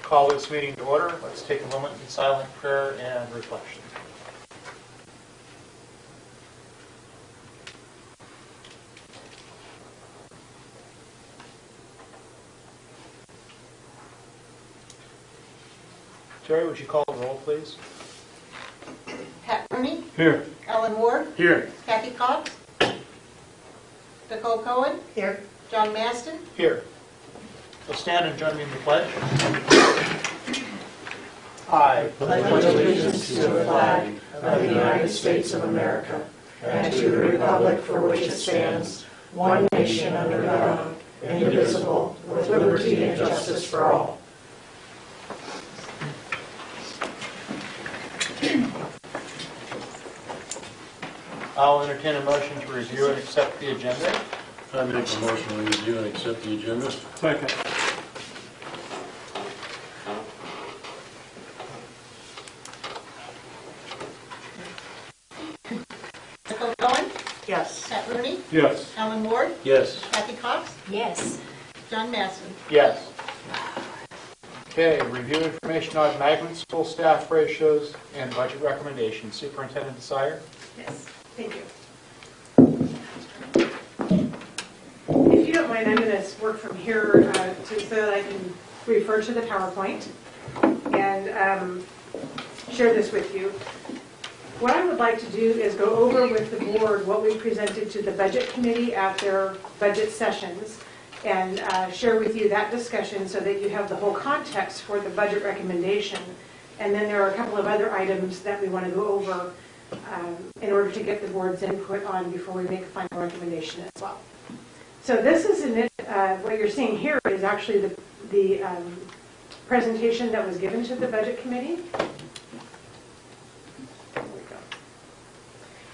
call this meeting to order. Let's take a moment in silent prayer and reflection. Terry, would you call the roll, please? Pat Rooney. Here. Ellen Ward. Here. Kathy Cox. Nicole Cohen. Here. John Maston. Here. So stand and join me in the pledge. I pledge allegiance to the flag of the United States of America and to the republic for which it stands, one nation under God, indivisible, with liberty and justice for all. I'll entertain a motion to review and accept the agenda. I make a motion to review and accept the agenda. Second. Nicole Cohen. Yes. Pat Rooney. Yes. Ellen Ward. Yes. Kathy Cox. Yes. John Maston. Yes. Okay, review information on magnet school staff ratios and budget recommendations. Superintendent Desire. Yes, thank you. If you don't mind, I'm going to work from here so that I can refer to the PowerPoint and share this with you. What I would like to do is go over with the board what we presented to the budget committee at their budget sessions and share with you that discussion so that you have the whole context for the budget recommendation. And then there are a couple of other items that we want to go over in order to get the board's input on before we make a final recommendation as well. So this is what you're seeing here is actually the presentation that was given to the budget committee. There we go.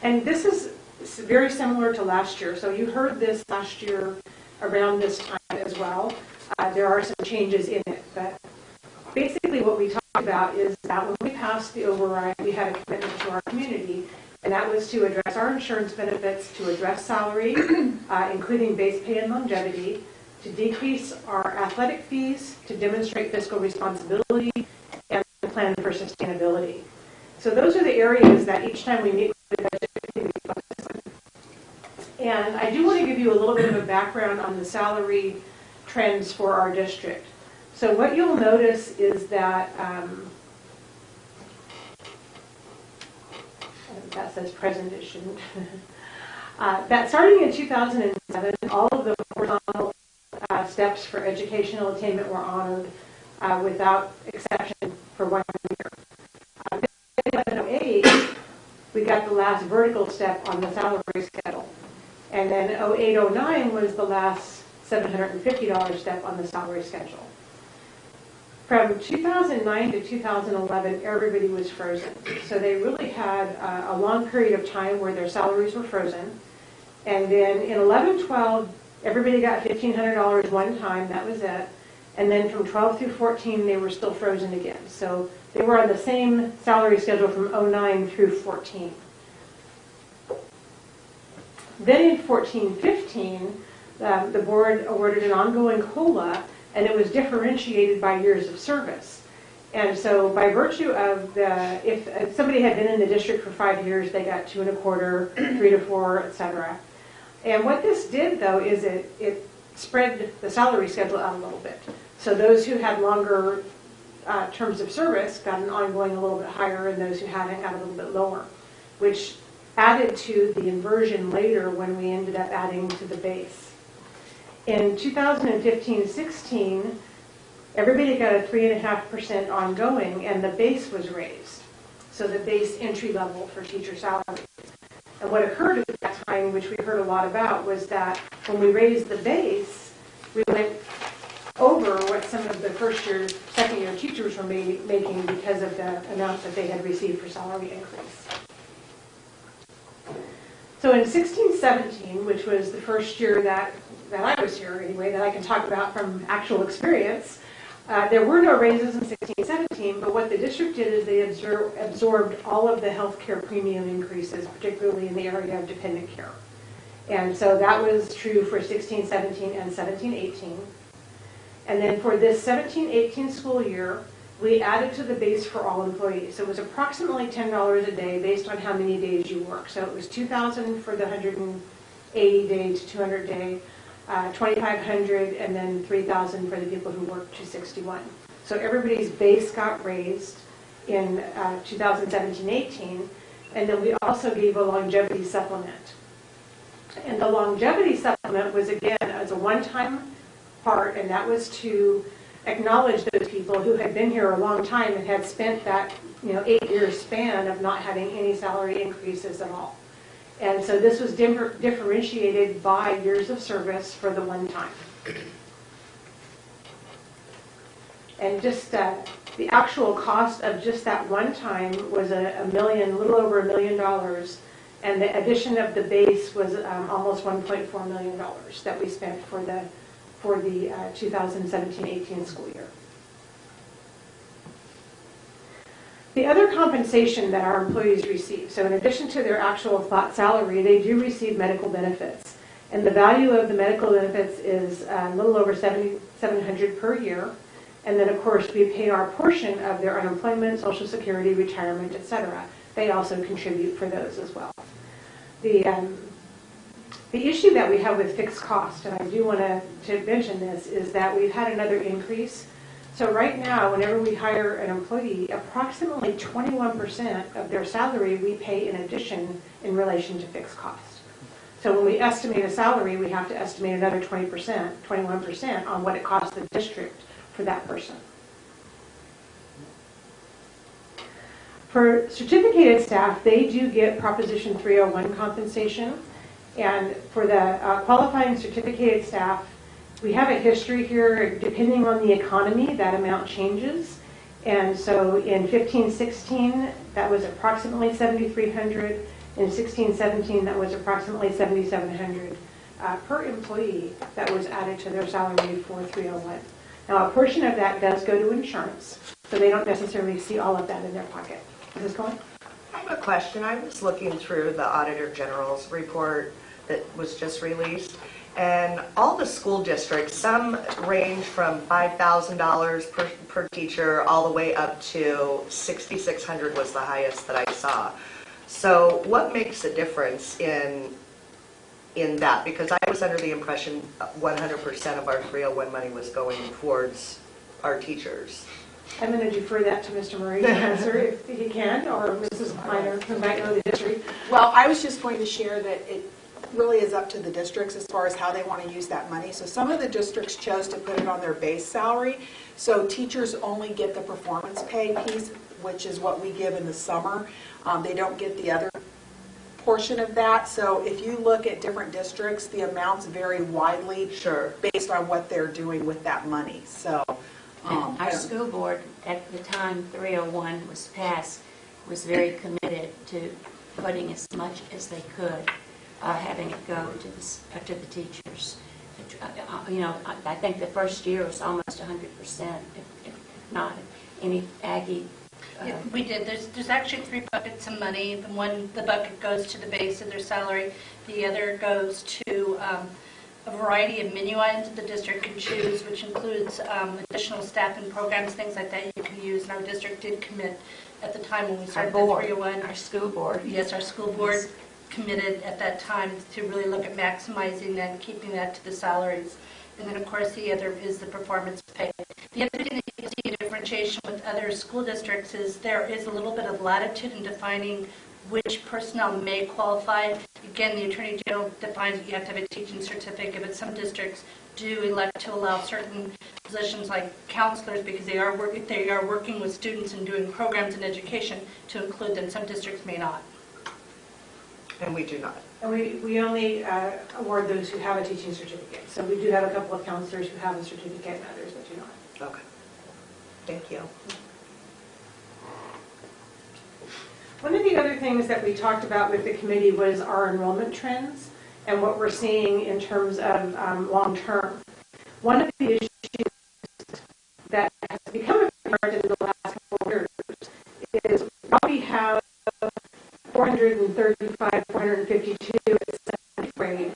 And this is very similar to last year. So you heard this last year around this time as well. There are some changes in it, but basically what we talked about is that when we passed the override, we had a commitment to our community, and that was to address our insurance benefits, to address salary, including base pay and longevity, to decrease our athletic fees, to demonstrate fiscal responsibility, and to plan for sustainability. So those are the areas that each time we meet with the budget committee, we focus on. And I do want to give you a little bit of a background on the salary trends for our district. So what you'll notice is that, that says present, it shouldn't, that starting in 2007, all of the horizontal steps for educational attainment were honored without exception for 1 year. In 2008, we got the last vertical step on the salary schedule. And then 08-09 was the last $750 step on the salary schedule. From 2009 to 2011, everybody was frozen. So they really had a long period of time where their salaries were frozen. And then in 11-12, everybody got $1,500 one time, that was it. And then from 12 through 14, they were still frozen again. So they were on the same salary schedule from 09 through 14. Then in 14-15, the board awarded an ongoing COLA, and it was differentiated by years of service. And so by virtue of if somebody had been in the district for 5 years, they got 2 1/4, 3 to 4, etc. And what this did, though, is it spread the salary schedule out a little bit. So those who had longer terms of service got an ongoing a little bit higher, and those who hadn't got a little bit lower, which added to the inversion later when we ended up adding to the base. In 2015-16, everybody got a 3.5% ongoing, and the base was raised. So the base entry level for teacher salaries. And what occurred at that time, which we heard a lot about, was that when we raised the base, we went over what some of the first-year, second-year teachers were making because of the amount that they had received for salary increase. So in 16-17, which was the first year that I was here anyway, that I can talk about from actual experience, there were no raises in 16-17, but what the district did is they absorbed all of the healthcare premium increases, particularly in the area of dependent care. And so that was true for 16-17 and 17-18. And then for this 17-18 school year, we added to the base for all employees. So it was approximately $10 a day based on how many days you work. So it was $2,000 for the 180 day to 200 day, $2,500, and then $3,000 for the people who work 261. So everybody's base got raised in 2017-18, and then we also gave a longevity supplement. And the longevity supplement was, again, as a one-time part, and that was to acknowledge those people who had been here a long time and had spent that 8-year span of not having any salary increases at all. And so this was differentiated by years of service for the one time. And just the actual cost of just that one time was a little over $1 million, and the addition of the base was almost $1.4 million that we spent for the 2017-18 school year. The other compensation that our employees receive, so in addition to their actual flat salary, they do receive medical benefits. And the value of the medical benefits is a little over $7,700 per year. And then, of course, we pay our portion of their unemployment, Social Security, retirement, etc. They also contribute for those as well. The issue that we have with fixed cost, and I do want to mention this, is that we've had another increase. So right now, whenever we hire an employee, approximately 21% of their salary we pay in addition in relation to fixed cost. So when we estimate a salary, we have to estimate another 21% on what it costs the district for that person. For certificated staff, they do get Proposition 301 compensation. And for the qualifying certificated staff, we have a history here. Depending on the economy, that amount changes. And so in 15-16, that was approximately $7,300. In 16-17, that was approximately $7,700 per employee that was added to their salary for 301. Now, a portion of that does go to insurance, so they don't necessarily see all of that in their pocket. Is this going? I have a question. I was looking through the Auditor General's report that was just released, and all the school districts, some range from $5,000 per teacher all the way up to $6,600 was the highest that I saw. So what makes a difference in that? Because I was under the impression 100% of our 301 money was going towards our teachers. I'm going to defer that to Mr. Murray to answer if he can, or Mrs. Kleiner, who might know the history. Well, I was just going to share that it really is up to the districts as far as how they want to use that money. So some of the districts chose to put it on their base salary. So teachers only get the performance pay piece, which is what we give in the summer. They don't get the other portion of that. So if you look at different districts, the amounts vary widely based on what they're doing with that money. So our school board, at the time 301 was passed, was very committed to putting as much as they could, having it go to the teachers. I think the first year was almost 100%, if not any Aggie. Yeah, we did. There's actually 3 buckets of money. The bucket goes to the base of their salary. The other goes to a variety of menu items the district can choose, which includes additional staff and programs, things like that you can use. And our district did commit at the time when we started the 301. Our school board. Yes, our school board committed at that time to really look at maximizing that and keeping that to the salaries. And then, of course, the other is the performance pay. The other thing that you see a differentiation with other school districts is there is a little bit of latitude in defining which personnel may qualify. Again, the Attorney General defines that you have to have a teaching certificate, but some districts do elect to allow certain positions like counselors, because they are working with students and doing programs in education, to include them. Some districts may not. And we do not. And we only award those who have a teaching certificate. So we do have a couple of counselors who have a certificate and others that do not. Okay. Thank you. One of the other things that we talked about with the committee was our enrollment trends and what we're seeing in terms of long-term. One of the issues that has become apparent in the last couple of years is while we have 435, 452 at 7th grade,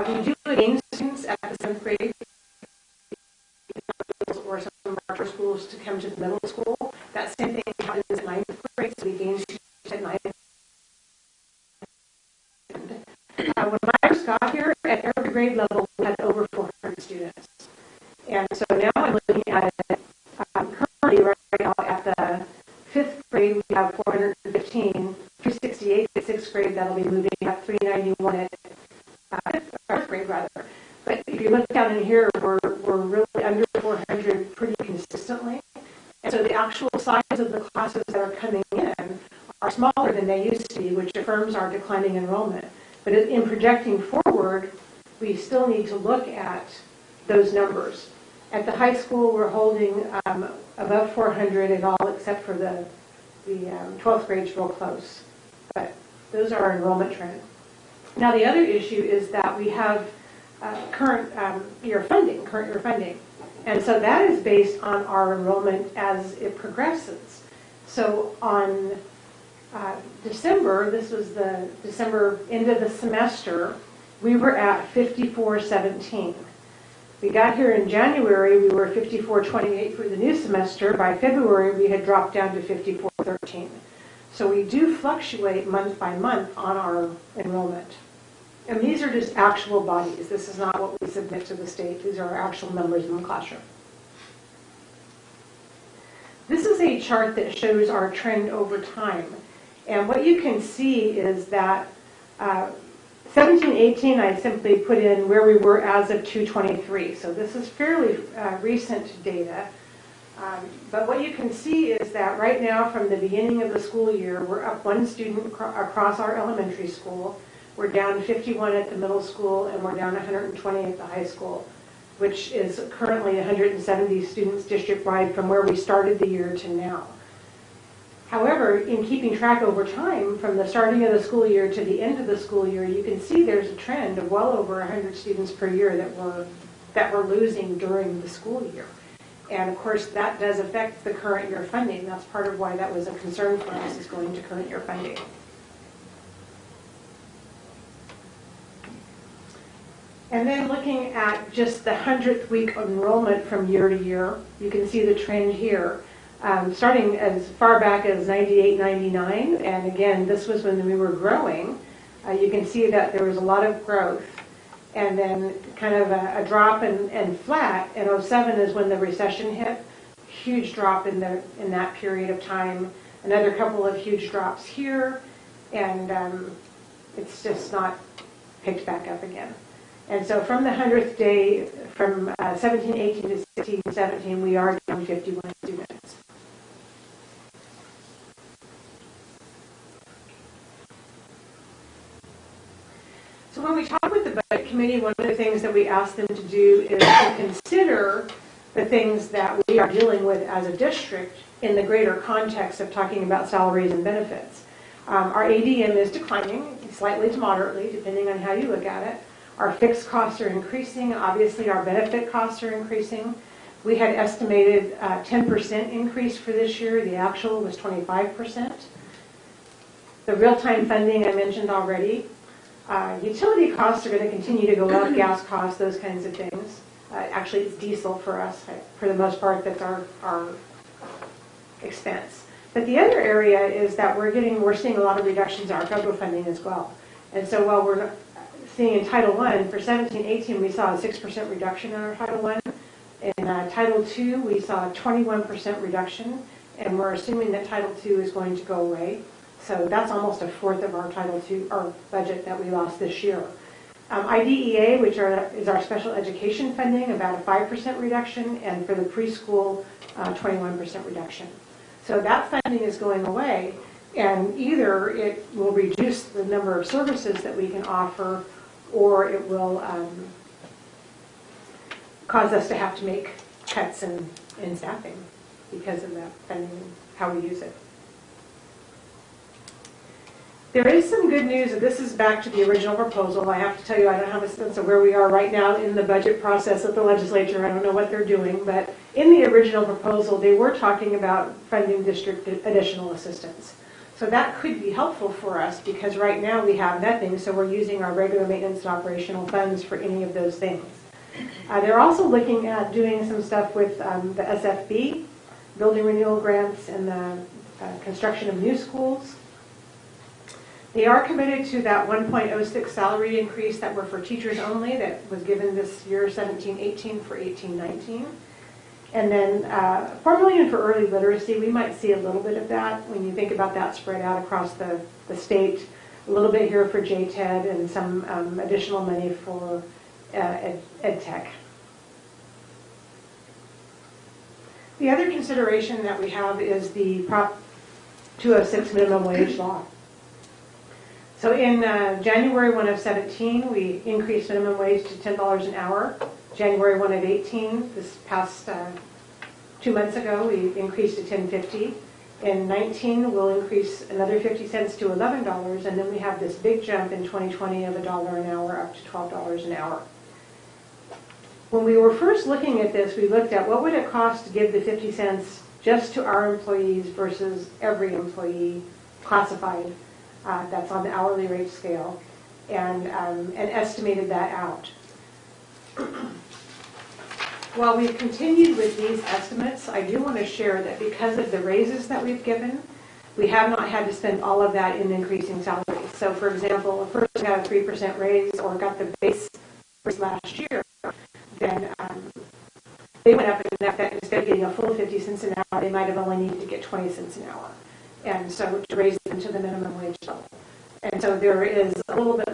we do gain students at the 7th grade. to the middle school. That same thing happens at 9th grade, so we gain students at 9th. When I first got here, at every grade level, we had over 400 students. And so now I'm looking at it, currently right now at the 5th grade, we have 415, 368 at 6th grade, that'll be moving up 391 at 4th grade rather. But if you look down in here, we're really under 400 pretty consistently. And so the actual size of the classes that are coming in are smaller than they used to be, which affirms our declining enrollment. But in projecting forward, we still need to look at those numbers. At the high school, we're holding above 400 at all, except for the 12th grade's real close. But those are our enrollment trends. Now, the other issue is that we have current year funding. And so that is based on our enrollment as it progresses. So on December, this was the December end of the semester, we were at 5417. We got here in January, we were 5428 for the new semester. By February, we had dropped down to 5413. So we do fluctuate month by month on our enrollment. And these are just actual bodies. This is not what we submit to the state. These are our actual numbers in the classroom. This is a chart that shows our trend over time. And what you can see is that 17-18, I simply put in where we were as of 2/23. So this is fairly recent data. But what you can see is that right now, from the beginning of the school year, we're up 1 student across our elementary school. We're down 51 at the middle school, and we're down 120 at the high school, which is currently 170 students district-wide from where we started the year to now. However, in keeping track over time, from the starting of the school year to the end of the school year, you can see there's a trend of well over 100 students per year that we're losing during the school year. And of course, that does affect the current year funding. That's part of why that was a concern for us, is going to current year funding. And then looking at just the 100th week enrollment from year to year, you can see the trend here. Starting as far back as 98, 99, and again, this was when we were growing. You can see that there was a lot of growth, and then kind of a drop and flat. And 07 is when the recession hit. Huge drop in that period of time. Another couple of huge drops here, and it's just not picked back up again. And so from the 100th day, from 17, 18 to 16, 17, we are down 51 students. So when we talk with the budget committee, one of the things that we ask them to do is to consider the things that we are dealing with as a district in the greater context of talking about salaries and benefits. Our ADM is declining, slightly to moderately, depending on how you look at it. Our fixed costs are increasing. Obviously, our benefit costs are increasing. We had estimated 10% increase for this year. The actual was 25%. The real-time funding I mentioned already. Utility costs are going to continue to go up, gas costs, those kinds of things. Actually, it's diesel for us. For the most part, that's our expense. But the other area is that we're seeing a lot of reductions in our federal funding as well. And so while we're seeing in Title I, for 17-18, we saw a 6% reduction in our Title I. In Title II, we saw a 21% reduction, and we're assuming that Title II is going to go away. So that's almost a fourth of our Title II, our budget that we lost this year. IDEA, which is our special education funding, about a 5% reduction, and for the preschool, 21% reduction. So that funding is going away, and either it will reduce the number of services that we can offer, or it will cause us to have to make cuts in staffing because of that funding, how we use it. There is some good news, and this is back to the original proposal. I have to tell you, I don't have a sense of where we are right now in the budget process at the legislature. I don't know what they're doing, but in the original proposal, they were talking about funding district additional assistance. So that could be helpful for us, because right now we have nothing, so we're using our regular maintenance and operational funds for any of those things. They're also looking at doing some stuff with the SFB. building renewal grants and the construction of new schools. They are committed to that 1.06 salary increase that were for teachers only that was given this year 17-18 for 18-19. And then $4 million for early literacy. We might see a little bit of that when you think about that spread out across the state. A little bit here for JTED and some additional money for ed tech. The other consideration that we have is the Prop 206 minimum wage law. So in January 1 of 17, we increased minimum wage to $10 an hour. January 1 of 18, this past 2 months ago, we increased to $10.50. In 19, we'll increase another 50 cents to $11, and then we have this big jump in 2020 of $1 an hour up to $12 an hour. When we were first looking at this, we looked at what would it cost to give the 50 cents just to our employees versus every employee classified that's on the hourly rate scale, and estimated that out. While we've continued with these estimates, I do want to share that because of the raises that we've given, we have not had to spend all of that in increasing salaries. So for example, if a person got a 3% raise or got the base raise last year, then they went up and that instead of getting a full 50 cents an hour, they might have only needed to get 20 cents an hour. And so to raise them to the minimum wage level. And so there is a little bit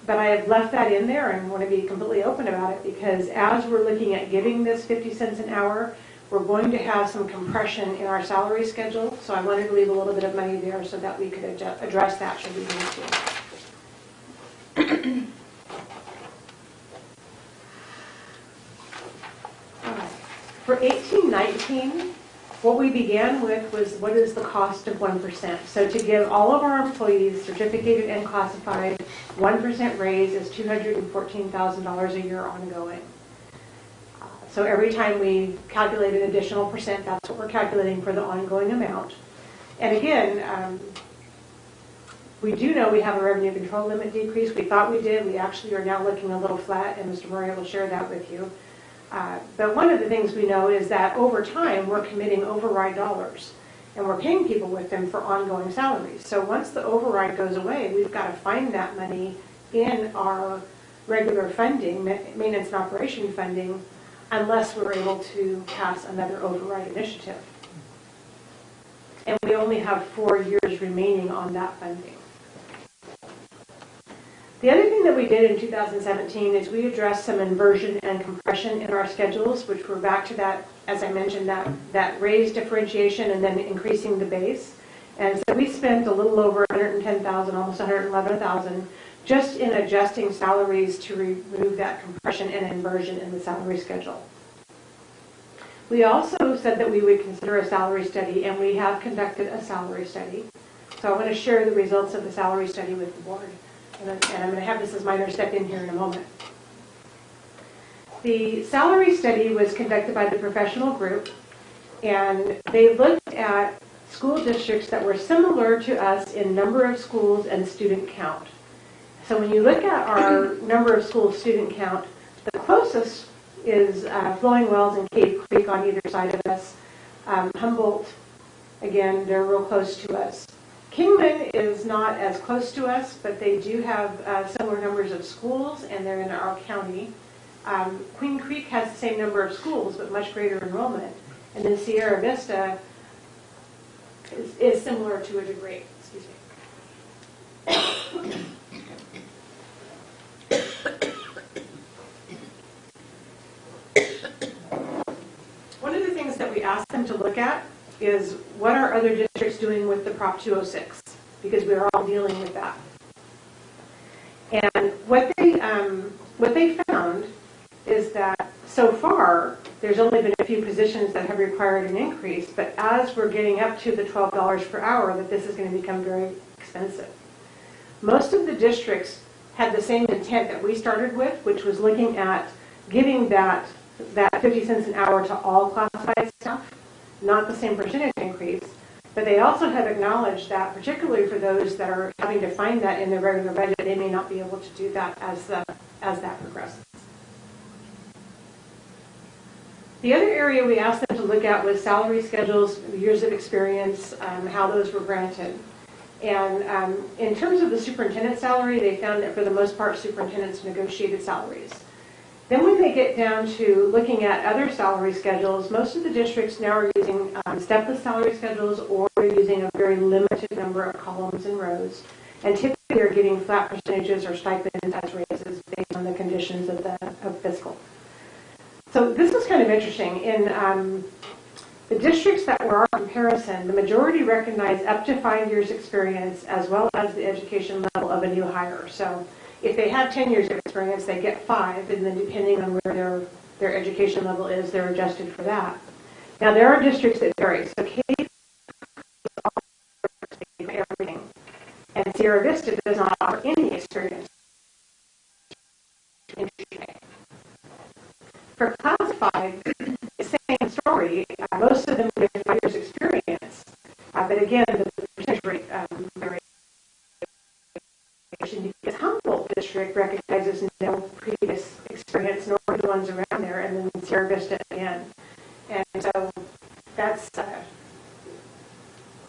but I have left that in there and want to be completely open about it because as we're looking at giving this 50 cents an hour, we're going to have some compression in our salary schedule. So I wanted to leave a little bit of money there so that we could address that should we need to. For 18-19, what we began with was what is the cost of 1%. So to give all of our employees, certificated and classified, 1% raise is $214,000 a year ongoing. So every time we calculate an additional percent, that's what we're calculating for the ongoing amount. And again, we do know we have a revenue control limit decrease. We thought we did. We actually are now looking a little flat, and Mr. Murray will share that with you. But one of the things we know is that over time, we're committing override dollars, and we're paying people with them for ongoing salaries. So once the override goes away, we've got to find that money in our regular funding, maintenance and operation funding, unless we're able to pass another override initiative. And we only have 4 years remaining on that funding. The other thing that we did in 2017 is we addressed some inversion and compression in our schedules, which were back to that, as I mentioned, that raise differentiation and then increasing the base. And so we spent a little over $110,000, almost $111,000, just in adjusting salaries to remove that compression and inversion in the salary schedule. We also said that we would consider a salary study, and we have conducted a salary study. So I want to share the results of the salary study with the board. And I'm going to have Mrs. Miner step in here in a moment. The salary study was conducted by the professional group, and they looked at school districts that were similar to us in number of schools and student count. So when you look at our number of school student count, the closest is Flowing Wells and Cave Creek on either side of us. Humboldt, again, they're real close to us. Kingman is not as close to us, but they do have similar numbers of schools, and they're in our county. Queen Creek has the same number of schools, but much greater enrollment. And then Sierra Vista is similar to a degree. Excuse me. One of the things that we asked them to look at is what are other districts doing with the Prop 206, because we are all dealing with that. And what they found is that so far there's only been a few positions that have required an increase, but as we're getting up to the $12 per hour, that this is going to become very expensive. Most of the districts had the same intent that we started with, which was looking at giving that 50 cents an hour to all classified staff, not the same percentage increase, but they also have acknowledged that particularly for those that are having to find that in their regular budget, they may not be able to do that as that progresses. The other area we asked them to look at was salary schedules, years of experience, how those were granted. And in terms of the superintendent salary, they found that for the most part, superintendents negotiated salaries. Then when they get down to looking at other salary schedules, most of the districts now are using stepless salary schedules, or they're using a very limited number of columns and rows. And typically they're getting flat percentages or stipends as raises based on the conditions of fiscal. So this was kind of interesting. In the districts that were our comparison, the majority recognized up to 5 years experience as well as the education level of a new hire. So if they have 10 years of experience, they get 5, and then depending on where their education level is, they're adjusted for that. Now there are districts that vary. So K offers everything, and Sierra Vista does not offer any experience. For classified, same story. Most of them get 5 years experience, but again, the percentage rate variation, because Humboldt District recognizes no previous experience, nor the ones around there, and then Sierra Vista again. And so that's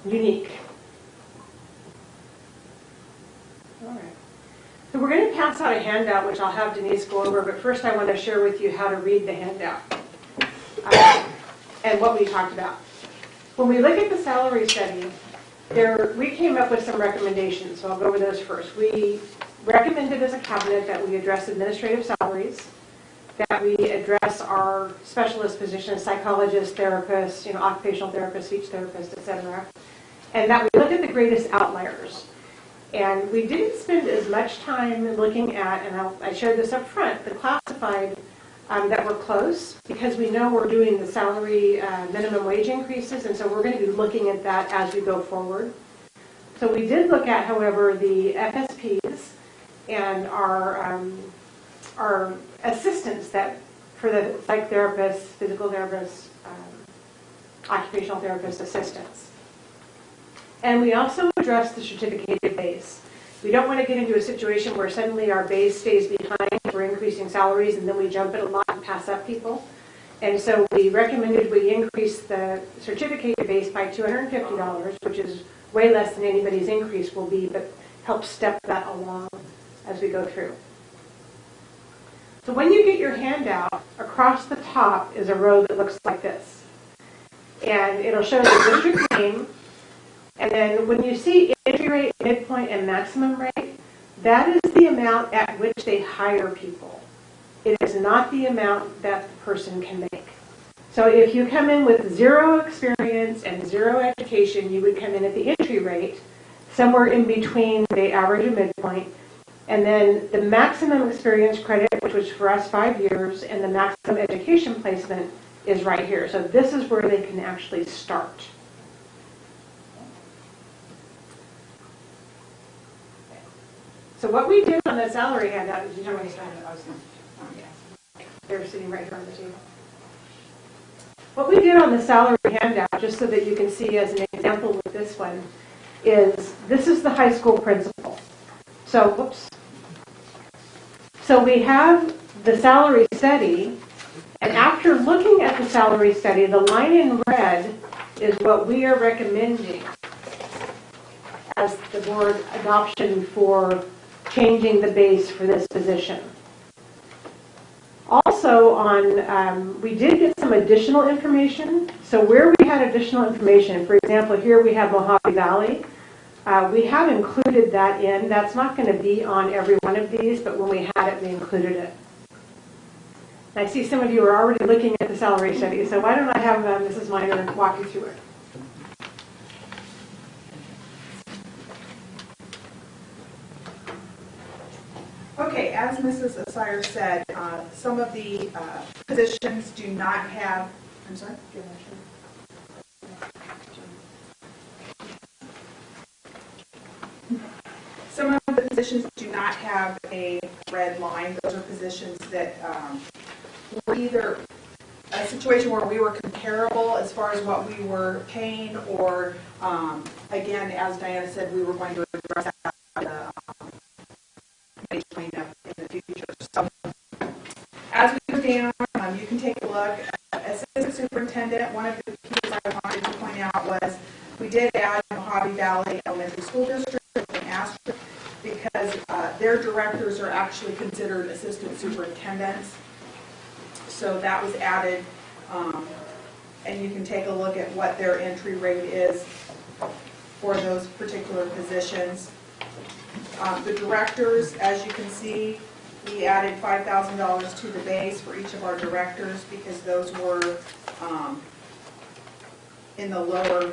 unique. All right. So we're going to pass out a handout, which I'll have Denise go over, but first I want to share with you how to read the handout and what we talked about. When we look at the salary study, we came up with some recommendations, so I'll go over those first. We recommended as a cabinet that we address administrative salaries, that we address our specialist positions, psychologists, therapists, occupational therapists, speech therapists, etc., and that we look at the greatest outliers. And we didn't spend as much time looking at, and I shared this up front, the classified that were close, because we know we're doing the salary minimum wage increases, and so we're going to be looking at that as we go forward. So we did look at, however, the FSPs and our assistants that for the psych therapists, physical therapists, occupational therapist assistants. And we also address the certificated base. We don't want to get into a situation where suddenly our base stays behind, we're increasing salaries, and then we jump it a lot and pass up people. And so we recommended we increase the certificated base by $250, which is way less than anybody's increase will be, but help step that along as we go through. So when you get your handout, across the top is a row that looks like this. And it'll show the district name. And then when you see entry rate, midpoint, and maximum rate, that is the amount at which they hire people. It is not the amount that the person can make. So if you come in with 0 experience and 0 education, you would come in at the entry rate, somewhere in between the average and midpoint. And then the maximum experience credit, which was for us 5 years, and the maximum education placement is right here. So this is where they can actually start. So what we did on the salary handout is, they're sitting right here on the table. What we did on the salary handout, just so that you can see as an example with this one, is this is the high school principal. So, whoops. So we have the salary study, and after looking at the salary study, the line in red is what we are recommending as the board adoption for changing the base for this position. Also we did get some additional information. So where we had additional information, for example, here we have Mojave Valley. We have included that in. That's not going to be on every one of these, but when we had it, we included it. And I see some of you are already looking at the salary study, so why don't I have Mrs. Minor walk you through it. Okay, as Mrs. Asire said, some of the positions do not have, I'm sorry? Some of the positions do not have a red line. Those are positions that were either a situation where we were comparable as far as what we were paying, or again, as Diana said, we were going to address that cleanup in the future. So as we go down, you can take a look. superintendent, one of the pieces I wanted to point out was we did add Mojave Valley Elementary School District with an asterisk because their directors are actually considered assistant superintendents. So that was added, and you can take a look at what their entry rate is for those particular positions. The directors, as you can see, we added $5,000 to the base for each of our directors because those were in the lower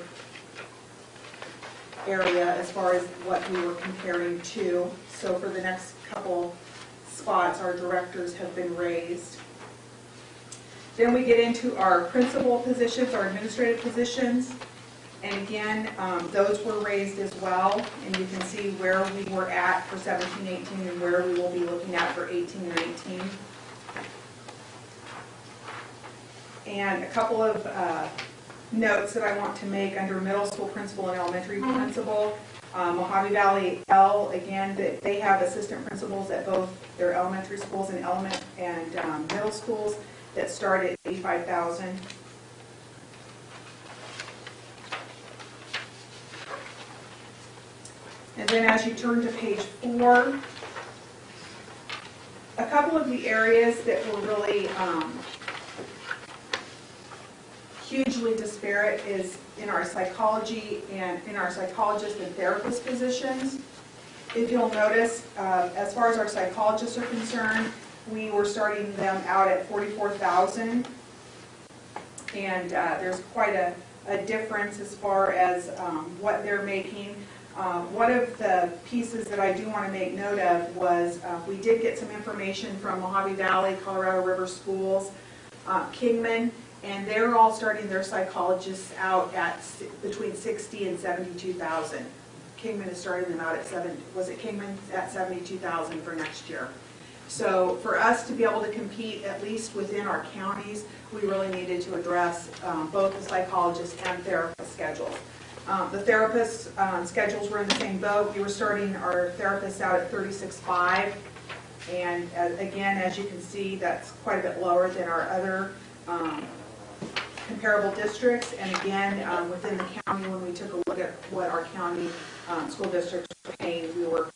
area as far as what we were comparing to. So for the next couple spots, our directors have been raised. Then we get into our principal positions, our administrative positions. And again, those were raised as well, and you can see where we were at for 17-18 and where we will be looking at for 18-19. And a couple of notes that I want to make under middle school principal and elementary principal. Mojave Valley L, again, they have assistant principals at both their elementary schools and middle schools that start at $85,000. And then as you turn to page 4, a couple of the areas that were really hugely disparate is in our psychology and in our psychologist and therapist positions. If you'll notice, as far as our psychologists are concerned, we were starting them out at $44,000, and there's quite a difference as far as what they're making. One of the pieces that I do want to make note of was we did get some information from Mojave Valley, Colorado River Schools, Kingman, and they're all starting their psychologists out at between $60,000 and $72,000. Kingman is starting them out at Kingman at $72,000 for next year. So for us to be able to compete at least within our counties, we really needed to address both the psychologist and therapist schedules. The therapist schedules were in the same boat. We were starting our therapists out at $36,500, and again, as you can see, that's quite a bit lower than our other comparable districts. And again, within the county, when we took a look at what our county school districts were paying, we were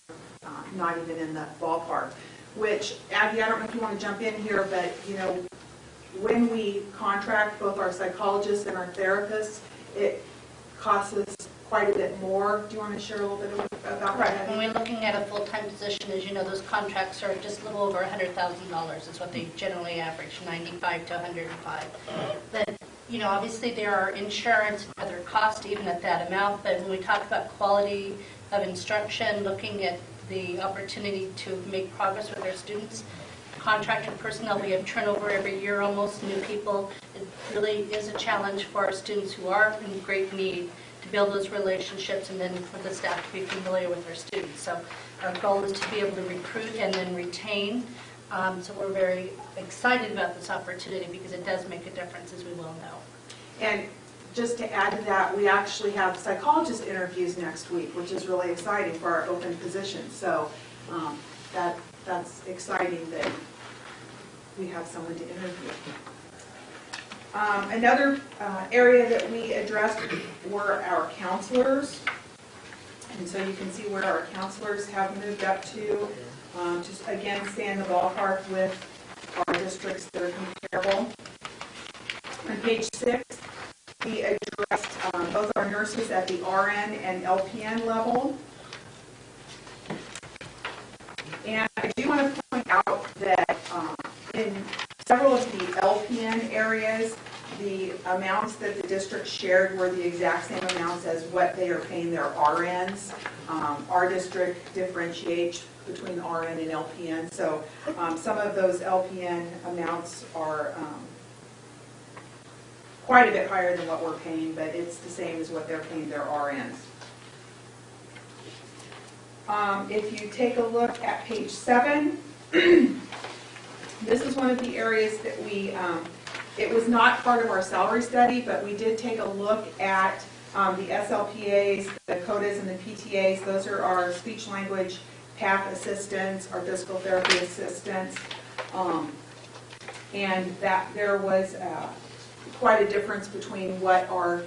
not even in the ballpark. Which, Aggie, I don't know if you want to jump in here, but when we contract both our psychologists and our therapists, it costs us quite a bit more. Do you want to share a little bit about that? Right. When we're looking at a full-time position, as you know, those contracts are just a little over $100,000. Is what they generally average, 95 to 105. But obviously there are insurance and other costs even at that amount. But when we talk about quality of instruction, looking at the opportunity to make progress with our students, contracted personnel, we have turnover every year, almost new people. It really is a challenge for our students who are in great need to build those relationships and then for the staff to be familiar with our students. So our goal is to be able to recruit and then retain. So we're very excited about this opportunity because it does make a difference, as we well know. And just to add to that, we actually have psychologist interviews next week, which is really exciting for our open positions. So that's exciting that we have someone to interview. Another area that we addressed were our counselors. And so you can see where our counselors have moved up to. Just again, stay in the ballpark with our districts that are comparable. On page 6, we addressed both our nurses at the RN and LPN level. And I do want to point out that in several of the LPN areas, the amounts that the district shared were the exact same amounts as what they are paying their RNs. Our district differentiates between RN and LPN, so some of those LPN amounts are quite a bit higher than what we're paying, but it's the same as what they're paying their RNs. If you take a look at page 7, this is one of the areas that we, it was not part of our salary study, but we did take a look at the SLPAs, the CODAs, and the PTAs. Those are our speech language path assistants, our physical therapy assistants, and that there was quite a difference between what our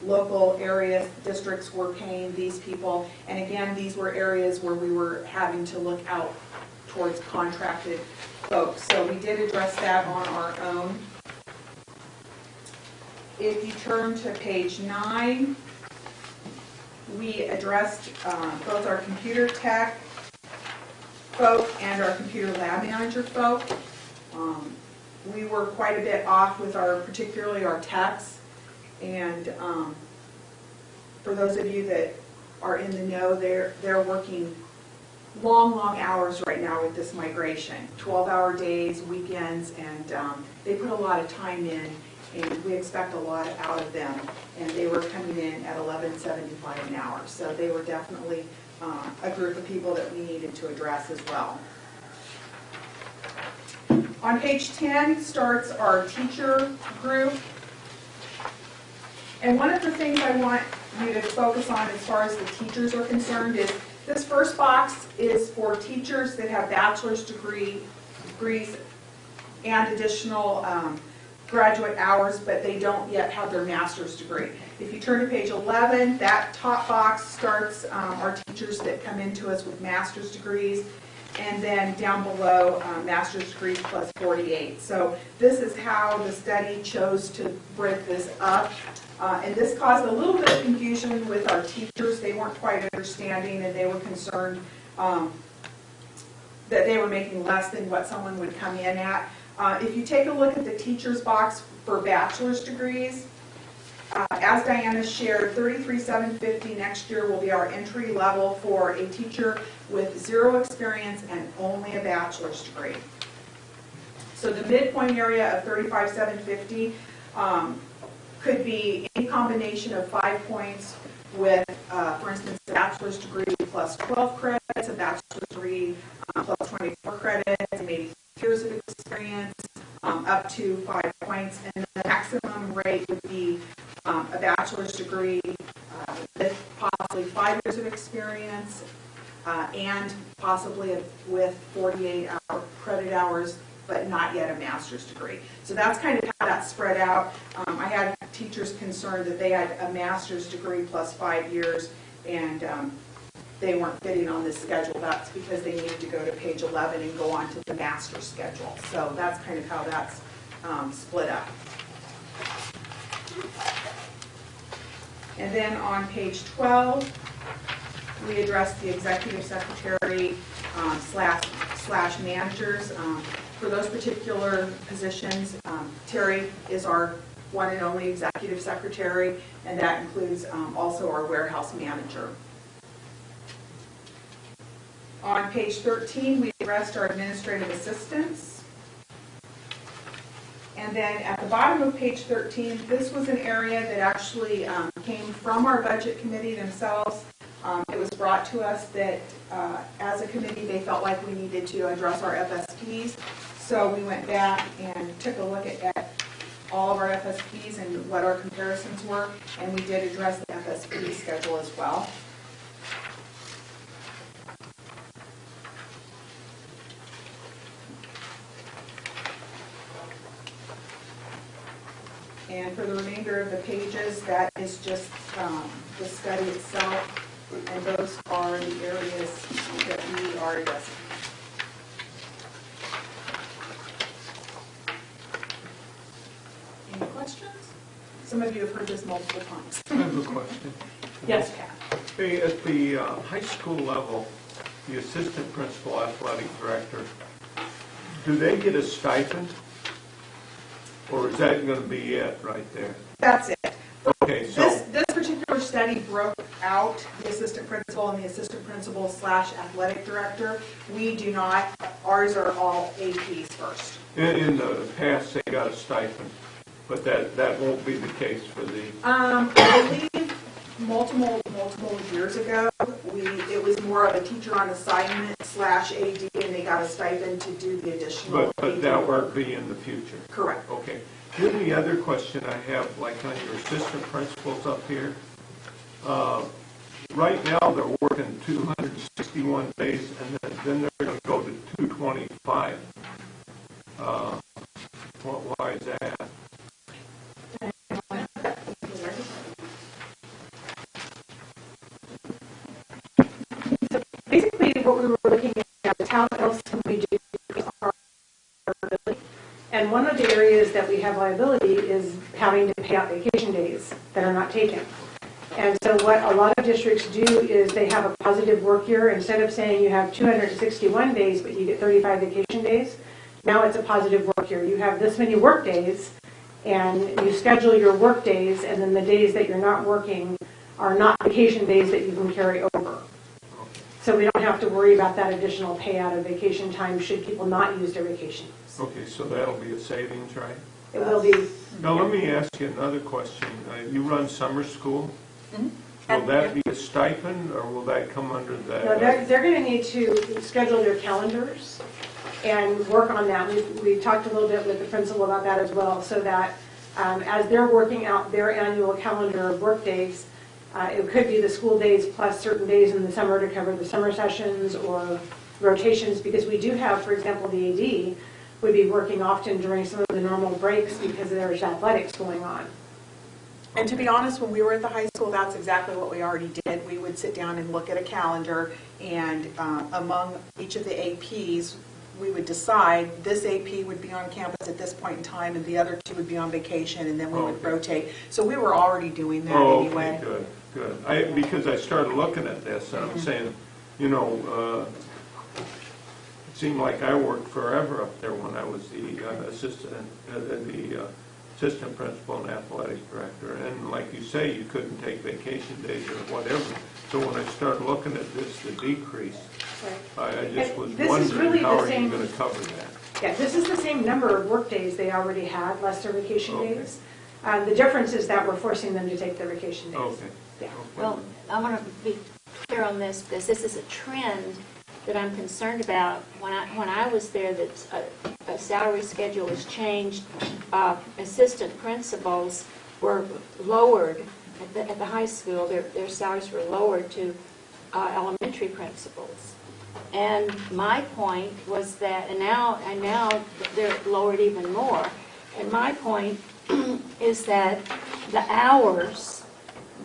local area districts were paying these people. And again, these were areas where we were having to look out towards contracted folks. So we did address that on our own. If you turn to page 9, we addressed both our computer tech folk and our computer lab manager folk. We were quite a bit off with particularly our techs. And for those of you that are in the know, they're working long hours right now with this migration, 12-hour days, weekends, and they put a lot of time in, and we expect a lot out of them. And they were coming in at $11.75 an hour, so they were definitely a group of people that we needed to address as well. On page 10 starts our teacher group. And one of the things I want you to focus on as far as the teachers are concerned is this first box is for teachers that have bachelor's degrees and additional graduate hours, but they don't yet have their master's degree. If you turn to page 11, that top box starts our teachers that come into us with master's degrees, and then down below, master's degrees plus 48. So this is how the study chose to break this up. And this caused a little bit of confusion with our teachers. They weren't quite understanding, and they were concerned that they were making less than what someone would come in at. If you take a look at the teacher's box for bachelor's degrees, as Diana shared, $33,750 next year will be our entry level for a teacher with 0 experience and only a bachelor's degree. So the midpoint area of $35,750 could be any combination of 5 points with, for instance, a bachelor's degree plus 12 credits, a bachelor's degree plus 24 credits, and maybe 3 years of experience, up to 5 points. And the maximum rate would be a bachelor's degree with possibly 5 years of experience and possibly with 48 credit hours, but not yet a master's degree. So that's kind of how that's spread out. I had teachers concerned that they had a master's degree plus 5 years, and they weren't fitting on this schedule. That's because they needed to go to page 11 and go on to the master's schedule. So that's kind of how that's split up. And then on page 12, we addressed the executive secretary slash managers. For those particular positions, Terry is our one and only executive secretary, and that includes also our warehouse manager. On page 13, we addressed our administrative assistants. And then at the bottom of page 13, this was an area that actually came from our budget committee themselves. It was brought to us that as a committee, they felt like we needed to address our FSPs. So we went back and took a look at all of our FSPs and what our comparisons were, and we did address the FSP schedule as well. And for the remainder of the pages, that is just the study itself, and those are the areas that we are addressing. Any questions? Some of you have heard this multiple times. I have a question. Yes, Pat. Hey, at the high school level, the assistant principal athletic director, do they get a stipend? Or is that going to be it right there? That's it. Okay, so This particular study broke out the assistant principal and the assistant principal slash athletic director. We do not. Ours are all APs first. in the past they got a stipend, but that won't be the case for the... I believe multiple years ago, it was more of a teacher on assignment slash AD, and they got a stipend to do the additional. But that won't be in the future? Correct. Okay. The only other question I have, like on your assistant principals up here, right now they're working 261 days, and then they're going to go to 225. Why is that? the areas that we have liability is having to pay out vacation days that are not taken. And so what a lot of districts do is they have a positive work year. Instead of saying you have 261 days, but you get 35 vacation days, now it's a positive work year. You have this many work days, and you schedule your work days, and then the days that you're not working are not vacation days that you can carry over. So we don't have to worry about that additional payout of vacation time should people not use their vacation. Okay, so that'll be a savings, right? It will be. Now, let me ask you another question. You run summer school? Mhm. Will that be a stipend, or will that come under that? No, they're going to need to schedule their calendars and work on that. We talked a little bit with the principal about that as well, so that as they're working out their annual calendar of work days, it could be the school days plus certain days in the summer to cover the summer sessions or rotations, because we do have, for example, the AD would be working often during some of the normal breaks because there's athletics going on. And to be honest, when we were at the high school, that's exactly what we already did. We would sit down and look at a calendar, and among each of the APs, we would decide this AP would be on campus at this point in time, and the other two would be on vacation, and then we would rotate. So we were already doing that anyway. Okay, good. Because I started looking at this, and I'm saying, you know, it seemed like I worked forever up there when I was the assistant principal and athletic director. And like you say, you couldn't take vacation days or whatever. So when I started looking at this, the decrease, I just was wondering, how are you going to cover that? Yeah, this is the same number of work days they already had, less their vacation Okay. days. The difference is that we're forcing them to take their vacation days. Okay. Yeah. Well, I want to be clear on this, because this is a trend that I'm concerned about. When I was there, that a salary schedule was changed. Assistant principals were lowered at the high school. Their salaries were lowered to elementary principals. And my point was that, and now they're lowered even more. And my point is that the hours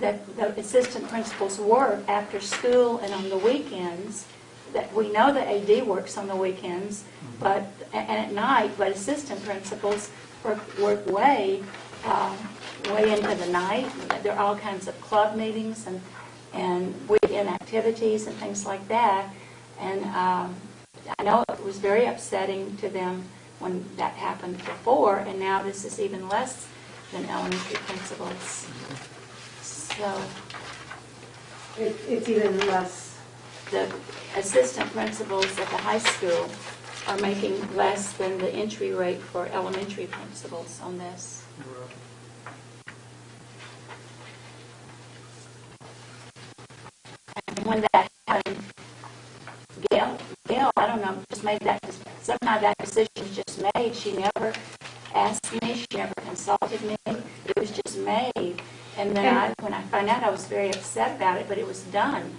that the assistant principals work after school and on the weekends, that we know the AD works on the weekends, and at night, but assistant principals work way into the night. There are all kinds of club meetings and weekend activities and things like that. And I know it was very upsetting to them when that happened before, and now this is even less than elementary principals. So It's even less. the assistant principals at the high school are making less than the entry rate for elementary principals on this. And when that happened, Gail, I don't know, just made that, somehow that decision was just made. She never asked me, she never consulted me. It was just made. And then when I found out, I was very upset about it, but it was done.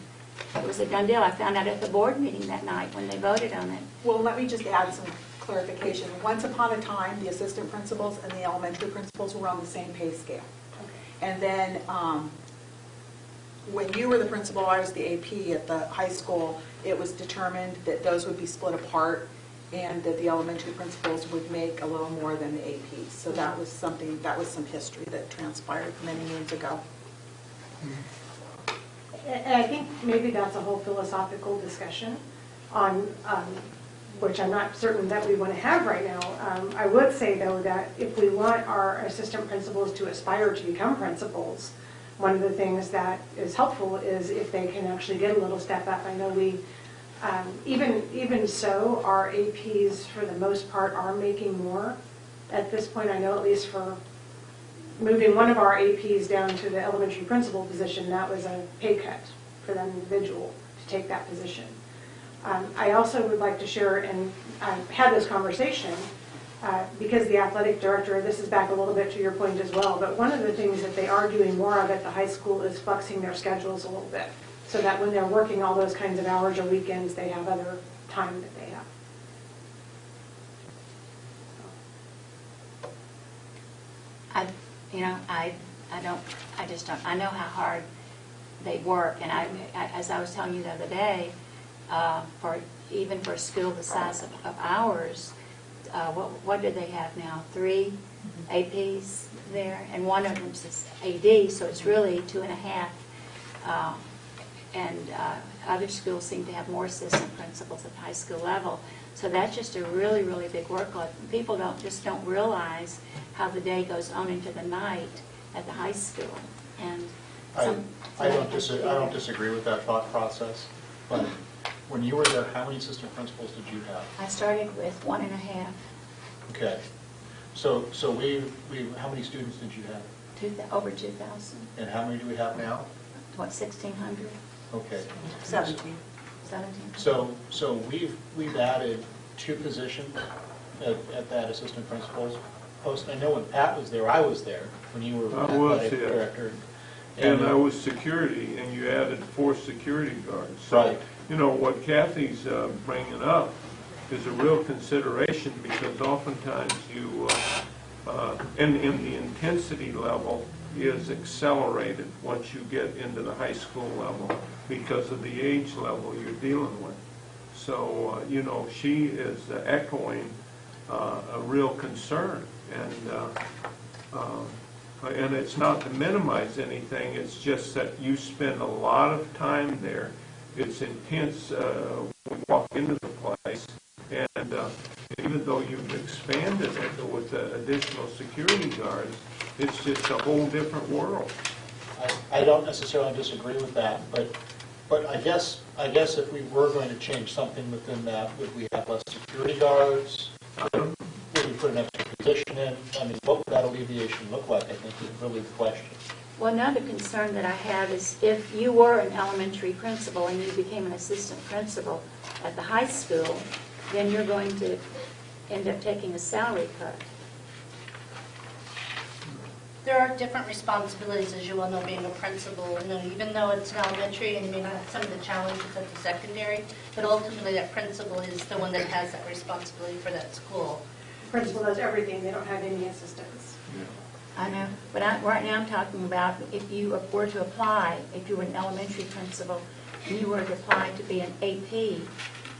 It was a done deal. I found out at the board meeting that night when they voted on it. Well, let me just add some clarification. Once upon a time, the assistant principals and the elementary principals were on the same pay scale. And then when you were the principal, I was the AP at the high school, it was determined that those would be split apart and that the elementary principals would make a little more than the APs. So that was some history that transpired many moons ago. And I think maybe that's a whole philosophical discussion on which I'm not certain that we want to have right now. I would say, though, that if we want our assistant principals to aspire to become principals, one of the things that is helpful is if they can actually get a little step up. I know we, even so, our APs for the most part are making more at this point. I know at least for moving one of our APs down to the elementary principal position, that was a pay cut for that individual to take that position. I also would like to share, and I've had this conversation, because the athletic director, this is back a little bit to your point as well, but one of the things that they are doing more of at the high school is flexing their schedules a little bit, so that when they're working all those kinds of hours or weekends, they have other time that they have. I know how hard they work, and as I was telling you the other day, even for a school the size of ours, what do they have now? 3 APs there, and one of them's is AD, so it's really 2.5. And other schools seem to have more assistant principals at the high school level. So that's just a really, really big workload. People don't realize how the day goes on into the night at the high school. And I don't disagree with that thought process, but when you were there, how many assistant principals did you have? I started with 1.5. Okay. So how many students did you have? Over 2,000. And how many do we have now? What, 1,600? Okay. 17. 17. So we've added 2 positions at that assistant principal's post. I know when Pat was there, I was there, when you were athletic director. And I was security, and you added 4 security guards. So, Right. you know, what Kathy's bringing up is a real consideration, because oftentimes you, and the intensity level is accelerated once you get into the high school level because of the age level you're dealing with. So, you know, she is echoing a real concern. And it's not to minimize anything, it's just that you spend a lot of time there. It's intense when you walk into the place, and even though you've expanded it with the additional security guards, it's just a whole different world. I don't necessarily disagree with that, but I guess if we were going to change something within that, would we have less security guards? Would we put an extra position in? I mean, what would that alleviation look like, I think, is really the question. Well, another concern that I have is if you were an elementary principal and you became an assistant principal at the high school, then you're going to end up taking a salary cut. There are different responsibilities, as you well know, being a principal. You know, even though it's an elementary and you may not have some of the challenges at the secondary, but ultimately that principal is the one that has that responsibility for that school. Principal does everything, they don't have any assistants. I know, but right now I'm talking about if you were to apply, if you were an elementary principal, and you were to apply to be an AP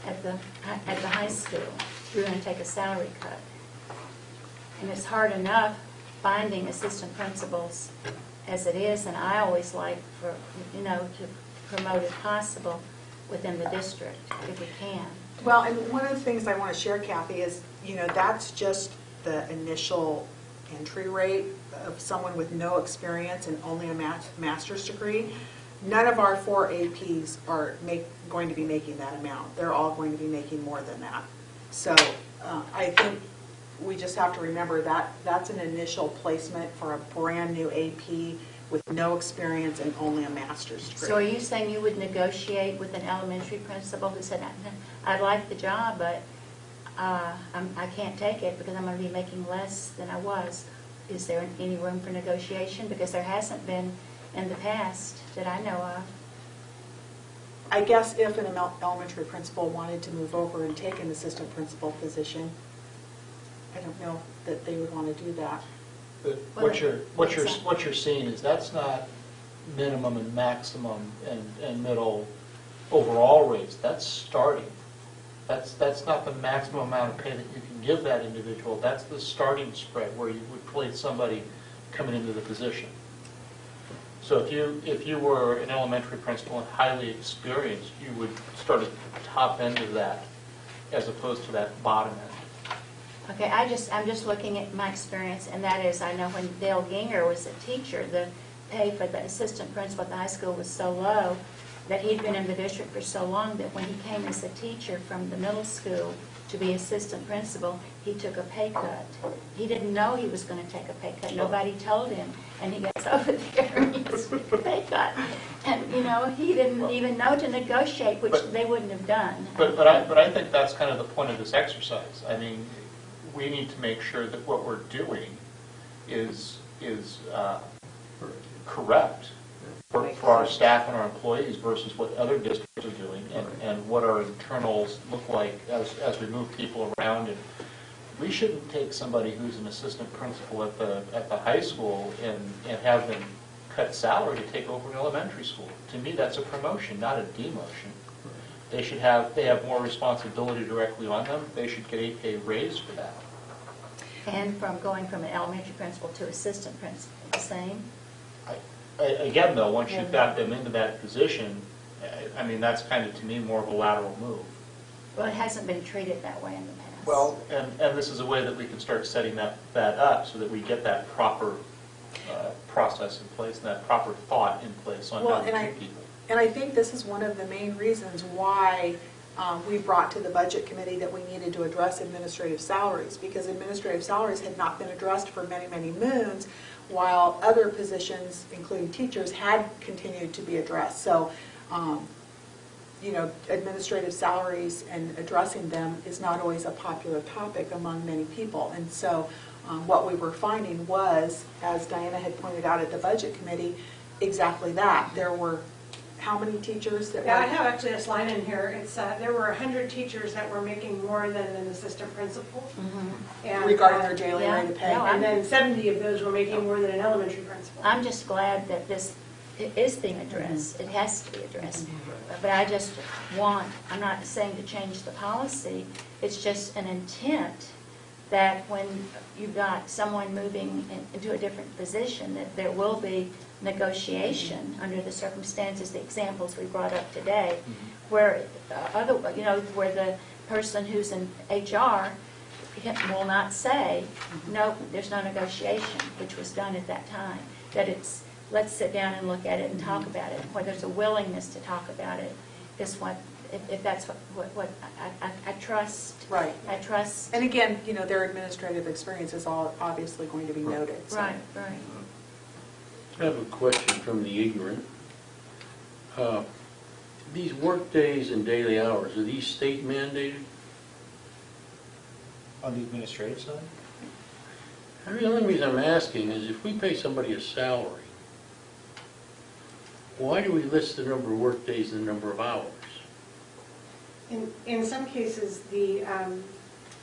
at the high school, you're going to take a salary cut. And it's hard enough finding assistant principals as it is, and I always like for, you know, to promote if possible within the district, if we can. Well, and one of the things I want to share, Kathy, is, you know, that's just the initial entry rate of someone with no experience and only a master's degree. None of our 4 APs are going to be making that amount. They're all going to be making more than that. So I think we just have to remember that that's an initial placement for a brand new AP with no experience and only a master's degree. So are you saying you would negotiate with an elementary principal who said, I'd like the job, but I can't take it because I'm going to be making less than I was? Is there any room for negotiation? Because there hasn't been in the past that I know of. I guess if an elementary principal wanted to move over and take an assistant principal position, I don't know that they would want to do that. But what you're seeing is that's not minimum and maximum and middle overall rates. That's starting. That's not the maximum amount of pay that you can give that individual. That's the starting spread where you would place somebody coming into the position. So if you were an elementary principal and highly experienced, you would start at the top end of that as opposed to that bottom end. Okay, I'm just looking at my experience, and that is, I know when Dale Ginger was a teacher, the pay for the assistant principal at the high school was so low that he'd been in the district for so long that when he came as a teacher from the middle school to be assistant principal, he took a pay cut. He didn't know he was going to take a pay cut. Nobody told him, and he gets over there and he gets a pay cut. And, you know, he didn't even know to negotiate, which they wouldn't have done. But I think that's kind of the point of this exercise. I mean, we need to make sure that what we're doing is correct for our staff and our employees versus what other districts are doing and what our internals look like as we move people around. And we shouldn't take somebody who's an assistant principal at the high school and have them cut salary to take over an elementary school. To me, that's a promotion, not a demotion. They have more responsibility directly on them. They should get a pay raise for that. And from going from an elementary principal to assistant principal, the same? Again, though, once you've got them into that position, I mean, that's kind of, to me, more of a lateral move. Well, it hasn't been treated that way in the past. Well, and this is a way that we can start setting that up so that we get that proper process in place and that proper thought in place on how to treat people. And I think this is one of the main reasons why we brought to the Budget Committee that we needed to address administrative salaries, because administrative salaries had not been addressed for many, many moons, while other positions, including teachers, had continued to be addressed. So, you know, administrative salaries and addressing them is not always a popular topic among many people. And so what we were finding was, as Diana had pointed out at the Budget Committee, exactly that. There were how many teachers that were? Yeah, I have actually this line in here. It's there were 100 teachers that were making more than an assistant principal. And, regarding their daily rate of pay. No, and then 70 of those were making more than an elementary principal. I'm just glad that this is being addressed. It has to be addressed. But I just want, I'm not saying to change the policy, it's just an intent that when you've got someone moving into a different position, that there will be negotiation under the circumstances, the examples we brought up today, where where the person who's in HR will not say, no, there's no negotiation, which was done at that time. That it's, let's sit down and look at it and talk about it. Where there's a willingness to talk about it is what, if that's what I trust. Right. I trust. And again, you know, their administrative experience is all obviously going to be noted. So. Right. I have a question from the ignorant. These work days and daily hours, are these state mandated? On the administrative side? The only reason I'm asking is if we pay somebody a salary, why do we list the number of work days and the number of hours? In some cases, the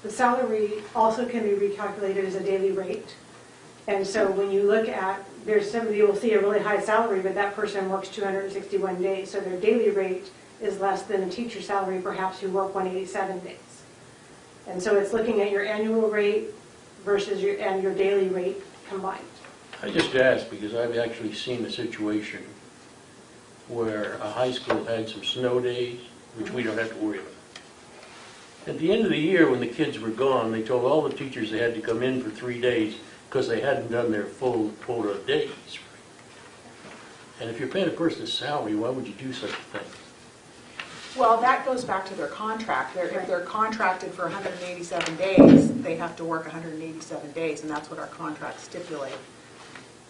salary also can be recalculated as a daily rate. And so when you look at, there's somebody who will see a really high salary, but that person works 261 days, so their daily rate is less than a teacher's salary, perhaps, who work 187 days. And so it's looking at your annual rate versus your daily rate combined. I just asked because I've actually seen a situation where a high school had some snow days, which we don't have to worry about. At the end of the year, when the kids were gone, they told all the teachers they had to come in for 3 days because they hadn't done their full quota of days. And if you're paying a person a salary, why would you do such a thing? Well, that goes back to their contract. If they're contracted for 187 days, they have to work 187 days, and that's what our contract stipulates.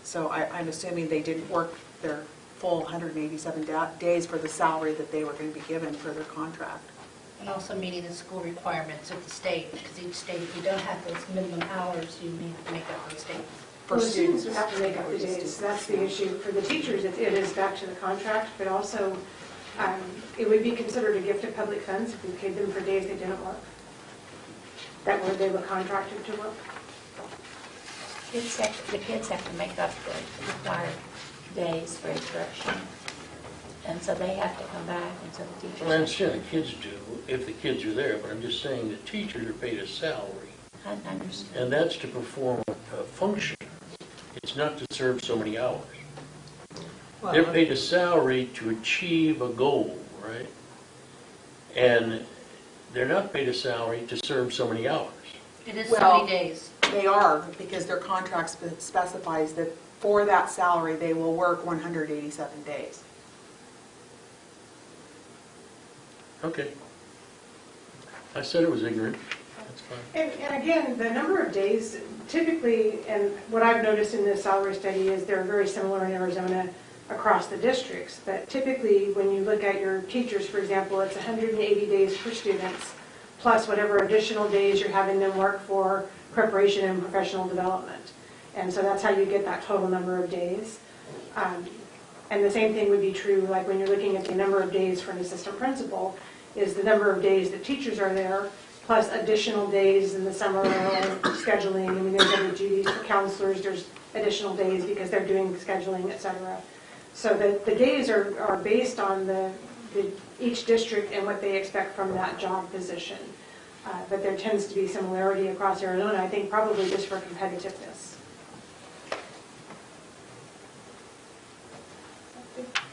So I'm assuming they didn't work their full 187 days for the salary that they were going to be given for their contract. And also meeting the school requirements of the state, because each state, if you don't have those minimum hours, you need to make up those days. For the students students, would have to make up the days. That's the issue. For the teachers, it is back to the contract, but also it would be considered a gift of public funds if we paid them for days they didn't work, they were contracted to work. The kids have to make up the required days for instruction. And so they have to come back, and so the teachers... Well, I understand the kids do, if the kids are there, but I'm just saying the teachers are paid a salary. I understand. And that's to perform a function. It's not to serve so many hours. They're paid a salary to achieve a goal, right? And they're not paid a salary to serve so many hours. It is so many days. They are, because their contract specifies that for that salary, they will work 187 days. Okay. I said it was ignorant. That's fine. And again, the number of days, typically, and what I've noticed in this salary study is they're very similar in Arizona across the districts. But typically, when you look at your teachers, for example, it's 180 days for students, plus whatever additional days you're having them work for preparation and professional development. And so that's how you get that total number of days. And the same thing would be true, like when you're looking at the number of days for an assistant principal, is the number of days that teachers are there, plus additional days in the summer or scheduling. I mean, there's other duties for counselors, there's additional days because they're doing scheduling, et cetera. So the days are based on the each district and what they expect from that job position. But there tends to be similarity across Arizona, I think probably just for competitiveness.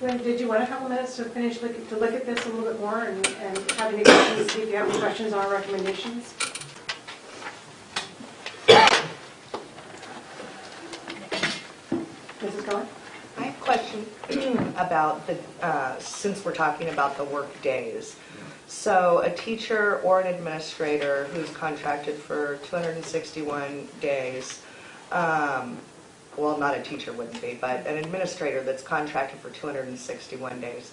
Did you want a couple minutes to finish to look at this a little bit more and have any questions, see if you have any questions on our recommendations? Mrs. Cohen? I have a question about the, since we're talking about the work days. So a teacher or an administrator who's contracted for 261 days, well, not a teacher wouldn't be, but an administrator that's contracted for 261 days,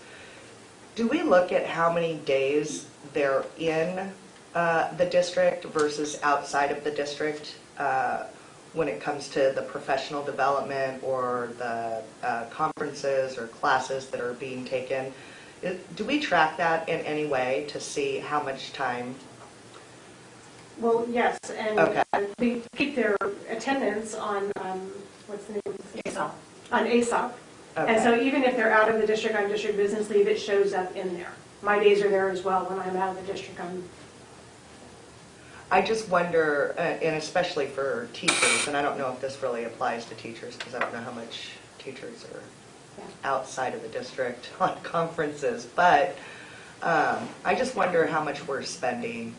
do we look at how many days they're in the district versus outside of the district when it comes to the professional development or the conferences or classes that are being taken? Do we track that in any way to see how much time? Well, yes, and Okay. we keep their attendance on, what's the name of this? ASOP. On ASOP. Okay. And so even if they're out of the district on district business leave, it shows up in there. My days are there as well. When I'm out of the district, I just wonder, and especially for teachers, and I don't know if this really applies to teachers because I don't know how much teachers are outside of the district on conferences, but I just wonder how much we're spending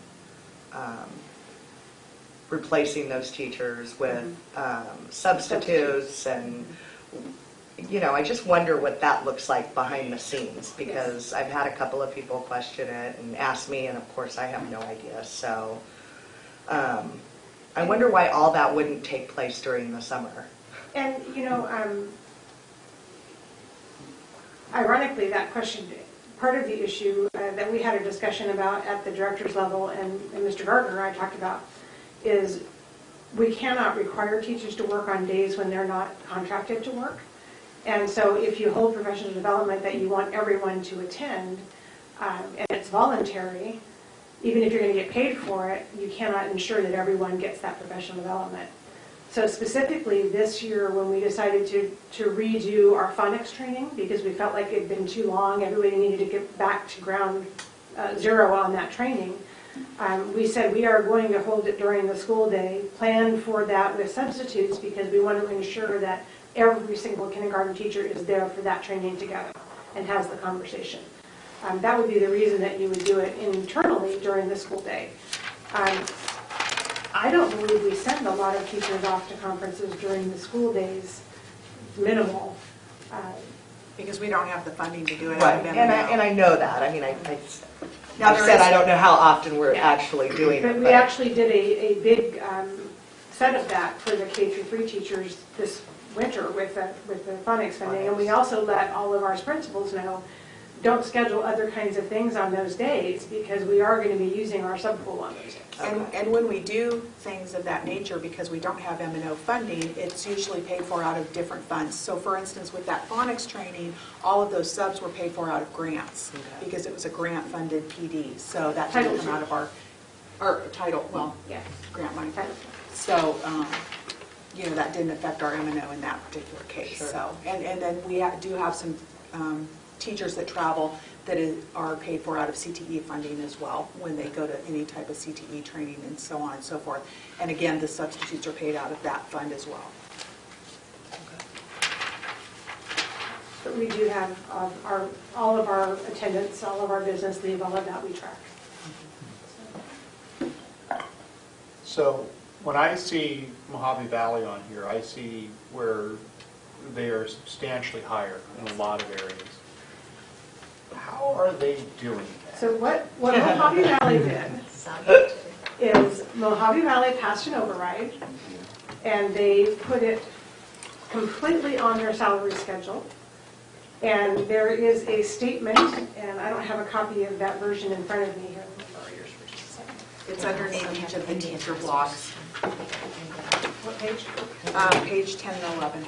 replacing those teachers with substitutes, and I just wonder what that looks like behind the scenes, because I've had a couple of people question it and ask me, and of course I have no idea. So I wonder why all that wouldn't take place during the summer. And, ironically, that question, part of the issue that we had a discussion about at the director's level, and Mr. Gardner and I talked about, is we cannot require teachers to work on days when they're not contracted to work. And so if you hold professional development that you want everyone to attend, and it's voluntary, even if you're going to get paid for it, you cannot ensure that everyone gets that professional development. So specifically this year, when we decided to redo our phonics training, because we felt like it had been too long, everybody needed to get back to ground zero on that training, we said we are going to hold it during the school day, plan for that with substitutes, because we want to ensure that every single kindergarten teacher is there for that training together and has the conversation. That would be the reason that you would do it internally during the school day. I don't believe we send a lot of teachers off to conferences during the school days, minimal. Because we don't have the funding to do it. Right, and I know that. I mean, I Now, there said is- I don't know how often we're actually doing But it. we actually did a big set of that for the K-3 teachers this winter with the phonics funding, and we also let all of our principals know, don't schedule other kinds of things on those days, because we are going to be using our subpool on those days. And when we do things of that nature, because we don't have M&O funding, it's usually paid for out of different funds. So for instance, with that phonics training, all of those subs were paid for out of grants, because it was a grant-funded PD. So that didn't come out of our title, well, Yeah. grant money. So, that didn't affect our M&O in that particular case. Sure. So, and then we do have some teachers that travel that are paid for out of CTE funding as well, when they go to any type of CTE training and so on and so forth. And again, the substitutes are paid out of that fund as well. But we do have all of our attendance, all of our business leave, all of that we track. So when I see Mojave Valley on here, I see where they are substantially higher in a lot of areas. How are they doing that? So what Mojave Valley did is Mojave Valley passed an override, and they put it completely on their salary schedule. And there is a statement, and I don't have a copy of that version in front of me here. Let me borrow yours for just a second. It's underneath each of the teacher blocks, What page? page 10 and 11.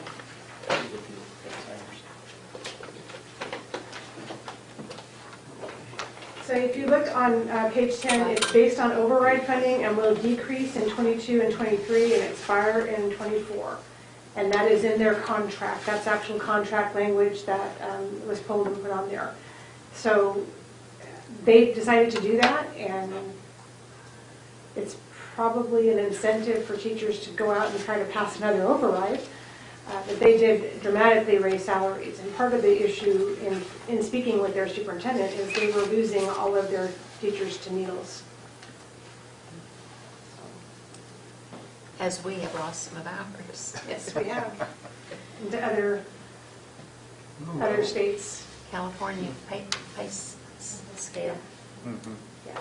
So if you look on page 10, it's based on override funding and will decrease in 22 and 23 and expire in 24. And that is in their contract. That's actual contract language that was pulled and put on there. So they decided to do that, and it's probably an incentive for teachers to go out and try to pass another override. But they did dramatically raise salaries, and part of the issue in speaking with their superintendent is they were losing all of their teachers to needles. As we have lost some of ours. Yes, we have. And to other states. California pay scale. Yeah.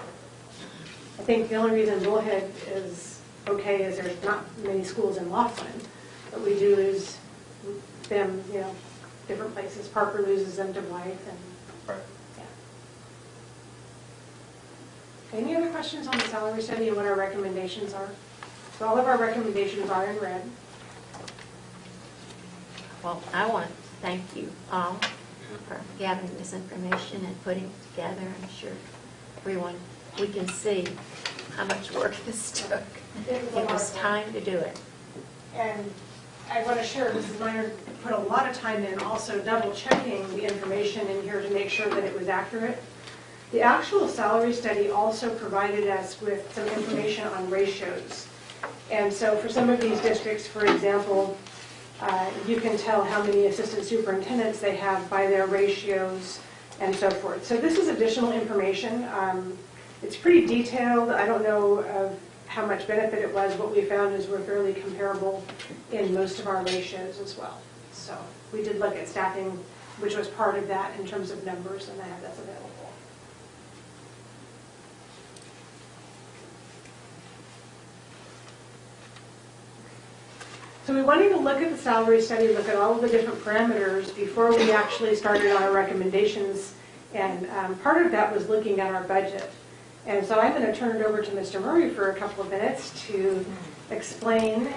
I think the only reason Bullhead is okay is there's not many schools in Laughlin, but we do lose them, different places. Parker loses them to Blythe, and yeah. Any other questions on the salary study and what our recommendations are? So all of our recommendations are in red. Well, I want to thank you all for gathering this information and putting it together. I'm sure everyone, we can see how much work this took. It was time to do it. And I want to share, Mrs. Minor put a lot of time in also double checking the information in here to make sure that it was accurate. The actual salary study also provided us with some information on ratios. And so for some of these districts, for example, you can tell how many assistant superintendents they have by their ratios and so forth. So this is additional information. It's pretty detailed. I don't know of how much benefit it was. What we found is we're fairly comparable in most of our ratios as well. So we did look at staffing, which was part of that in terms of numbers, and that's available. So we wanted to look at the salary study, look at all of the different parameters before we actually started on our recommendations. And part of that was looking at our budget. And so I'm going to turn it over to Mr. Murray for a couple of minutes to explain.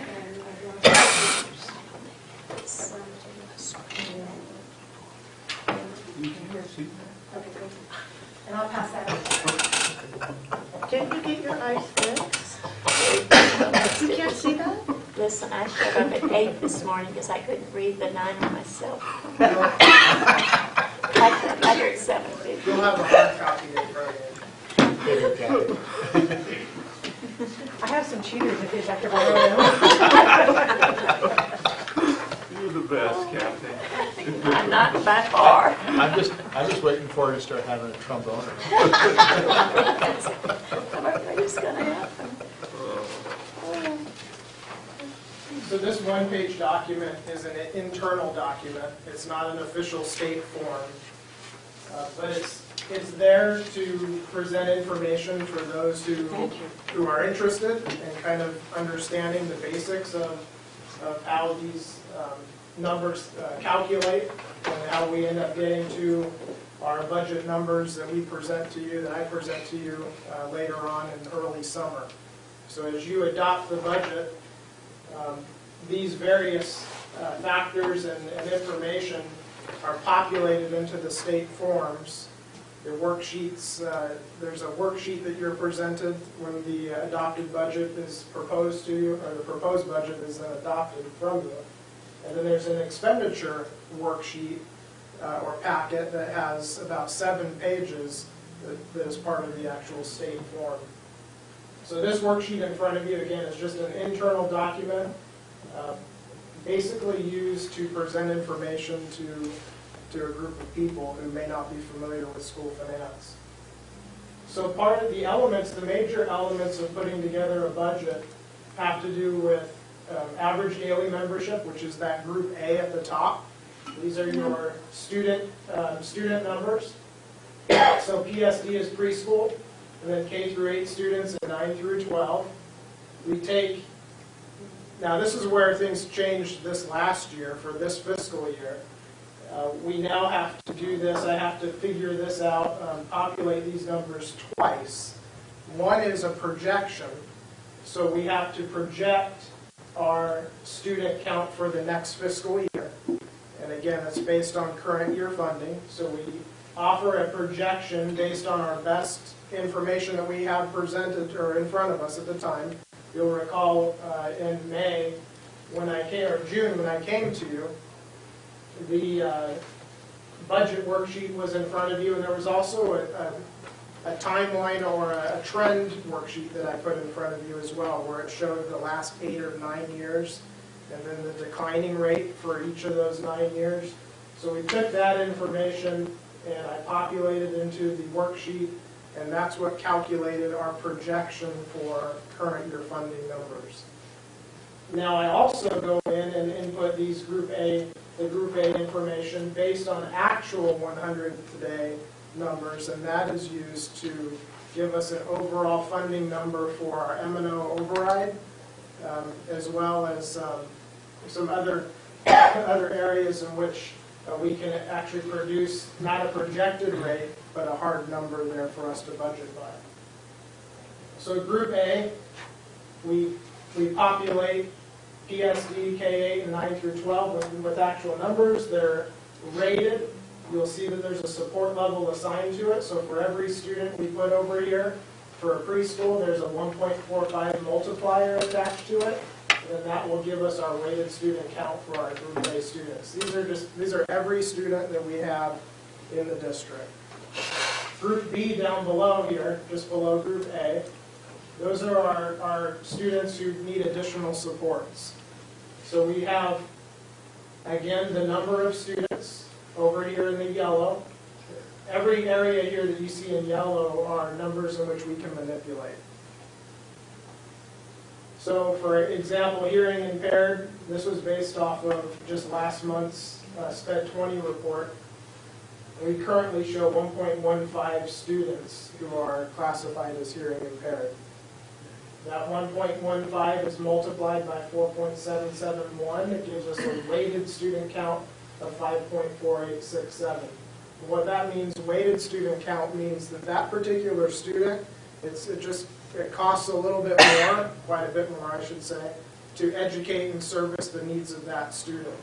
And I'll pass that on. Didn't you get your eyes fixed? You can't see that? Listen, I showed up at 8 this morning because I couldn't read the 9 on myself. I heard 7:50. You'll have a hard copy in front of you. I have some cheaters if you'd like to borrow them. You're the best, Kathy. I'm not by far. I'm just waiting for her to start having a trombone. That's just going to happen. So this one-page document is an internal document. It's not an official state form. But it's there to present information for those who are interested in kind of understanding the basics of how these numbers calculate and how we end up getting to our budget numbers that we present to you, that I present to you later on in early summer. So as you adopt the budget, these various factors and information are populated into the state forms. The worksheets, there's a worksheet that you're presented when the adopted budget is proposed to you, or the proposed budget is then adopted from you. And then there's an expenditure worksheet or packet that has about 7 pages that is part of the actual state form. So this worksheet in front of you, again, is just an internal document basically used to present information to a group of people who may not be familiar with school finance. So part of the elements, the major elements of putting together a budget have to do with average daily membership, which is that group A at the top. These are your student numbers. So PSD is preschool, and then K through 8 students and 9 through 12. We take, now this is where things changed this last year for this fiscal year. We now have to do this, I have to figure this out, populate these numbers twice. One is a projection, so we have to project our student count for the next fiscal year. And again, it's based on current year funding, so we offer a projection based on our best information that we have presented or in front of us at the time. You'll recall in May, when I came, or June when I came to you, budget worksheet was in front of you, and there was also a timeline or a trend worksheet that I put in front of you as well, where it showed the last 8 or 9 years, and then the declining rate for each of those 9 years. So we took that information and I populated into the worksheet, and that's what calculated our projection for current year funding numbers. Now I also go in and input the Group A information based on actual 100 today numbers, and that is used to give us an overall funding number for our M&O override, as well as some other areas in which we can actually produce not a projected rate, but a hard number there for us to budget by. So Group A, we populate PSD, K-8, and 9 through 12 with actual numbers. They're rated. You'll see that there's a support level assigned to it. So for every student we put over here, for a preschool, there's a 1.45 multiplier attached to it. And then that will give us our weighted student count for our Group A students. These are every student that we have in the district. Group B down below here, just below Group A, those are our students who need additional supports. So we have, again, the number of students over here in the yellow. Every area here that you see in yellow are numbers in which we can manipulate. So for example, hearing impaired, this was based off of just last month's SPED 20 report. We currently show 1.15 students who are classified as hearing impaired. That 1.15 is multiplied by 4.771. It gives us a weighted student count of 5.4867. What that means, weighted student count, means that that particular student, it costs a little bit more, quite a bit more I should say, to educate and service the needs of that student.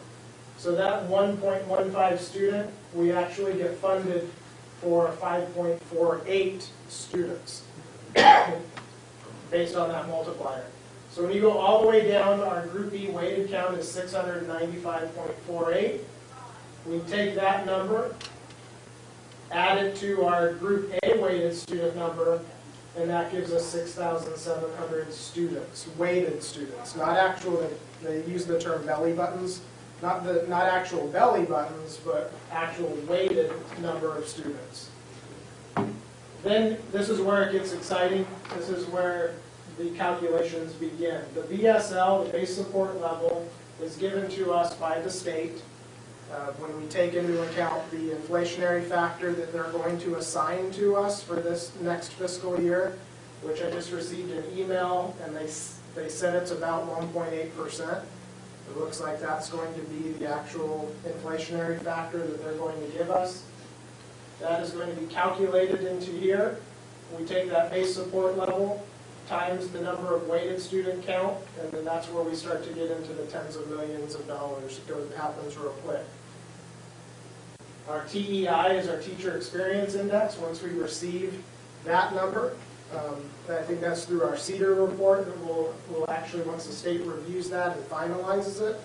So that 1.15 student, we actually get funded for 5.48 students based on that multiplier. So when you go all the way down, our Group B weighted count is 695.48. We take that number, add it to our Group A weighted student number, and that gives us 6,700 students, weighted students, not actual, they use the term belly buttons, not actual belly buttons, but actual weighted number of students. Then this is where it gets exciting. This is where the calculations begin. The BSL, the base support level, is given to us by the state when we take into account the inflationary factor that they're going to assign to us for this next fiscal year, which I just received an email, and they said it's about 1.8%. It looks like that's going to be the actual inflationary factor that they're going to give us. That is going to be calculated into here. We take that base support level times the number of weighted student count, and then that's where we start to get into the tens of millions of dollars. It happens real quick. Our TEI is our Teacher Experience Index. Once we receive that number, I think that's through our CEDAR report that we'll actually, once the state reviews that and finalizes it,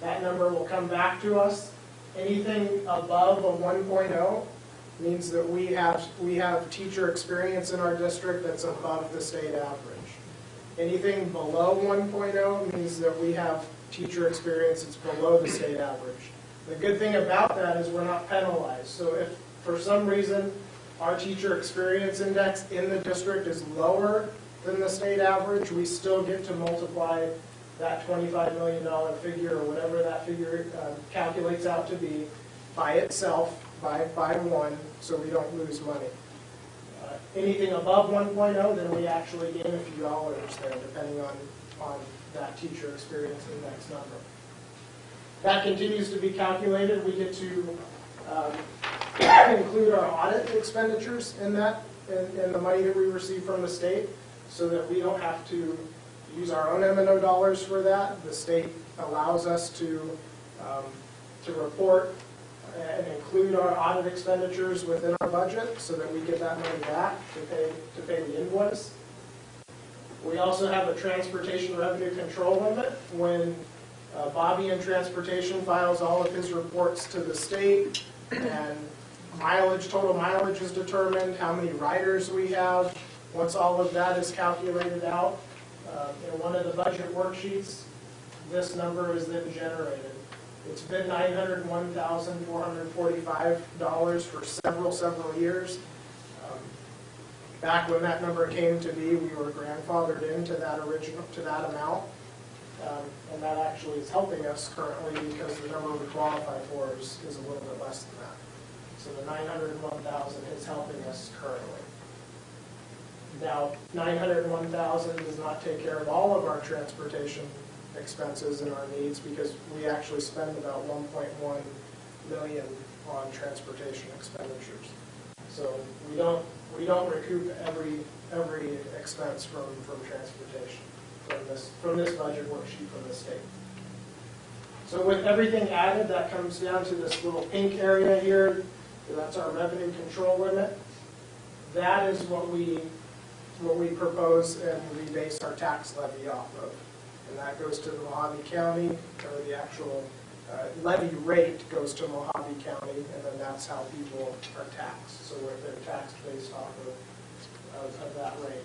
that number will come back to us. Anything above a 1.0 means that we have teacher experience in our district that's above the state average. Anything below 1.0 means that we have teacher experience that's below the state average. The good thing about that is we're not penalized. So if for some reason our teacher experience index in the district is lower than the state average, we still get to multiply that $25 million figure, or whatever that figure calculates out to be, by itself, by 1, so we don't lose money. Anything above 1.0, then we actually gain a few dollars there, depending on that teacher experience index number. That continues to be calculated. We get to include our audit expenditures in that, in the money that we receive from the state, so that we don't have to use our own M&O dollars for that. The state allows us to report and include our audit expenditures within our budget, so that we get that money back to pay the invoice. We also have a transportation revenue control limit when Bobby in transportation files all of his reports to the state, and mileage, total mileage is determined, how many riders we have. Once all of that is calculated out, in one of the budget worksheets, this number is then generated. It's been $901,445 for several years. Back when that number came to be, we were grandfathered into that amount. And that actually is helping us currently because the number we qualify for is a little bit less than that. So the 901,000 is helping us currently. Now, 901,000 does not take care of all of our transportation expenses and our needs because we actually spend about 1.1 million on transportation expenditures. So we don't recoup every expense from transportation from this budget worksheet from the state. So with everything added, that comes down to this little pink area here. That's our revenue control limit. That is what we propose and we base our tax levy off of. And that goes to the Mojave County, or the actual levy rate goes to Mojave County, and then that's how people are taxed. So they're taxed based off of that rate.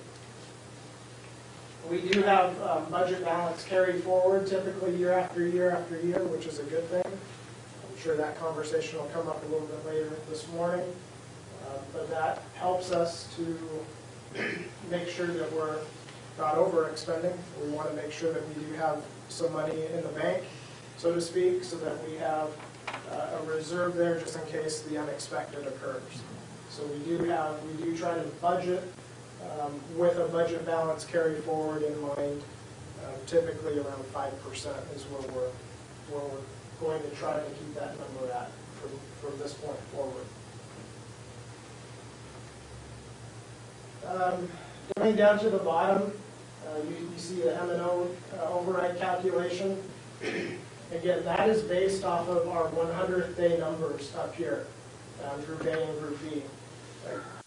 We do have budget balance carried forward typically year after year after year, which is a good thing. I'm sure that conversation will come up a little bit later this morning. But that helps us to make sure that we're not overexpending. We want to make sure that we do have some money in the bank, so to speak, so that we have a reserve there just in case the unexpected occurs. So we do try to budget with a budget balance carry forward in mind. Typically around 5% is where we're going to try to keep that number at from this point forward. Going down to the bottom, you see the M&O override calculation. Again, that is based off of our 100th day numbers up here, Group A and Group B.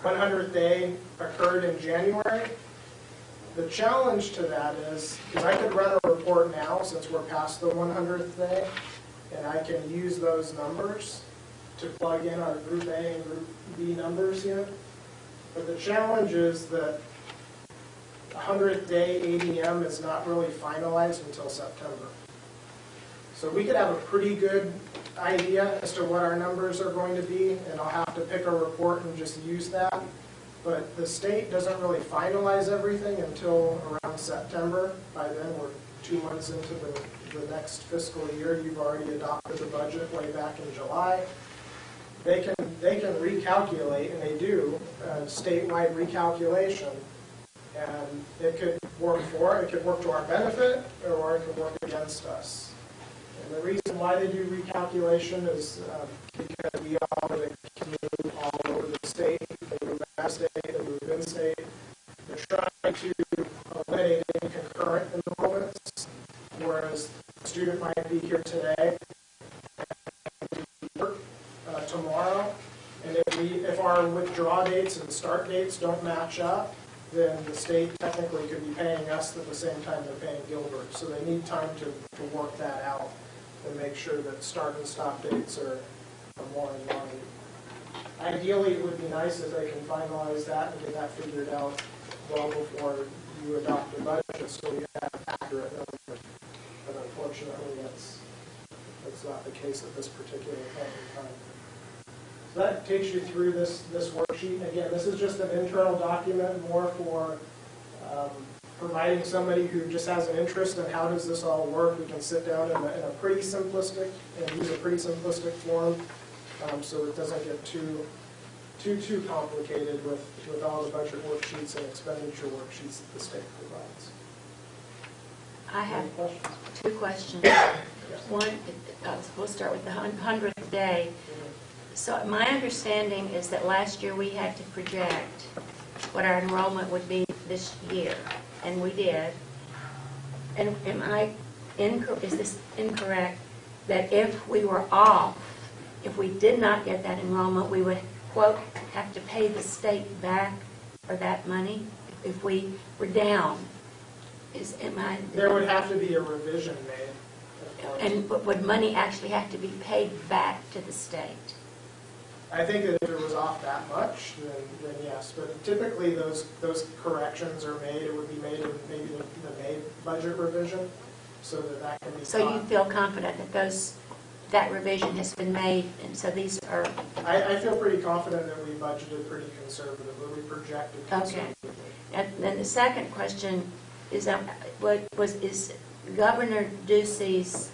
100th day occurred in January. The challenge to that is, because I could run a report now since we're past the 100th day, and I can use those numbers to plug in our Group A and Group B numbers here. But the challenge is that 100th day ADM is not really finalized until September. So we could have a pretty good idea as to what our numbers are going to be, and I'll have to pick a report and just use that. But the state doesn't really finalize everything until around September. By then, we're 2 months into the next fiscal year. You've already adopted the budget way back in July. They can recalculate, and they do, statewide recalculation. And it could work to our benefit, or it could work against us. And the reason why they do recalculation is because we all move all over the state. They move out of state, they move in state. They're trying to eliminate any concurrent enrollments, whereas a student might be here today and work tomorrow. And if our withdraw dates and start dates don't match up, then the state technically could be paying us at the same time they're paying Gilbert. So they need time to work that out and make sure that start and stop dates are more in line. Ideally, it would be nice if they can finalize that and get that figured out well before you adopt the budget so you have accurate numbers. But unfortunately, that's not the case at this particular point in time. So that takes you through this worksheet. Again, this is just an internal document more for providing somebody who just has an interest in how does this all work. We can sit down in a pretty simplistic and use a pretty simplistic form so it doesn't get too complicated with all the budget worksheets and expenditure worksheets that the state provides. I have two questions. One, we'll start with the 100th day. So my understanding is that last year we had to project what our enrollment would be this year, and we did. And is this incorrect, that if we were off, if we did not get that enrollment, we would, quote, have to pay the state back for that money if we were down? There would have to be a revision made. And would money actually have to be paid back to the state? I think that if it was off that much, then yes, but typically those corrections are made, it would be made in maybe the May budget revision, so that can be So you caught. feel confident that that revision has been made, and so these are, I feel pretty confident that we budgeted pretty conservatively, we projected okay. conservatively. And then the second question is, is Governor Ducey's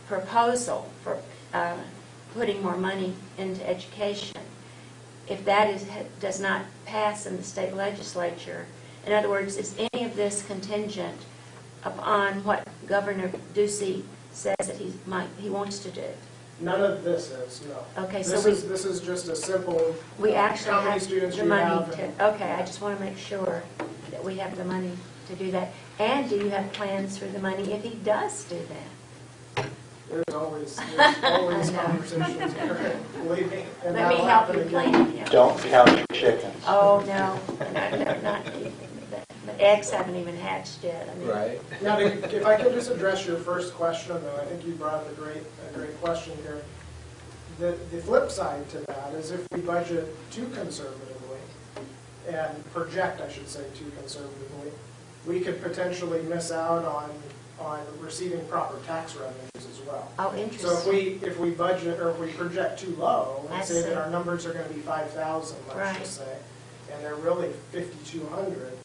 proposal for putting more money into education, if that does not pass in the state legislature, in other words, is any of this contingent upon what Governor Ducey says that he wants to do? None of this is, no. Okay, so This is just a simple, we actually how many have students the you money have. to, okay, I just want to make sure that we have the money to do that. And do you have plans for the money if he does do that? There's always I know. conversations here, believe me. and Let me that'll help happen you again. plan him. Don't count your chickens. Oh, no, not, the eggs haven't even hatched yet. I mean, Right. Now, if I could just address your first question, though, I think you brought up a great question here. The flip side to that is if we budget too conservatively, and project, I should say, too conservatively, we could potentially miss out on receiving proper tax revenues as well. Oh, So interesting. if we budget, or if we project too low, I and say see. that our numbers are gonna be 5,000, Right. let's just say, and they're really 5,200,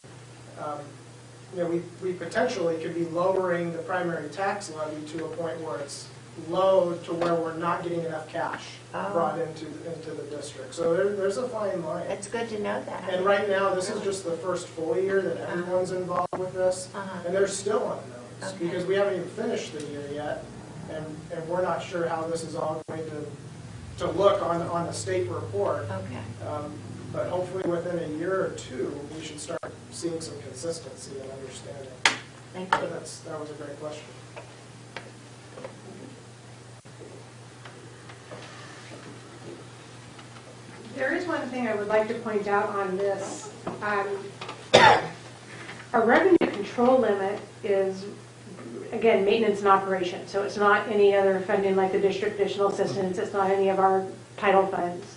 we potentially could be lowering the primary tax levy to a point where it's low to where we're not getting enough cash Oh. brought into the district. So there's a fine line. It's good to know that. And right now, this is just the first full year that everyone's involved with this, Uh-huh. and there's still unknowns, Okay. because we haven't even finished the year yet, and we're not sure how this is all going to look on the state report. Okay. But hopefully within a year or two, we should start seeing some consistency and understanding. Thank But you. that was a great question. There is one thing I would like to point out on this. Our revenue control limit is, again, maintenance and operation. So it's not any other funding like the district additional assistance. It's not any of our title funds.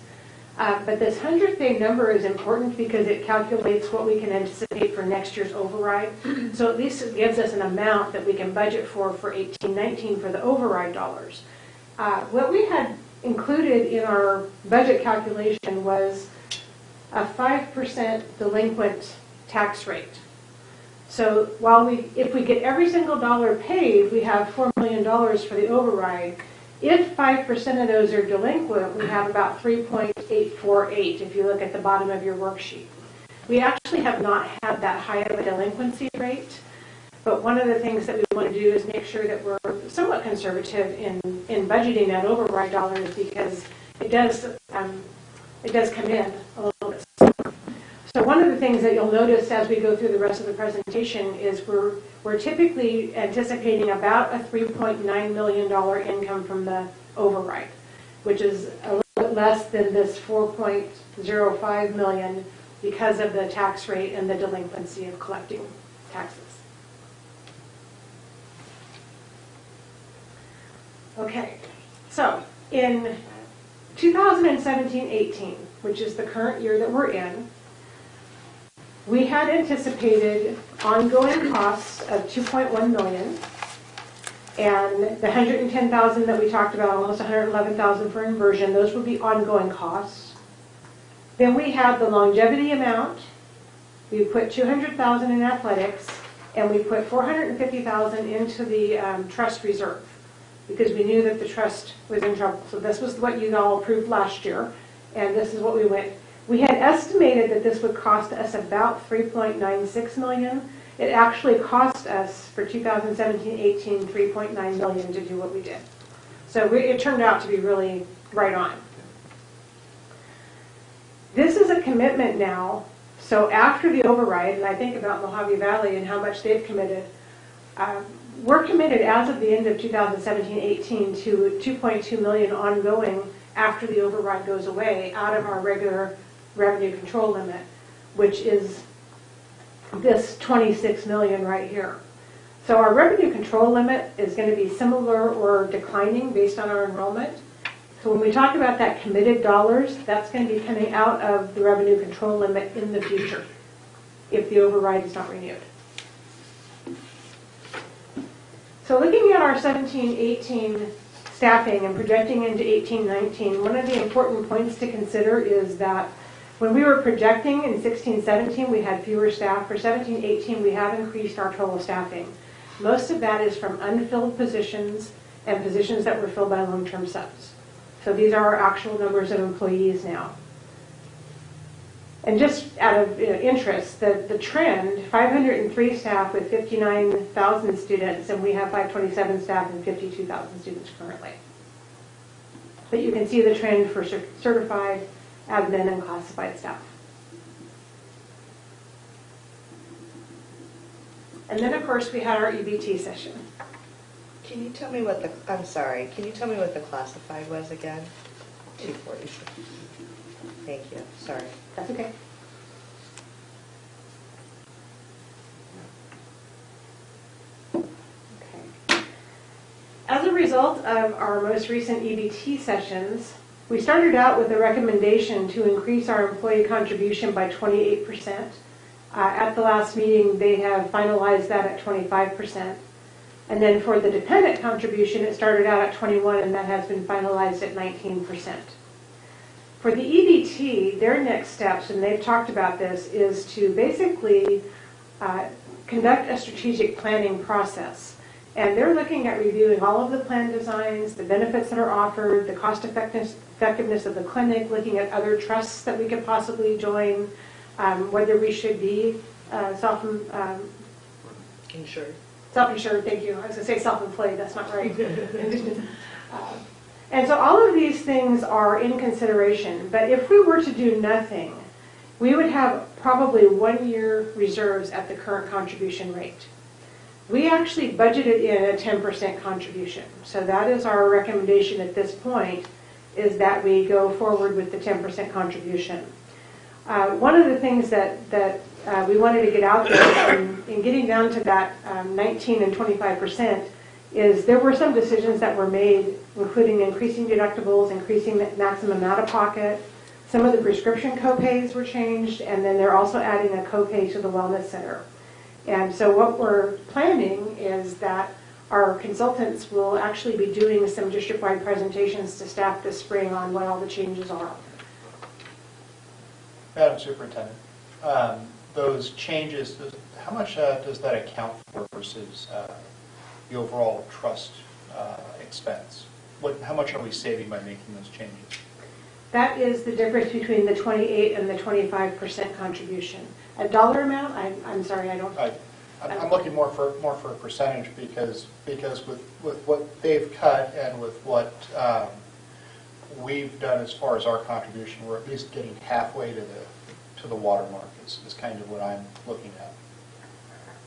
But this 100th-day number is important because it calculates what we can anticipate for next year's override. So at least it gives us an amount that we can budget for 18-19 for the override dollars. What we had included in our budget calculation was a 5% delinquent tax rate. So if we get every single dollar paid, we have $4 million for the override. If 5% of those are delinquent, we have about 3.848 if you look at the bottom of your worksheet. We actually have not had that high of a delinquency rate, but one of the things that we want to do is make sure that we're somewhat conservative in budgeting that override dollars, because it does come in a little bit slower. So one of the things that you'll notice as we go through the rest of the presentation is we're typically anticipating about a $3.9 million income from the override, which is a little bit less than this $4.05 million because of the tax rate and the delinquency of collecting taxes. Okay, so in 2017-18, which is the current year that we're in, we had anticipated ongoing costs of $2.1 million, and the $110,000 that we talked about, almost $111,000 for inversion, those would be ongoing costs. Then we had the longevity amount. We put $200,000 in athletics, and we put $450,000 into the trust reserve, because we knew that the trust was in trouble. So this was what you all approved last year, and this is what we went. We had estimated that this would cost us about $3.96 million. It actually cost us for 2017-18 $3.9 million to do what we did. So it turned out to be really right on. This is a commitment now. So after the override, and I think about Mojave Valley and how much they've committed, we're committed as of the end of 2017-18 to $2.2 million ongoing after the override goes away out of our regular revenue control limit, which is this $26 million right here. So our revenue control limit is going to be similar or declining based on our enrollment. So when we talk about that committed dollars, that's going to be coming out of the revenue control limit in the future if the override is not renewed. So looking at our 17-18 staffing and projecting into 18-19, one of the important points to consider is that when we were projecting in 16-17, we had fewer staff. For 17-18, we have increased our total staffing. Most of that is from unfilled positions and positions that were filled by long-term subs. So these are our actual numbers of employees now. And just out of interest, the trend, 503 staff with 59,000 students, and we have 527 staff and 52,000 students currently. But you can see the trend for certified, admin, and classified staff. And then, of course, we had our EBT session. Can you tell me what the, I'm sorry, can you tell me what the classified was again? 240. Thank you, sorry. That's okay. Okay. As a result of our most recent EBT sessions, we started out with a recommendation to increase our employee contribution by 28%. At the last meeting, they have finalized that at 25%. And then for the dependent contribution, it started out at 21%, and that has been finalized at 19%. For the EBT, their next steps, and they've talked about this, is to basically conduct a strategic planning process. And they're looking at reviewing all of the plan designs, the benefits that are offered, the cost effectiveness of the clinic, looking at other trusts that we could possibly join, whether we should be Insured. self-insured, thank you. I was going to say self-employed, that's not right. And so all of these things are in consideration. But if we were to do nothing, we would have probably 1 year reserves at the current contribution rate. We actually budgeted in a 10% contribution. So that is our recommendation at this point, is that we go forward with the 10% contribution. One of the things that we wanted to get out there in getting down to that 19 and 25% is there were some decisions that were made, including increasing deductibles, increasing the maximum out-of-pocket. Some of the prescription co-pays were changed, and then they're also adding a co-pay to the wellness center. And so what we're planning is that our consultants will actually be doing some district-wide presentations to staff this spring on what all the changes are. Madam Superintendent, those changes, how much does that account for versus the overall trust expense? How much are we saving by making those changes? That is the difference between the 28 and the 25% contribution. A dollar amount, I'm sorry, I don't. I'm looking more for a percentage because with what they've cut and with what we've done as far as our contribution, we're at least getting halfway to the watermark. Is kind of what I'm looking at.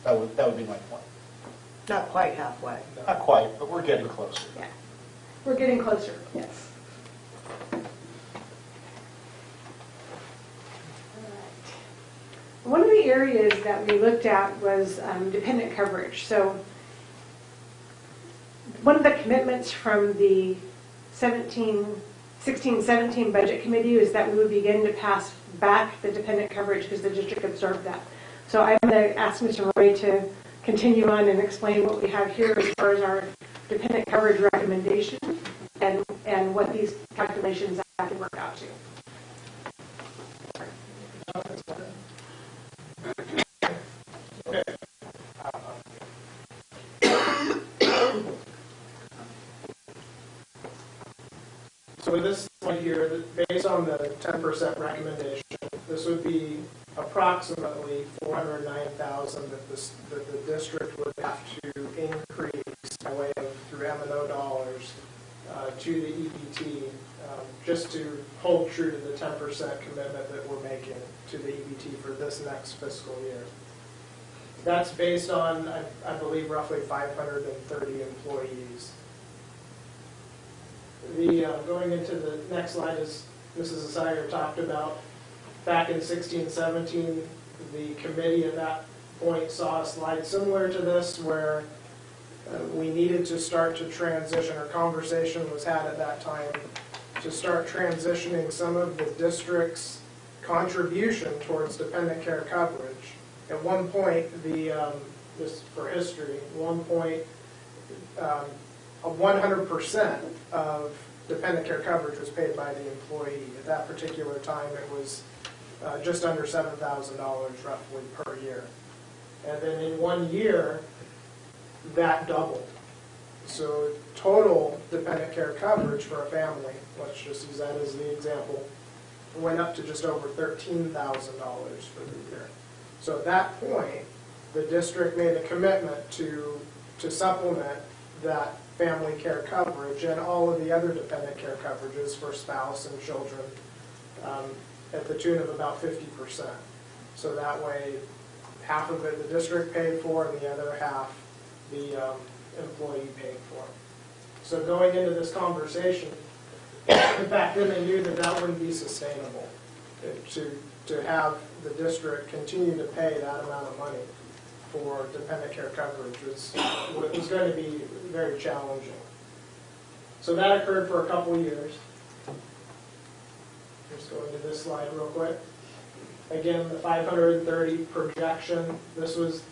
That would be my point. Not quite halfway. Not quite, but we're getting closer. Yeah, we're getting closer. Yes. One of the areas that we looked at was dependent coverage. So one of the commitments from the 16-17 budget committee is that we would begin to pass back the dependent coverage because the district observed that. So I'm going to ask Mr. Roy to continue on and explain what we have here as far as our dependent coverage recommendation and what these calculations actually work out to. So with this slide here, based on the 10% recommendation, this would be approximately $409,000 that the district would have to increase by way of through M&O dollars to the EBT, just to hold true to the 10% commitment that we're making to the EBT for this next fiscal year. That's based on, I believe, roughly 530 employees. Going into the next slide, as Mrs. Asire talked about, back in 16-17, the committee at that point saw a slide similar to this where we needed to start to transition, or conversation was had at that time, to start transitioning some of the district's contribution towards dependent care coverage. At one point, just for history, at one point, 100% of dependent care coverage was paid by the employee. At that particular time, it was just under $7,000 roughly per year. And then in 1 year, that doubled. So total dependent care coverage for a family, let's just use that as the example, went up to just over $13,000 for the year. So at that point, the district made a commitment to supplement that family care coverage and all of the other dependent care coverages for spouse and children at the tune of about 50%. So that way, half of it the district paid for and the other half the employee paid for. So going into this conversation, back then they knew that that wouldn't be sustainable. To have the district continue to pay that amount of money for dependent care coverage was going to be very challenging. So that occurred for a couple years. Just go into this slide real quick. Again, the 530 projection. This is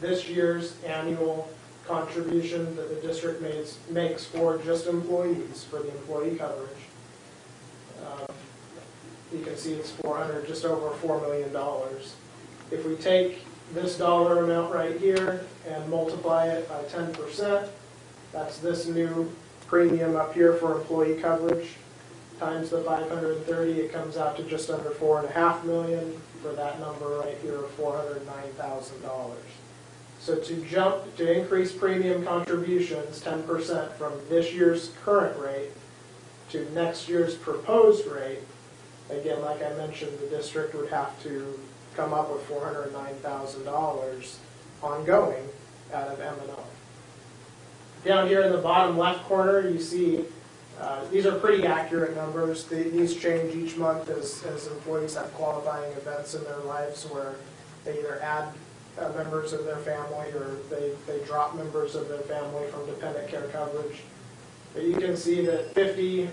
this year's annual contribution that the district makes for just employees, for the employee coverage. You can see it's just over $4 million. If we take this dollar amount right here and multiply it by 10%, that's this new premium up here for employee coverage, times the 530, it comes out to just under $4.5 million for that number right here of $409,000. So to increase premium contributions 10% from this year's current rate to next year's proposed rate, again, like I mentioned, the district would have to come up with $409,000 ongoing out of M&O. Down here in the bottom left corner, you see these are pretty accurate numbers. These change each month as employees have qualifying events in their lives where they either add members of their family or they drop members of their family from dependent care coverage. But you can see that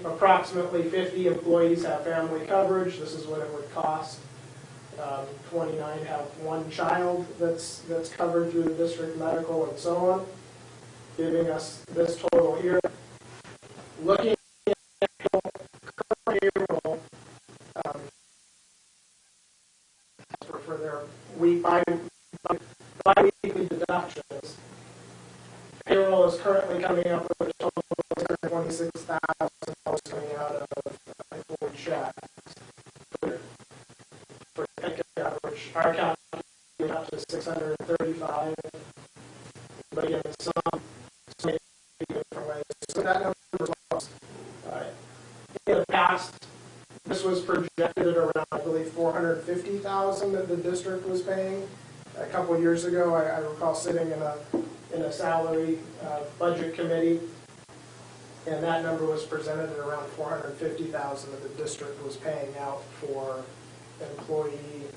approximately 50 employees have family coverage. This is what it would cost. 29 have one child that's covered through the district medical and so on, giving us this total here. Looking at current payroll for their bi-weekly deductions, payroll is currently coming up with a total of $126,000 coming out of employee checks. For coverage, our account is up to $635, but again, some different ways. So that number is close. In the past, this was projected at around, I believe, $450,000 that the district was paying. A couple of years ago, I recall sitting in a salary budget committee, and that number was presented at around $450,000 that the district was paying out for employee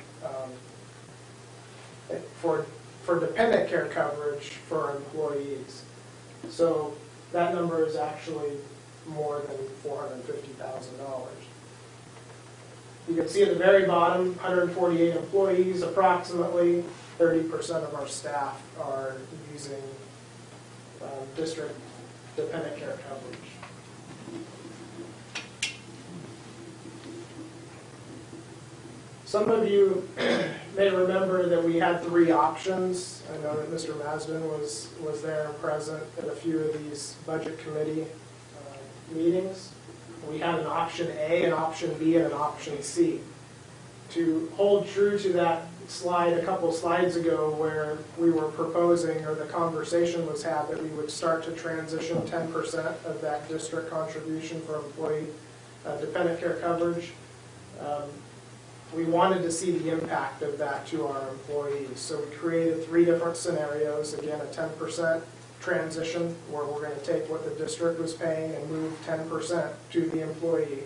for dependent care coverage for employees. So that number is actually more than $450,000. You can see at the very bottom, 148 employees, approximately 30% of our staff are using district dependent care coverage. Some of you may remember that we had 3 options. I know that Mr. Masden was there and present at a few of these budget committee meetings. We had an option A, an option B, and an option C. To hold true to that slide a couple slides ago where we were proposing, or the conversation was had, that we would start to transition 10% of that district contribution for employee dependent care coverage. We wanted to see the impact of that to our employees. So we created 3 different scenarios. Again, a 10% transition where we're going to take what the district was paying and move 10% to the employee.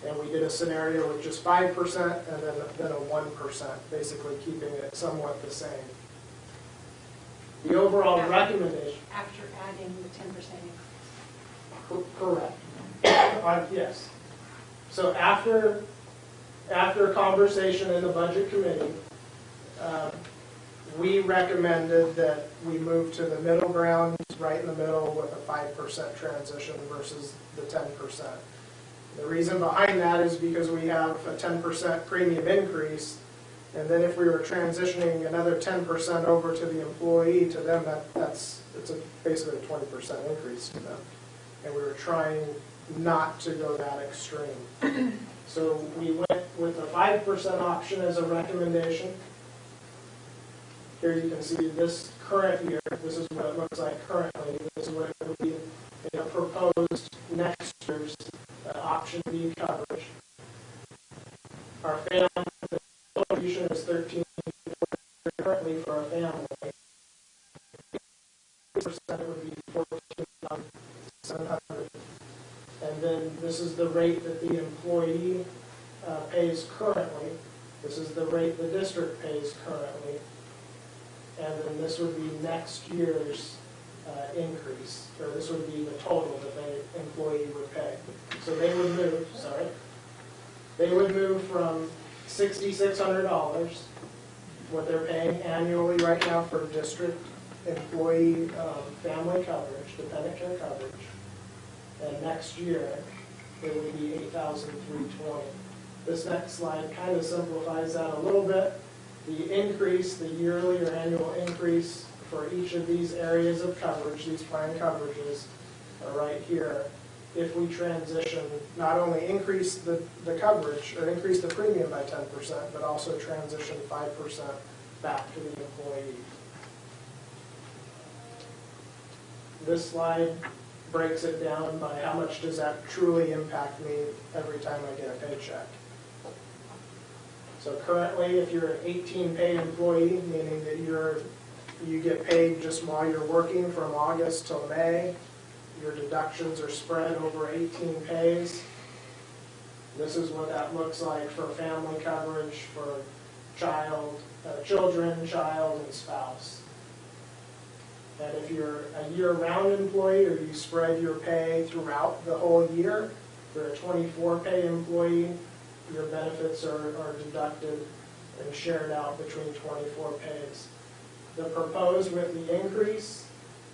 And we did a scenario with just 5% and then a 1%, basically keeping it somewhat the same. The overall recommendation, After adding the 10% increase. correct. Yes. So after conversation in the budget committee, we recommended that we move to the middle ground, right in the middle with a 5% transition versus the 10%. The reason behind that is because we have a 10% premium increase, and then if we were transitioning another 10% over to the employee, to them, it's basically a 20% increase to them. And we were trying not to go that extreme. So we went with the 5% option as a recommendation. Here you can see this current year, this is what it looks like currently, this is what it would be in a proposed next year's option B coverage. Our family contribution is $13 currently for a family. 3% would be $14,700. And then this is the rate that the employee pays currently. This is the rate the district pays currently. And then this would be next year's increase, or this would be the total that the employee would pay. So they would move from $6,600, what they're paying annually right now for district employee family coverage, dependent care coverage, and next year it would be $8,320. This next slide kind of simplifies that a little bit. The increase, the yearly or annual increase for each of these areas of coverage, these prime coverages, are right here. If we transition, not only increase the coverage or increase the premium by 10%, but also transition 5% back to the employee. This slide breaks it down by how much does that truly impact me every time I get a paycheck. So currently, if you're an 18-pay employee, meaning that you get paid just while you're working from August till May, your deductions are spread over 18 pays. This is what that looks like for family coverage for children, child, and spouse. And if you're a year-round employee or you spread your pay throughout the whole year, if you're a 24-pay employee, your benefits are deducted and shared out between 24 pays. The proposed with the increase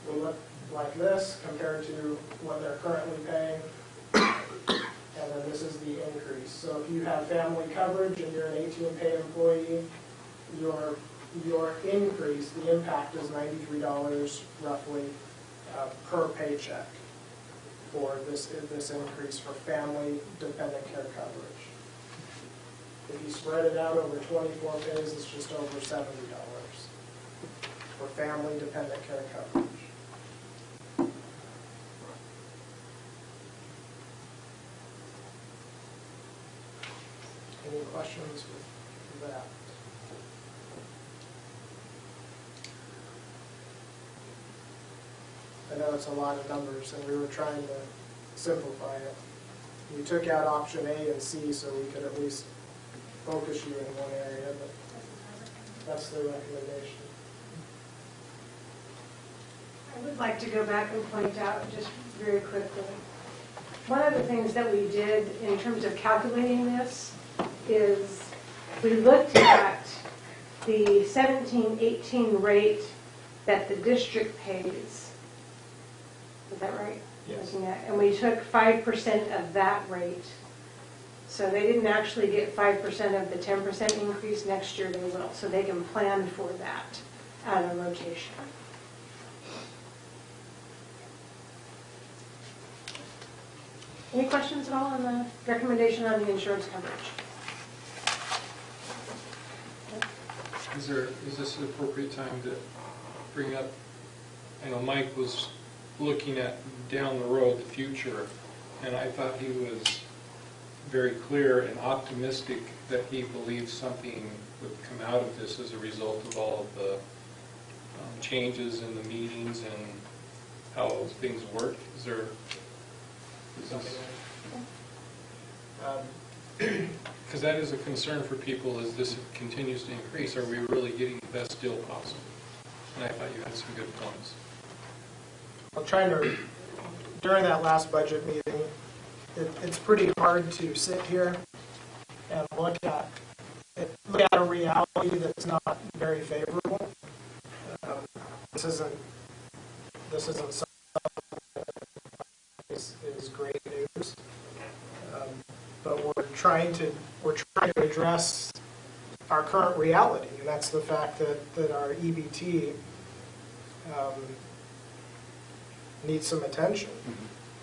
will look like this compared to what they're currently paying. And then this is the increase. So if you have family coverage and you're an 18-pay employee, your increase, the impact is $93 roughly per paycheck for this increase for family dependent care coverage. If you spread it out over 24 pays, it's just over $70 for family dependent care coverage. Any questions with that? I know it's a lot of numbers, and we were trying to simplify it. We took out option A and C so we could at least focus you in one area, but that's the recommendation. I would like to go back and point out just very quickly. One of the things that we did in terms of calculating this is we looked at the 17-18 rate that the district pays. Is that right? Yes. And we took 5% of that rate. So they didn't actually get 5% of the 10% increase. Next year they will. So they can plan for that out of rotation. Any questions at all on the recommendation on the insurance coverage? Is this an appropriate time to bring up, I know Mike was looking at down the road, the future, and I thought he was very clear and optimistic that he believes something would come out of this as a result of all of the changes in the meetings and how things work. Is this? Because that is a concern for people as this continues to increase. Are we really getting the best deal possible? and I thought you had some good points. I'm trying to, during that last budget meeting, it's pretty hard to sit here and look at a reality that's not very favorable. This isn't something that is great news, but we're trying to address our current reality, and that's the fact that our EBT needs some attention.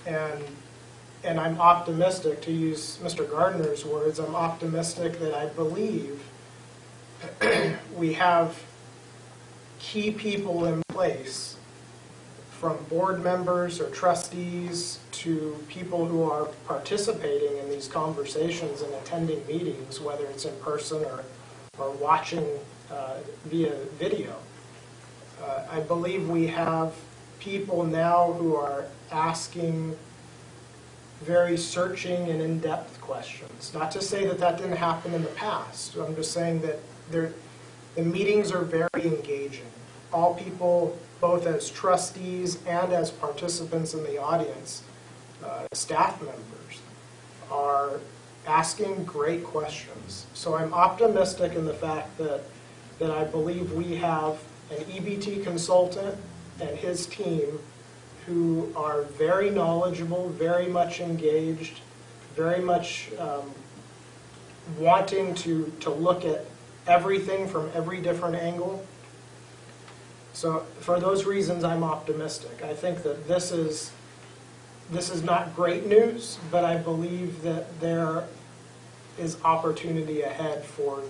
And I'm optimistic, to use Mr. Gardner's words, I'm optimistic that I believe we have key people in place, from board members or trustees to people who are participating in these conversations and attending meetings, whether it's in person or watching via video. I believe we have people now who are asking very searching and in-depth questions. Not to say that that didn't happen in the past. I'm just saying that the meetings are very engaging. All people, both as trustees and as participants in the audience, staff members, are asking great questions. So I'm optimistic in the fact that I believe we have an EBT consultant and his team who are very knowledgeable, very much engaged, very much wanting to look at everything from every different angle. So for those reasons, I'm optimistic. I think that this is not great news, but I believe that there is opportunity ahead for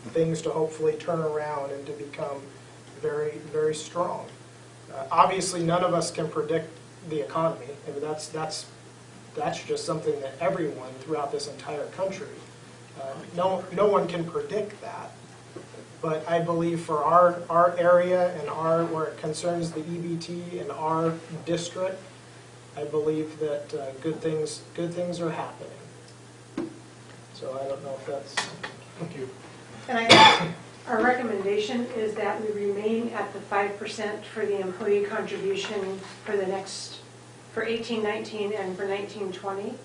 things to hopefully turn around and to become very, very strong. Obviously, none of us can predict the economy. I mean, that's just something that everyone throughout this entire country, no one can predict that. But I believe for our area and where it concerns the EBT and our district, I believe that good things are happening. So I don't know if that's. Thank you. And I think our recommendation is that we remain at the 5% for the employee contribution for 18-19 and for 19-20,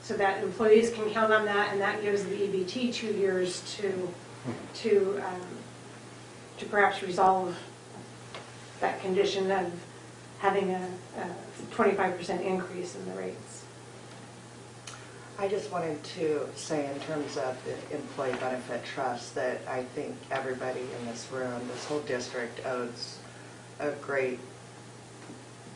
so that employees can count on that, and that gives the EBT 2 years to perhaps resolve that condition of having a 25% increase in the rates. I just wanted to say, in terms of the Employee Benefit Trust, that I think everybody in this room, this whole district, owes a great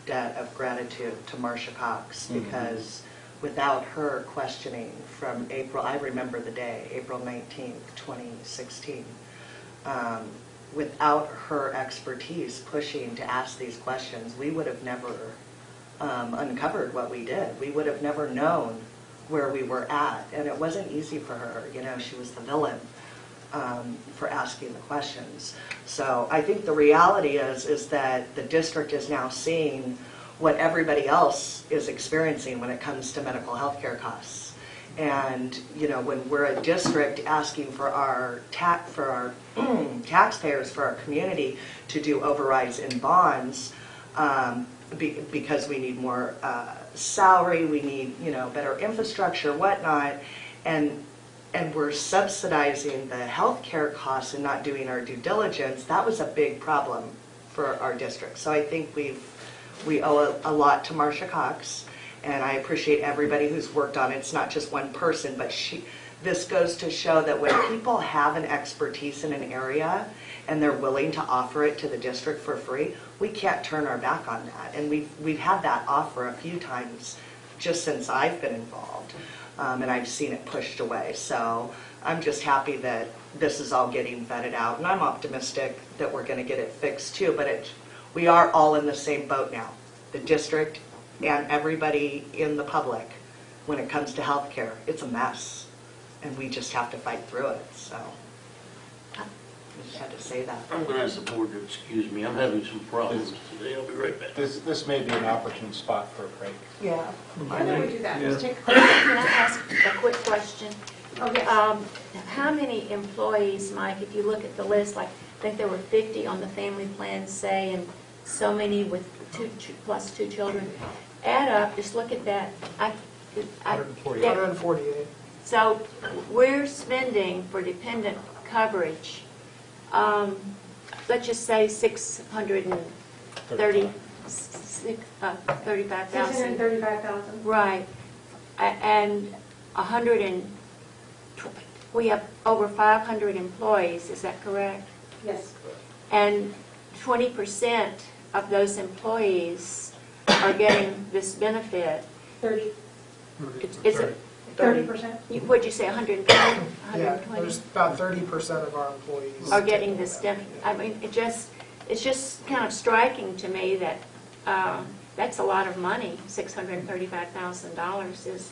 debt of gratitude to Marcia Cox, because without her questioning from April, I remember the day, April 19th, 2016, without her expertise pushing to ask these questions, we would have never uncovered what we did. We would have never known where we were at, and it wasn't easy for her. You know, she was the villain for asking the questions. So I think the reality is that the district is now seeing what everybody else is experiencing when it comes to medical health care costs. And you know, when we're a district asking for our taxpayers, for our community to do overrides in bonds, because we need more salary, we need, you know, better infrastructure, whatnot, and we're subsidizing the health care costs and not doing our due diligence, that was a big problem for our district. So I think we owe a lot to Marcia Cox, and I appreciate everybody who's worked on it. It's not just one person, but this goes to show that when people have an expertise in an area and they're willing to offer it to the district for free, we can't turn our back on that. And we've had that offer a few times just since I've been involved, and I've seen it pushed away. So I'm just happy that this is all getting vetted out, and I'm optimistic that we're going to get it fixed too. But we are all in the same boat now, the district and everybody in the public. When it comes to health care, it's a mess, and we just have to fight through it. So I just had to say that. I'm going to ask the board to excuse me. I'm having some problems today. I'll be right back. This may be an opportune spot for a break. Yeah. Why don't we do that? Let's take a Can I ask a quick question? Okay. How many employees, Mike, if you look at the list, like I think there were 50 on the family plan, say, and so many with plus two children. Add up, just look at that. 148. 148. So we're spending for dependent coverage, let's just say 35,000. 635,000. Right. And we have over 500 employees, is that correct? Yes. And 20% of those employees are getting this benefit. 30. Is it, 30%. what'd you say, 120? Yeah, 120? there's about 30% of our employees. Are getting this benefit. I mean, it's just kind of striking to me that that's a lot of money. $635,000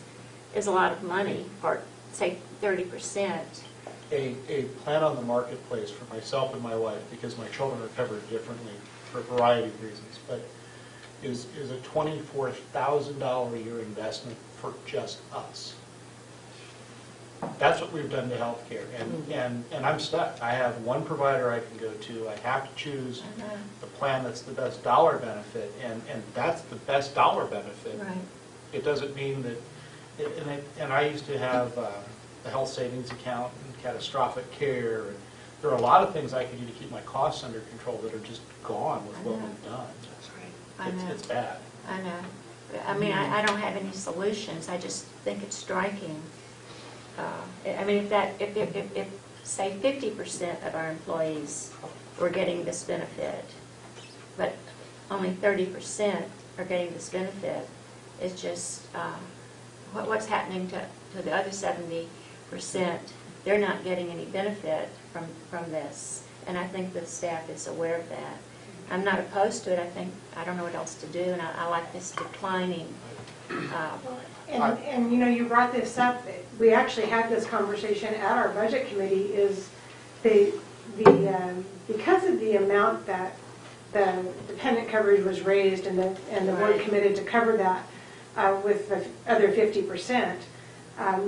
is a lot of money for, say, 30%. A plan on the marketplace for myself and my wife, because my children are covered differently for a variety of reasons, but is a $24,000 a year investment for just us. That's what we've done to healthcare, and I'm stuck. I have one provider I can go to. I have to choose the plan that's the best dollar benefit, and that's the best dollar benefit. Right. It doesn't mean that, and I used to have the health savings account and catastrophic care. And there are a lot of things I can do to keep my costs under control that are just gone with what we've done. That's right. I know. It's bad. I know. I mean, I don't have any solutions. I just think it's striking. I mean, if say 50% of our employees were getting this benefit, but only 30% are getting this benefit, it's just what's happening to the other 70%. They're not getting any benefit from this, and I think the staff is aware of that. I'm not opposed to it. I don't know what else to do, and I like this declining. And you know, you brought this up. We actually had this conversation at our budget committee. Is because of the amount that the dependent coverage was raised, and the board committed to cover that with the other 50%.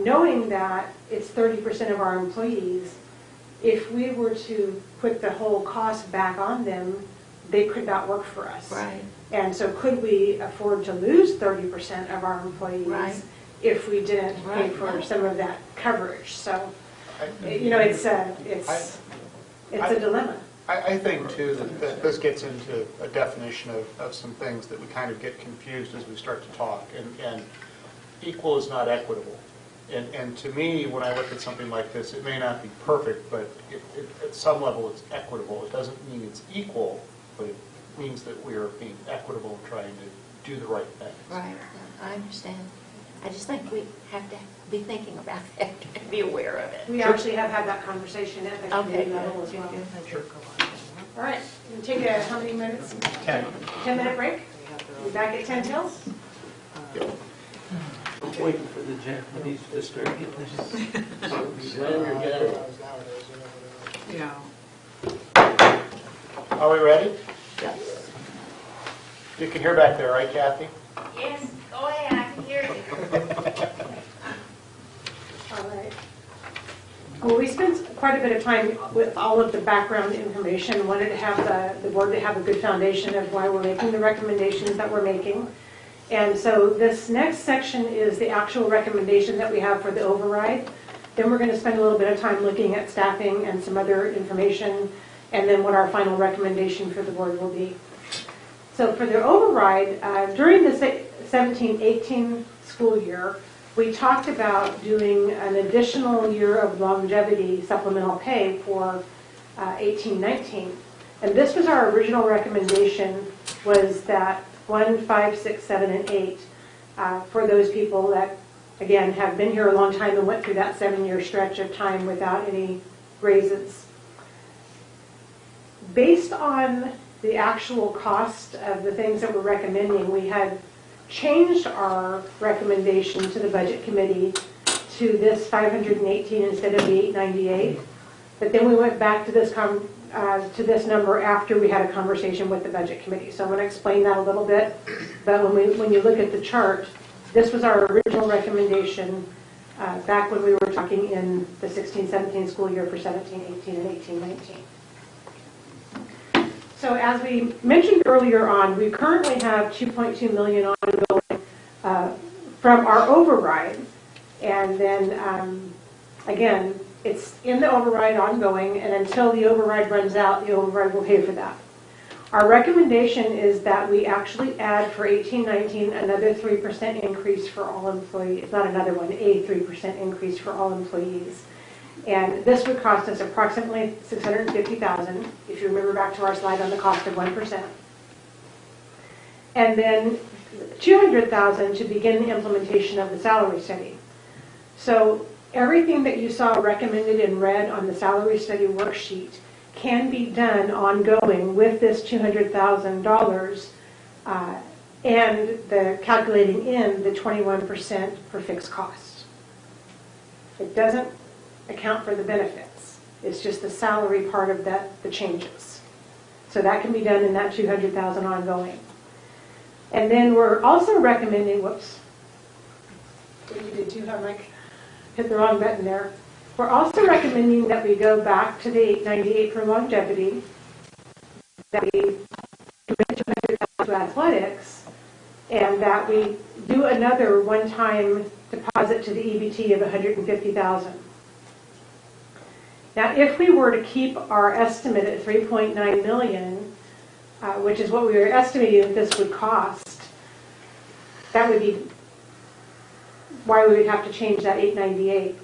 Knowing that it's 30% of our employees, if we were to put the whole cost back on them, they could not work for us. Right. And so could we afford to lose 30% of our employees if we didn't pay for some of that coverage? So, you know, it's a dilemma. I think, too, that this gets into a definition of some things that we kind of get confused as we start to talk. And equal is not equitable. And to me, when I look at something like this, it may not be perfect, but at some level it's equitable. It doesn't mean it's equal, but it means that we are being equitable and trying to do the right things. Right. I understand. I just think we have to be thinking about that and be aware of it. We actually have had that conversation at the committee level as well. Sure. All right, we'll take how many minutes? 10. 10-minute break. Be back at 10 till. I'm waiting for the Japanese to start getting this. Yeah. Are we ready? Yes. You can hear back there, right, Kathy? Yes, go ahead, I can hear you. All right. Well, we spent quite a bit of time with all of the background information. Wanted to have the board to have a good foundation of why we're making the recommendations that we're making. And so this next section is the actual recommendation that we have for the override. Then we're going to spend a little bit of time looking at staffing and some other information, and then what our final recommendation for the board will be. So for the override, during the 17-18 school year, we talked about doing an additional year of longevity supplemental pay for 18-19. And this was our original recommendation, was that 1, 5, 6, 7, and 8 for those people that, again, have been here a long time and went through that 7-year stretch of time without any raises. Based on the actual cost of the things that we're recommending, we had changed our recommendation to the budget committee to this 518 instead of the 898. But then we went back to this number after we had a conversation with the budget committee. So I'm going to explain that a little bit. But when you look at the chart, this was our original recommendation back when we were talking in the 16-17 school year for 17-18 and 18-19. So as we mentioned earlier on, we currently have 2.2 million ongoing from our override. And then, again, it's in the override ongoing, and until the override runs out, the override will pay for that. Our recommendation is that we actually add for 18-19 another 3% increase for all employees, not another one, a 3% increase for all employees. And this would cost us approximately $650,000, if you remember back to our slide on the cost of 1%. And then $200,000 to begin the implementation of the salary study. So everything that you saw recommended in red on the salary study worksheet can be done ongoing with this $200,000 and the calculating in the 21% for fixed costs. It doesn't account for the benefits. It's just the salary part of that, the changes. So that can be done in that $200,000 ongoing. And then we're also recommending, whoops, what you did too, huh, Mike? Hit the wrong button there. We're also recommending that we go back to the 898 for longevity, that we commit $200,000 to athletics, and that we do another one-time deposit to the EBT of $150,000. Now, if we were to keep our estimate at $3.9 million, which is what we were estimating that this would cost, that would be why we would have to change that 898.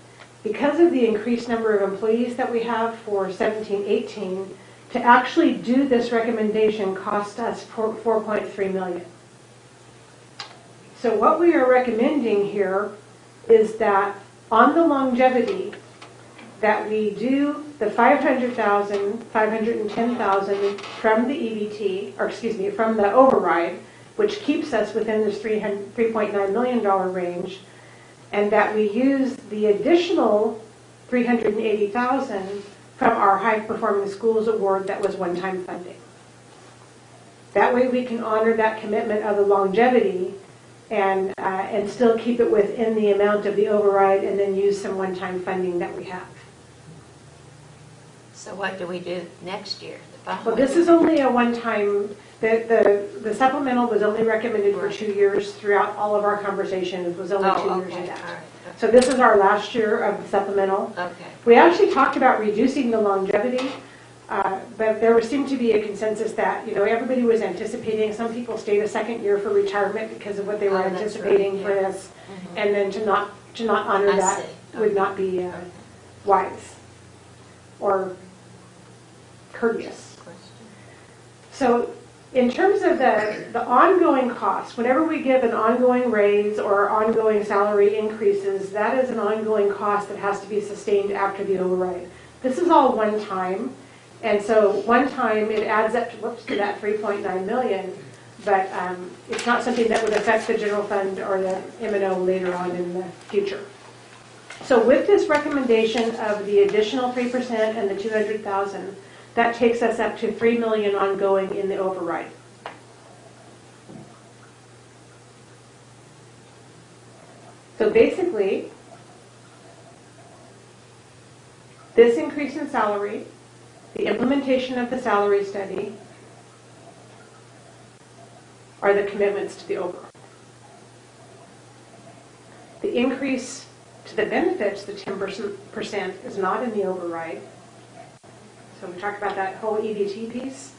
Because of the increased number of employees that we have for 17-18, to actually do this recommendation cost us $4.3 million. So what we are recommending here is that on the longevity, that we do the $500,000, $510,000 from the EBT, or excuse me, from the override, which keeps us within this $3.9 million range, and that we use the additional $380,000 from our High Performing Schools Award that was one-time funding. That way we can honor that commitment of the longevity and still keep it within the amount of the override and then use some one-time funding that we have. So what do we do next year? Well, this is only a one-time, the supplemental was only recommended for 2 years throughout all of our conversations, was only 2 years of that. All right. So this is our last year of the supplemental. Okay. We actually talked about reducing the longevity, but there seemed to be a consensus that, everybody was anticipating, some people stayed a second year for retirement because of what they were anticipating for this, and then to not honor that would not be wise or courteous. So in terms of the ongoing costs, whenever we give an ongoing raise or ongoing salary increases, that is an ongoing cost that has to be sustained after the override. This is all one time, and so one time it adds up to that $3.9 million, but it's not something that would affect the general fund or the M&O later on in the future. So with this recommendation of the additional 3% and the $200,000, that takes us up to $3 million ongoing in the override. So basically, this increase in salary, the implementation of the salary study, are the commitments to the override. The increase to the benefits, the 10%, is not in the override. So we talked about that whole EBT piece.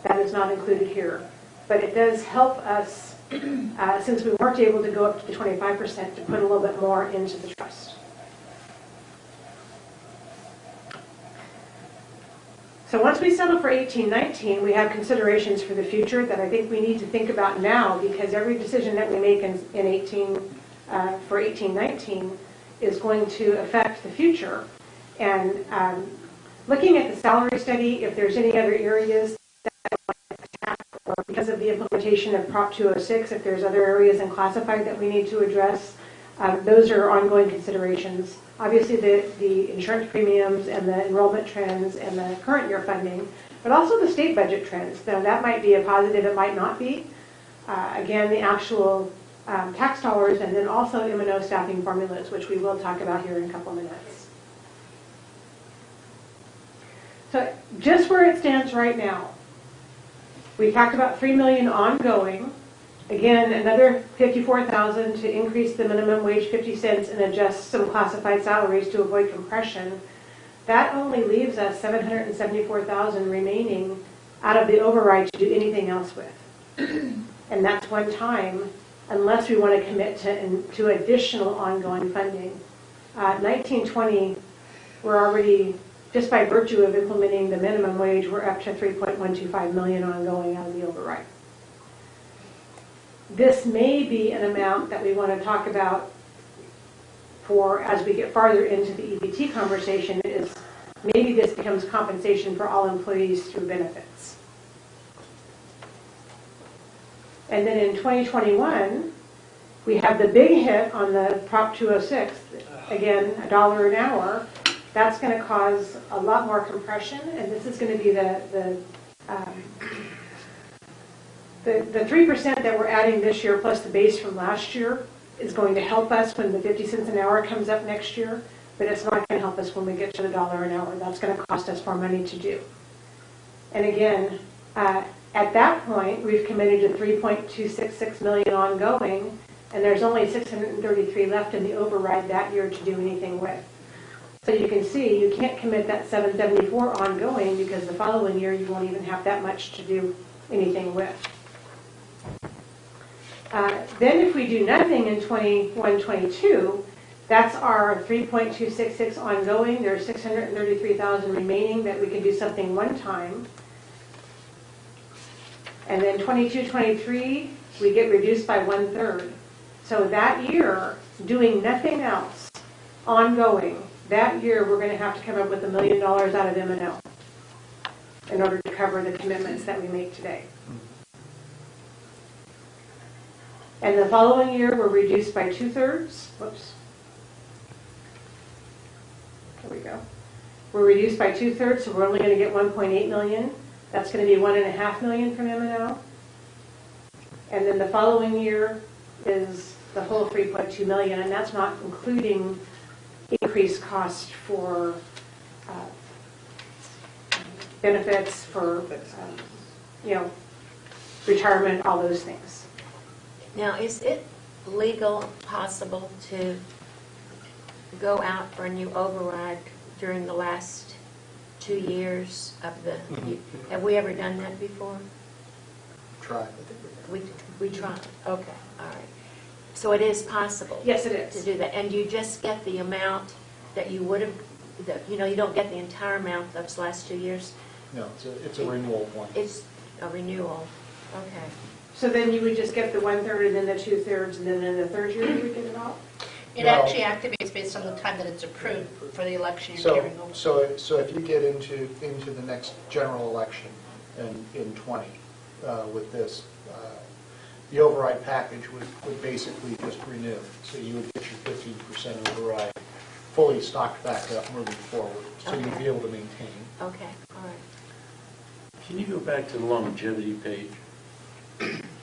That is not included here. But it does help us, since we weren't able to go up to the 25%, to put a little bit more into the trust. So once we settle for 18-19, we have considerations for the future that I think we need to think about now, because every decision that we make for 18-19 is going to affect the future. And looking at the salary study, if there's any other areas that or because of the implementation of Prop 206, if there's other areas in classified that we need to address, those are ongoing considerations. Obviously the insurance premiums and the enrollment trends and the current year funding, but also the state budget trends. Now that might be a positive, it might not be. Again, the actual tax dollars, and then also M&O staffing formulas, which we will talk about here in a couple minutes. So just where it stands right now, We talked about 3 million ongoing. Again, another 54,000 to increase the minimum wage 50 cents and adjust some classified salaries to avoid compression. That only leaves us 774,000 remaining out of the override to do anything else with. And that's one time, unless we want to commit to additional ongoing funding. 1920, we're already, just by virtue of implementing the minimum wage, we're up to 3.125 million ongoing out of the override. This may be an amount that we want to talk about for, as we get farther into the EBT conversation, is maybe this becomes compensation for all employees through benefits. And then in 2021, we have the big hit on the Prop 206, again, $1 an hour. That's going to cause a lot more compression, and this is going to be the 3% that we're adding this year plus the base from last year is going to help us when the 50 cents an hour comes up next year, but it's not going to help us when we get to the $1 an hour. That's going to cost us more money to do. And again, at that point, we've committed to 3.266 million ongoing, and there's only 633 left in the override that year to do anything with. So you can see you can't commit that 774 ongoing because the following year you won't even have that much to do anything with. Then if we do nothing in 21-22, that's our 3.266 ongoing. There's 633,000 remaining that we can do something one time. And then 22-23, we get reduced by 1/3. So that year, doing nothing else, ongoing, that year we're going to have to come up with $1 million out of M&L in order to cover the commitments that we make today. And the following year, we're reduced by 2/3. Whoops. There we go. We're reduced by 2/3, so we're only going to get 1.8 million. That's going to be 1.5 million from M&L. And then the following year is the whole 3.2 million, and that's not including increased cost for benefits, for retirement, all those things. Now, is it legal, possible to go out for a new override during the last 2 years of the, have we ever done that before? Try. We tried, okay, all right. So it is possible? Yes, it is. To do that, and you just get the amount that you would have, you don't get the entire amount of those last 2 years? No, it's a renewal one. It's a renewal, okay. So then you would just get the 1/3 and then the 2/3, and then in the third year you would get it all? It actually activates based on the time that it's approved for the election you're carrying over. So if you get into the next general election in 20 with this, the override package would basically just renew. So you would get your 15% override fully stocked back up moving forward. So you'd be able to maintain. Okay, all right. Can you go back to the longevity page?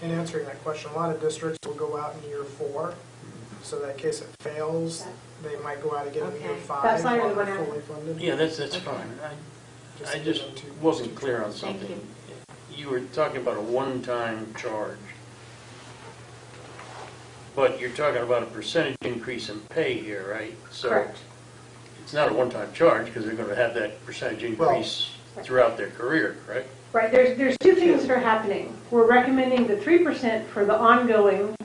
In answering that question, a lot of districts will go out in year 4, so that in case it fails, they might go out again in year Okay. 5 That's not while even they're what fully funded. Yeah, that's fine. I just wasn't clear on Thank something. You were talking about a one-time charge, but you're talking about a percentage increase in pay here, right? So Correct. it's not a one-time charge because they're going to have that percentage increase throughout their career, right? Right, there's two things that are happening. We're recommending the 3% for the ongoing,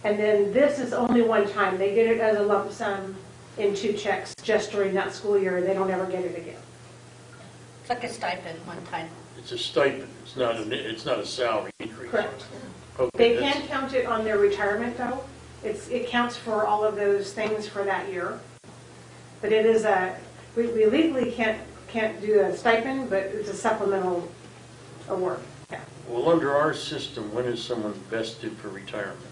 and then this is only one time. They get it as a lump sum in 2 checks just during that school year. They don't ever get it again. It's like a stipend one time. It's a stipend. It's not a salary increase. Correct. Okay, They that's- can count it on their retirement though. It counts for all of those things for that year. But it is we legally can't do a stipend, but it's a supplemental award. Yeah. Well, under our system, when is someone vested for retirement?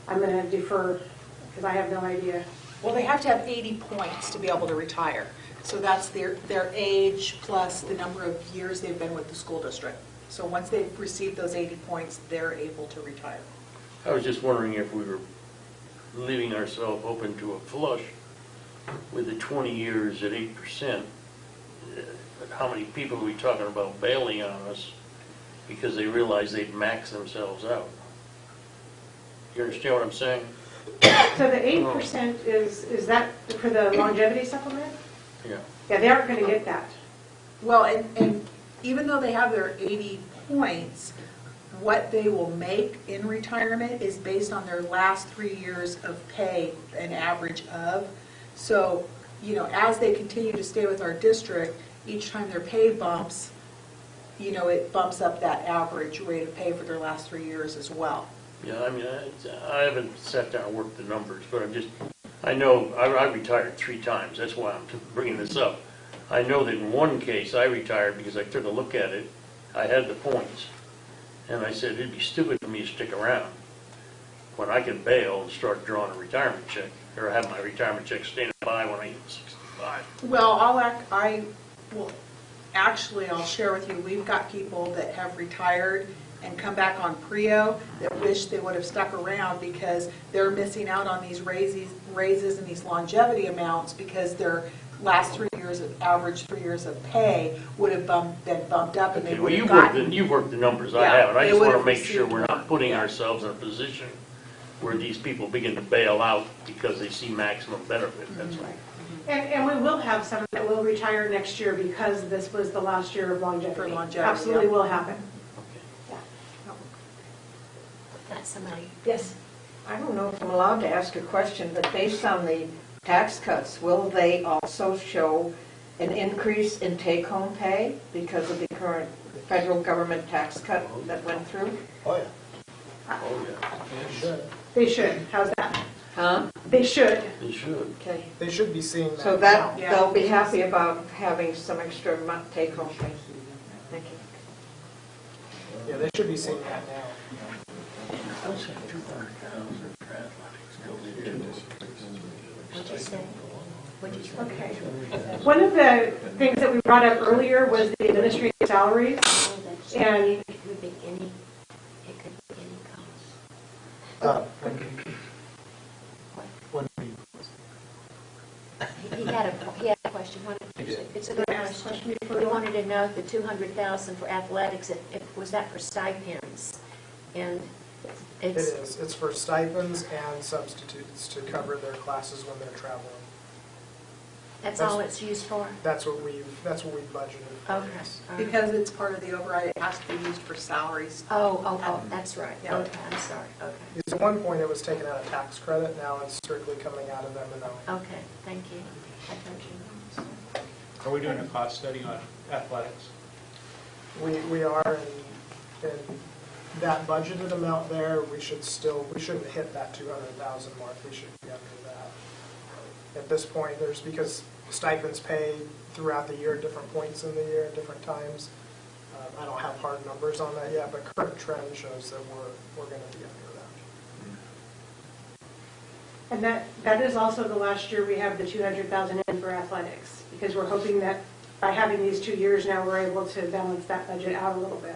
I'm going to defer because I have no idea. Well, they have to have 80 points to be able to retire. So that's their age plus the number of years they've been with the school district. So once they've received those 80 points, they're able to retire. I was just wondering if we were leaving ourselves open to a flush with the 20 years at 8%. How many people are we talking about bailing on us because they realize they've maxed themselves out. You understand what I'm saying? So the 8% is that for the longevity supplement? Yeah. Yeah, they aren't going to get that. Well, and even though they have their 80 points, what they will make in retirement is based on their last 3 years of pay, an average of. So, you know, as they continue to stay with our district, each time their pay bumps, you know, it bumps up that average rate of pay for their last 3 years as well. Yeah, I mean, I haven't sat down and worked the numbers, but I know, I retired 3 times, that's why I'm bringing this up. I know that in one case, I retired because I took a look at it, I had the points, and I said, it'd be stupid for me to stick around when I can bail and start drawing a retirement check, or have my retirement check standing by when I hit 65. Well, I'll share with you, we've got people that have retired and come back on PREO that wish they would have stuck around because they're missing out on these raises and these longevity amounts because their last 3 years of average 3 years of pay would have been bumped up and they Okay, would well, have gotten. you've worked the numbers, I Yeah, haven't. I they just would want to have make sure received we're more. not putting Yeah. ourselves in a position where these people begin to bail out because they see maximum benefit, that's all. And we will have some that will retire next year because this was the last year of longevity. For longevity, Absolutely yeah. will happen. That's somebody. Yes. I don't know if I'm allowed to ask a question, but based on the tax cuts, will they also show an increase in take-home pay because of the current federal government tax cut that went through? Oh, yeah. Oh, yeah, They should. How's that? Huh? They should. they should. Okay. They should be seeing that. So that, Yeah. they'll be happy about having some extra take-home pay. Thank you. Yeah, they should be seeing that now. Let's have 200,000 for athletics go into this. What'd you say? What'd you say? Okay. One of the things that we brought up earlier was the administrative salaries. Oh, that's- And it could be any cost. When we He had a question. It's a good question. He wanted to know if the 200,000 for athletics, was that for stipends? And It is. It's for stipends and substitutes to cover their classes when they're traveling. that's all it's used for? That's what we've budgeted. for, Okay. yes. All right. Because it's part of the override, it has to be used for salaries. Oh, that's right. Yeah. Okay, I'm sorry. Okay. Because at one point it was taken out of tax credit, now it's strictly coming out of M&O. Okay, thank you. I thought you know. Are we doing a cost study on athletics? We are in that budgeted amount there, we shouldn't hit that 200,000 mark, we should be under that. At this point, because stipends pay throughout the year at different points in the year at different times. I don't have hard numbers on that yet, but current trend shows that we're going to be under that. And that is also the last year we have the 200,000 in for athletics, because we're hoping that by having these 2 years now, we're able to balance that budget out a little bit.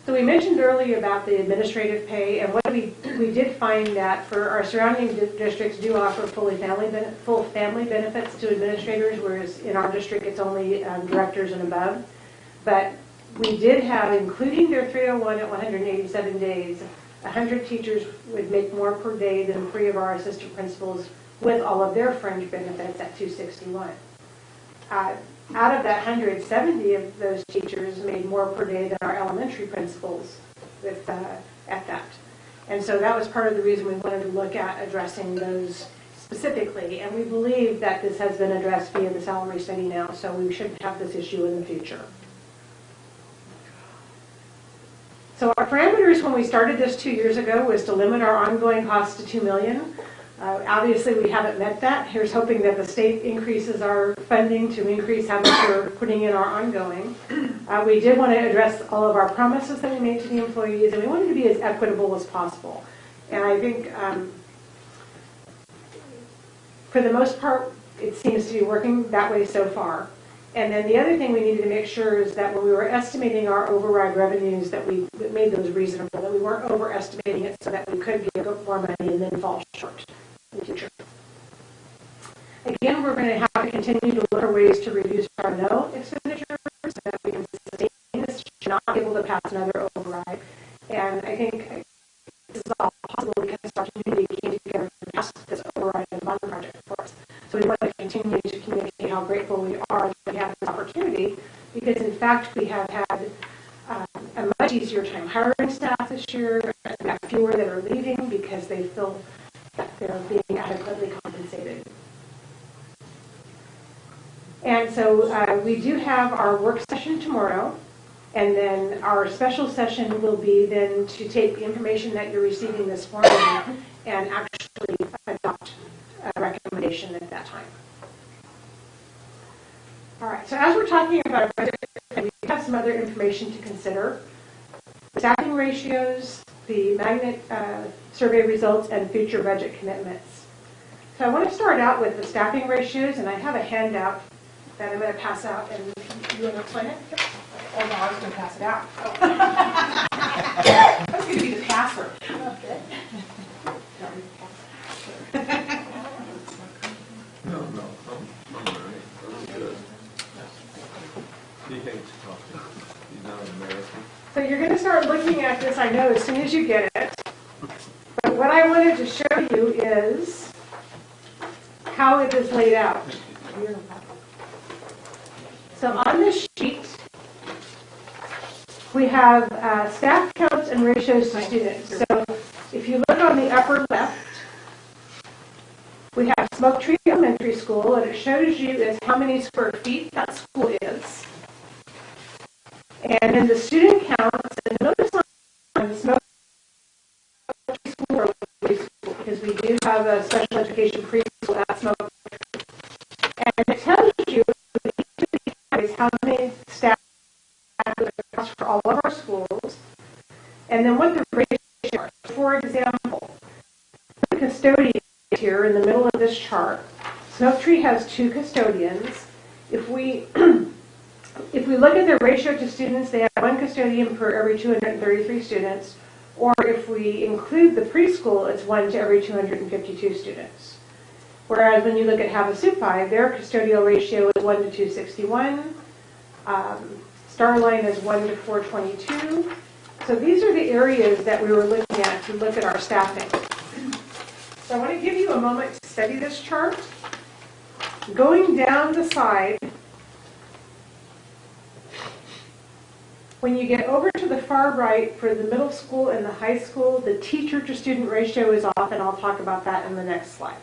So we mentioned earlier about the administrative pay, and what we did find that for our surrounding districts do offer full family benefits to administrators, whereas in our district it's only directors and above. But we did have, including their 301 at 187 days, 100 teachers would make more per day than 3 of our assistant principals with all of their fringe benefits at 261. Out of that 170 of those teachers made more per day than our elementary principals at that. And so that was part of the reason we wanted to look at addressing those specifically. And we believe that this has been addressed via the salary study now, so we shouldn't have this issue in the future. So our parameters when we started this 2 years ago was to limit our ongoing costs to $2 million. Obviously, we haven't met that. Here's hoping that the state increases our funding to increase how much we're putting in our ongoing. We did want to address all of our promises that we made to the employees, and we wanted to be as equitable as possible. And I think, for the most part, it seems to be working that way so far. And then the other thing we needed to make sure is that when we were estimating our override revenues, that we made those reasonable, that we weren't overestimating it so that we could get more money and then fall short in the future. Again, we're going to have to continue to look for ways to reduce our no expenditures so that we can sustain this, should we want to continue to communicate how grateful we are that we have this opportunity, because in fact we have had a much easier time hiring staff this year. We have fewer that are leaving because they feel that they're being adequately compensated. And so we do have our work session tomorrow, and then our special session will be then to take the information that you're receiving this morning and actually adopt a recommendation at that time. All right, so as we're talking about our budget, we have some other information to consider. Staffing ratios, the magnet survey results, and future budget commitments. So I want to start out with the staffing ratios, and I have a handout that I'm going to pass out, and you want to explain it? Oh, no, I was going to pass it out. Oh. I was going to be the passer. Okay. No, I'm all right. I'm good. He hates coffee. He's not American. So you're going to start looking at this, I know, as soon as you get it. But what I wanted to show you is how it is laid out. So on this sheet, we have staff counts and ratios to students. So if you look on the upper left, we have Smoke Tree Elementary School, and it shows you is how many square feet that school is. And then the student counts, and notice on Smoke Tree School or preschool, because we do have a special education preschool at Smoke Tree. And it tells you how many staff accounts for all of our schools, and then what the ratio are. For example, the custodians here in the middle of this chart. Smoke Tree has 2 custodians. If we look at their ratio to students, they have 1 custodian per every 233 students, or if we include the preschool, it's 1 to every 252 students. Whereas when you look at Havasupai, their custodial ratio is 1 to 261. Starline is 1 to 422. So these are the areas that we were looking at to look at our staffing. So I want to give you a moment to study this chart. Going down the side, when you get over to the far right for the middle school and the high school, the teacher to student ratio is off, and I'll talk about that in the next slide.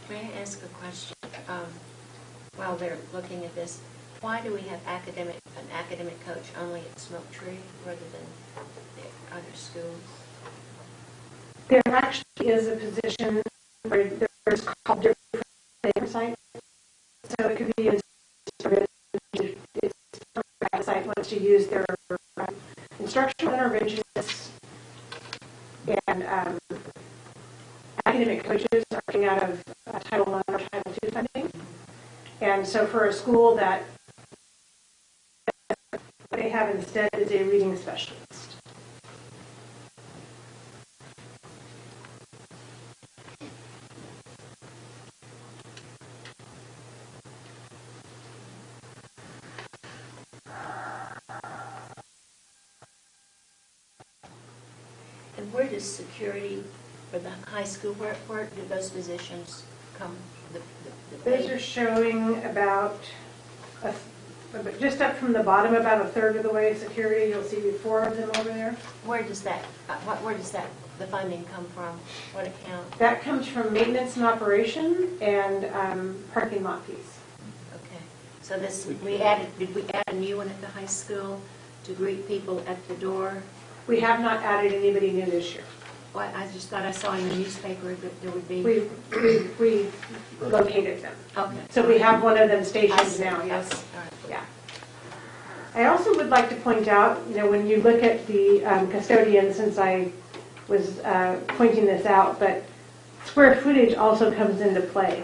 May I ask a question? While they're looking at this, why do we have an academic coach only at Smoke Tree rather than the other schools? There actually is a position where there's called different oversight. So it could be the site wants to use their instructional interventionists and academic coaches are coming out of Title I or Title II funding. And so for a school that what they have instead is a reading specialist. And where does security for the high school, where do those positions come? Those are showing about but just up from the bottom, about a third of the way, security, you'll see 4 of them over there. Where does that, the funding come from? What account? That comes from maintenance and operation and parking lot fees. Okay. So this, did we add a new one at the high school to greet people at the door? We have not added anybody new this year. Well, I just thought I saw in the newspaper that there would be. We located them. Okay. So we have one of them I stationed see. now, yes. All right. Yeah. I also would like to point out, when you look at the custodian, since I was pointing this out, but square footage also comes into play.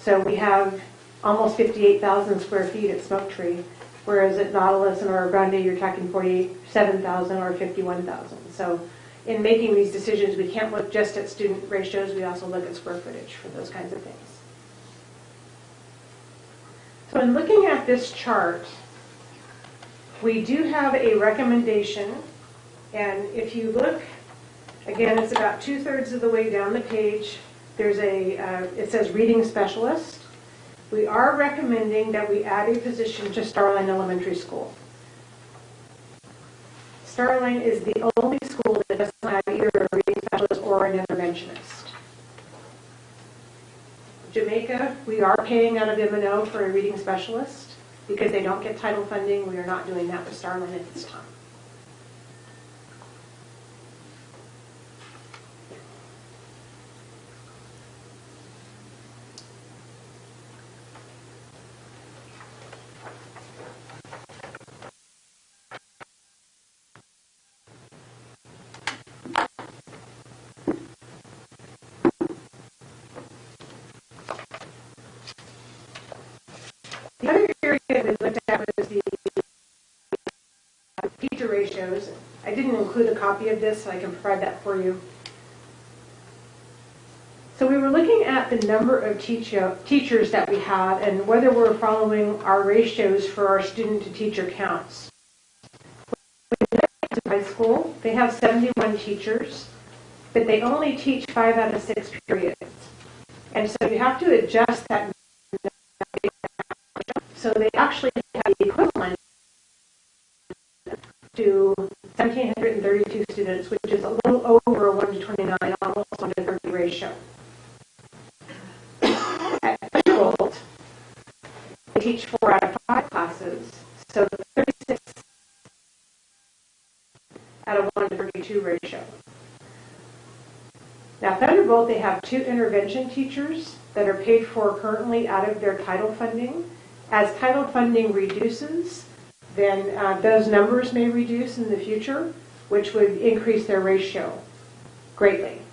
So we have almost 58,000 square feet at Smoke Tree, whereas at Nautilus and Oro Grande, you're talking 47,000 or 51,000. So in making these decisions, we can't look just at student ratios, we also look at square footage for those kinds of things. So in looking at this chart, we do have a recommendation, and if you look, again, it's about 2/3 of the way down the page. There's it says reading specialist. We are recommending that we add a position to Starline Elementary School. Starline is the only school that does not have either a reading specialist or an interventionist. Jamaica, we are paying out of M&O for a reading specialist. Because they don't get title funding, we are not doing that with Starline at this time. The other area that we looked at was the teacher ratios. I didn't include a copy of this, so I can provide that for you. So we were looking at the number of teachers that we have and whether we're following our ratios for our student-to-teacher counts. When they high school, they have 71 teachers, but they only teach 5 out of 6 periods. And so you have to adjust that. So they actually have the equivalent to 1,732 students, which is a little over a 1:29, almost 1:30 ratio. At Thunderbolt, they teach 4 out of 5 classes, so 36 at a 1:32 ratio. Now, Thunderbolt, they have 2 intervention teachers that are paid for currently out of their title funding. As title funding reduces, then those numbers may reduce in the future, which would increase their ratio greatly.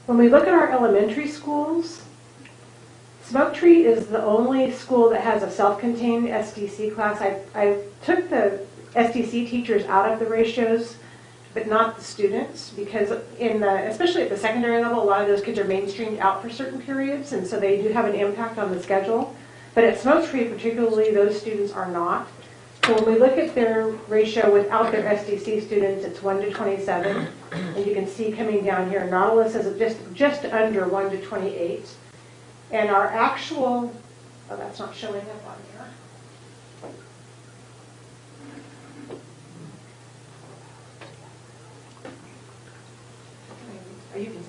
When we look at our elementary schools, Smoke Tree is the only school that has a self-contained SDC class. I took the SDC teachers out of the ratios, but not the students, because especially at the secondary level, a lot of those kids are mainstreamed out for certain periods, and so they do have an impact on the schedule. But at Smoke Tree particularly, those students are not. So when we look at their ratio without their SDC students, it's 1:27. And you can see coming down here, Nautilus is just under 1:28. And our actual, oh, that's not showing up on here.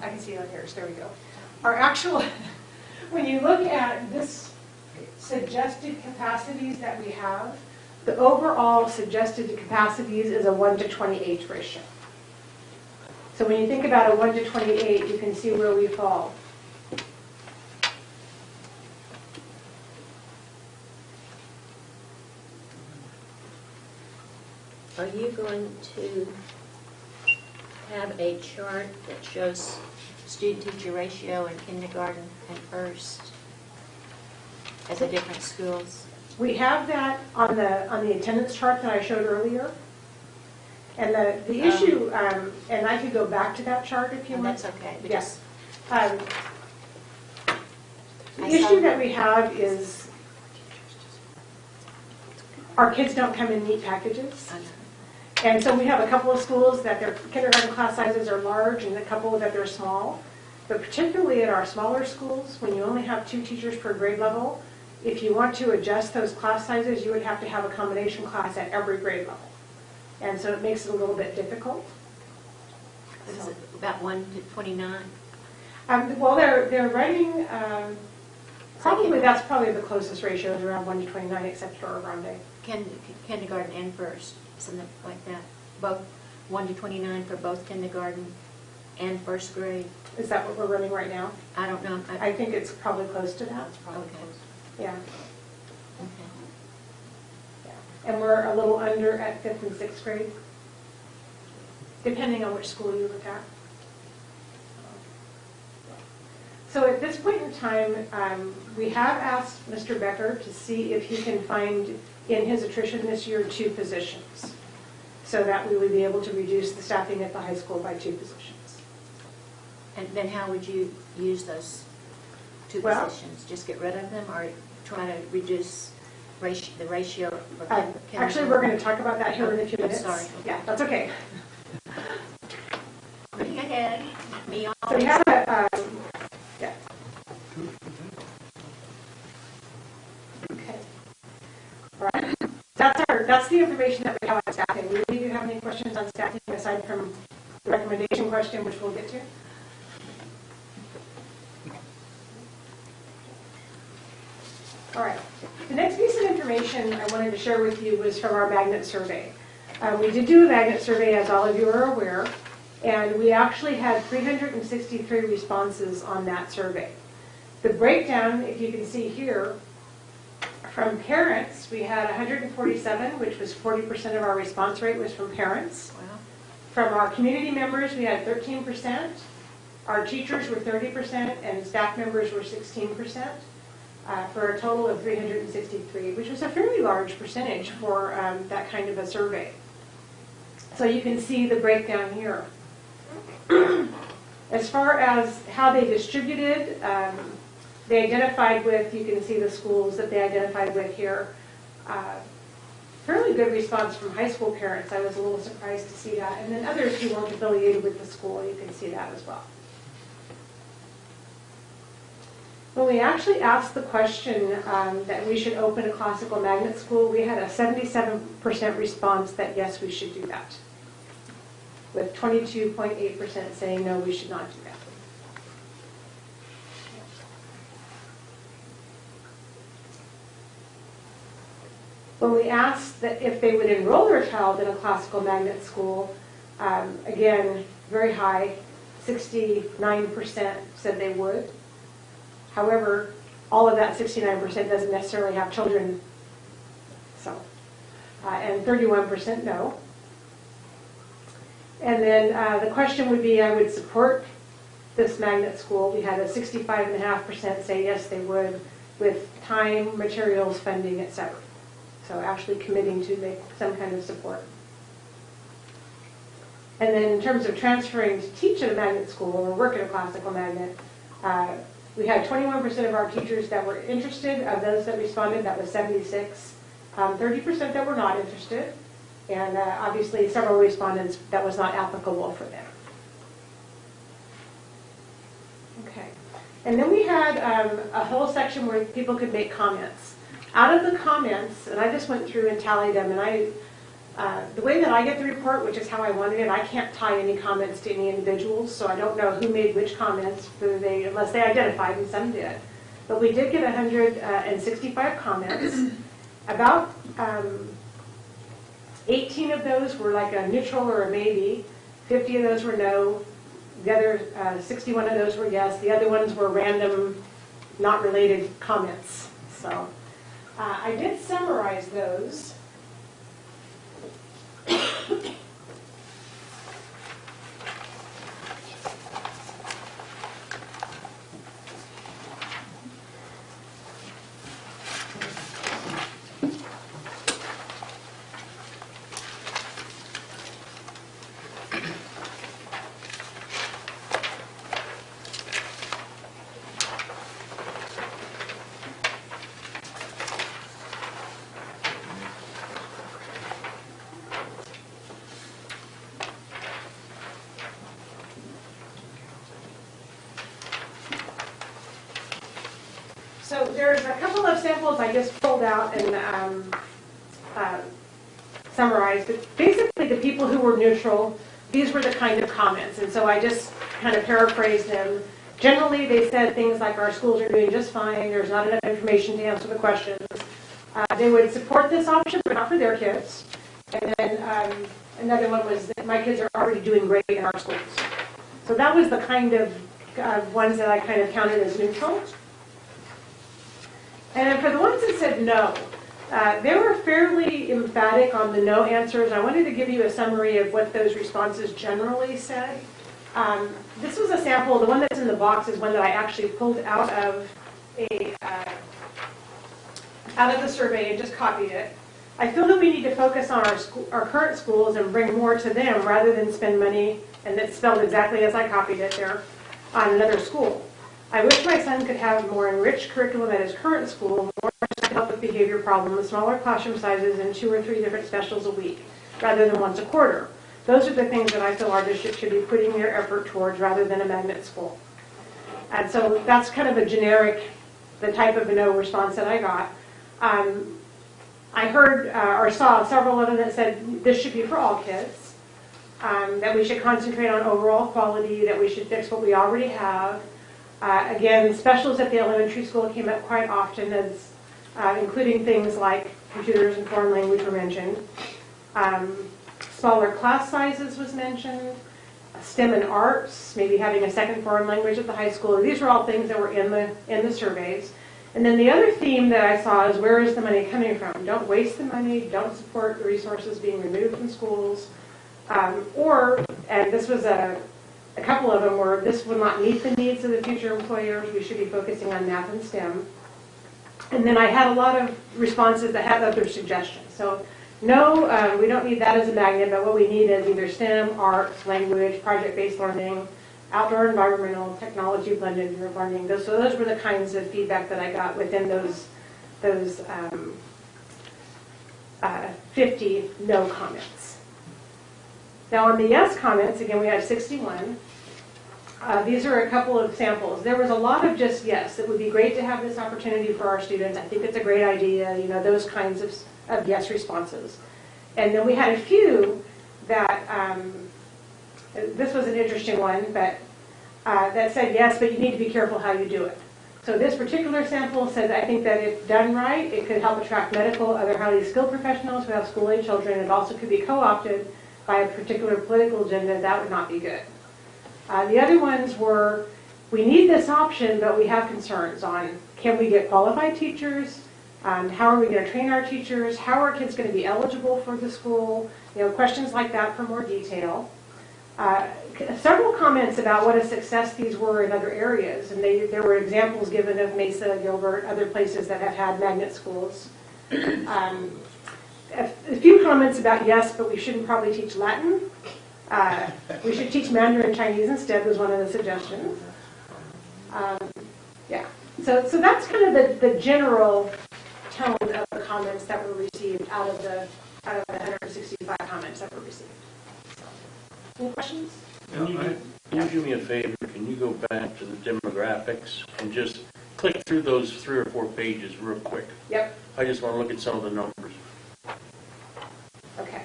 I can see it on here, so there we go. Our actual, when you look at this suggested capacities that we have, the overall suggested capacities is a 1:28 ratio. So when you think about a 1:28, you can see where we fall. Are you going to have a chart that shows student-teacher ratio in kindergarten and first at the different schools? We have that on the attendance chart that I showed earlier. And the issue, and I could go back to that chart if you want. That's okay. Yes. The issue that we have is our kids don't come in neat packages. And so we have a couple of schools that their kindergarten class sizes are large and a couple that they're small. But particularly at our smaller schools, when you only have 2 teachers per grade level, if you want to adjust those class sizes, you would have to have a combination class at every grade level. And so it makes it a little bit difficult. Is it about 1 to 29? Well, they're running, probably, that's probably the closest ratio is around 1 to 29, except for Grande. Kindergarten and first, something like that. Both 1 to 29 for both kindergarten and first grade. Is that what we're running right now? I don't know. I think it's probably close to that. Okay. Yeah. Okay. Yeah. And we're a little under at 5th and 6th grade, depending on which school you look at. So at this point in time, we have asked Mr. Becker to see if he can find in his attrition this year 2 positions, so that we would be able to reduce the staffing at the high school by 2 positions. And then how would you use those 2 Well, positions? Just get rid of them or try to reduce the ratio? For Actually, we're going to talk about that here in a few minutes. Sorry. Yeah, that's okay. Moving ahead. Me on. So we have a, yeah. Okay. All right. That's the information that we have on staffing. Do you have any questions on staffing aside from the recommendation question, which we'll get to? All right. The next piece of information I wanted to share with you was from our magnet survey. We did do a magnet survey, as all of you are aware, and we actually had 363 responses on that survey. The breakdown, if you can see here, from parents, we had 147, which was 40% of our response rate was from parents. Wow. From our community members, we had 13%. Our teachers were 30%, and staff members were 16%. For a total of 363, which was a fairly large percentage for that kind of a survey. So you can see the breakdown here. As far as how they distributed, they identified with, you can see the schools that they identified with here. Fairly good response from high school parents. I was a little surprised to see that. And then others who weren't affiliated with the school, you can see that as well. When we actually asked the question that we should open a classical magnet school, we had a 77% response that yes, we should do that, with 22.8% saying no, we should not do that. When we asked that if they would enroll their child in a classical magnet school, again, very high, 69% said they would. However, all of that 69% doesn't necessarily have children, so, and 31% no. And then the question would be, I would support this magnet school. We had a 65.5% say yes, they would, with time, materials, funding, etc. So actually committing to make some kind of support. And then in terms of transferring to teach at a magnet school or work at a classical magnet, we had 21% of our teachers that were interested. Of those that responded, that was 76. 30% that were not interested. And obviously several respondents that was not applicable for them. Okay. And then we had a whole section where people could make comments. Out of the comments, and I just went through and tallied them, and the way that I get the report, which is how I wanted it, I can't tie any comments to any individuals, so I don't know who made which comments, unless they identified, and some did. But we did get 165 comments. About 18 of those were like a neutral or a maybe. 50 of those were no. The other 61 of those were yes. The other ones were random, not related comments. So I did summarize those. So there's a couple of samples I just pulled out and summarized. But basically, the people who were neutral, these were the kind of comments. And so I just kind of paraphrased them. Generally, they said things like, our schools are doing just fine, there's not enough information to answer the questions. They would support this option, but not for their kids. And then another one was that my kids are already doing great in our schools. So that was the kind of ones that I kind of counted as neutral. And then for the ones that said no, they were fairly emphatic on the no answers. I wanted to give you a summary of what those responses generally said. This was a sample. The one that's in the box is one that I actually pulled out of the survey and just copied it. I feel that we need to focus on our current schools and bring more to them rather than spend money, and that's spelled exactly as I copied it there, on another school. I wish my son could have more enriched curriculum at his current school, more to help with behavior problems, smaller classroom sizes, and 2 or 3 different specials a week, rather than once a quarter. Those are the things that I feel our district should be putting their effort towards rather than a magnet school. And so that's kind of a generic, the type of a no response that I got. I heard or saw several of them that said this should be for all kids, that we should concentrate on overall quality, that we should fix what we already have. Again, specials at the elementary school came up quite often, as including things like computers and foreign language were mentioned. Smaller class sizes was mentioned. STEM and arts, maybe having a second foreign language at the high school. These are all things that were in the surveys. And then the other theme that I saw is, where is the money coming from? Don't waste the money. Don't support the resources being removed from schools. And this was a couple of them were, this will not meet the needs of the future employers. We should be focusing on math and STEM. And then I had a lot of responses that had other suggestions. So no, we don't need that as a magnet, but what we need is either STEM, arts, language, project-based learning, outdoor environmental, technology blended learning. So those were the kinds of feedback that I got within those 50 no comments. Now on the yes comments, again, we had 61. These are a couple of samples. There was a lot of just yes. It would be great to have this opportunity for our students. I think it's a great idea. You know, those kinds of yes responses. And then we had a few that, this was an interesting one, but that said yes, but you need to be careful how you do it. So this particular sample said, I think that if done right, it could help attract medical, other highly skilled professionals who have school-age children. It also could be co-opted by a particular political agenda. That would not be good. The other ones were, we need this option, but we have concerns on, can we get qualified teachers? How are we going to train our teachers? How are kids going to be eligible for the school? You know, questions like that for more detail. Several comments about what a success these were in other areas, and there were examples given of Mesa, Gilbert, other places that have had magnet schools. A few comments about yes, but we shouldn't probably teach Latin. We should teach Mandarin Chinese instead was one of the suggestions. Yeah, so that's kind of the general tone of the comments that were received out of the 165 comments that were received. Any questions? Can you do me a favor? Can you go back to the demographics and just click through those 3 or 4 pages real quick? Yep. I just want to look at some of the numbers. Okay.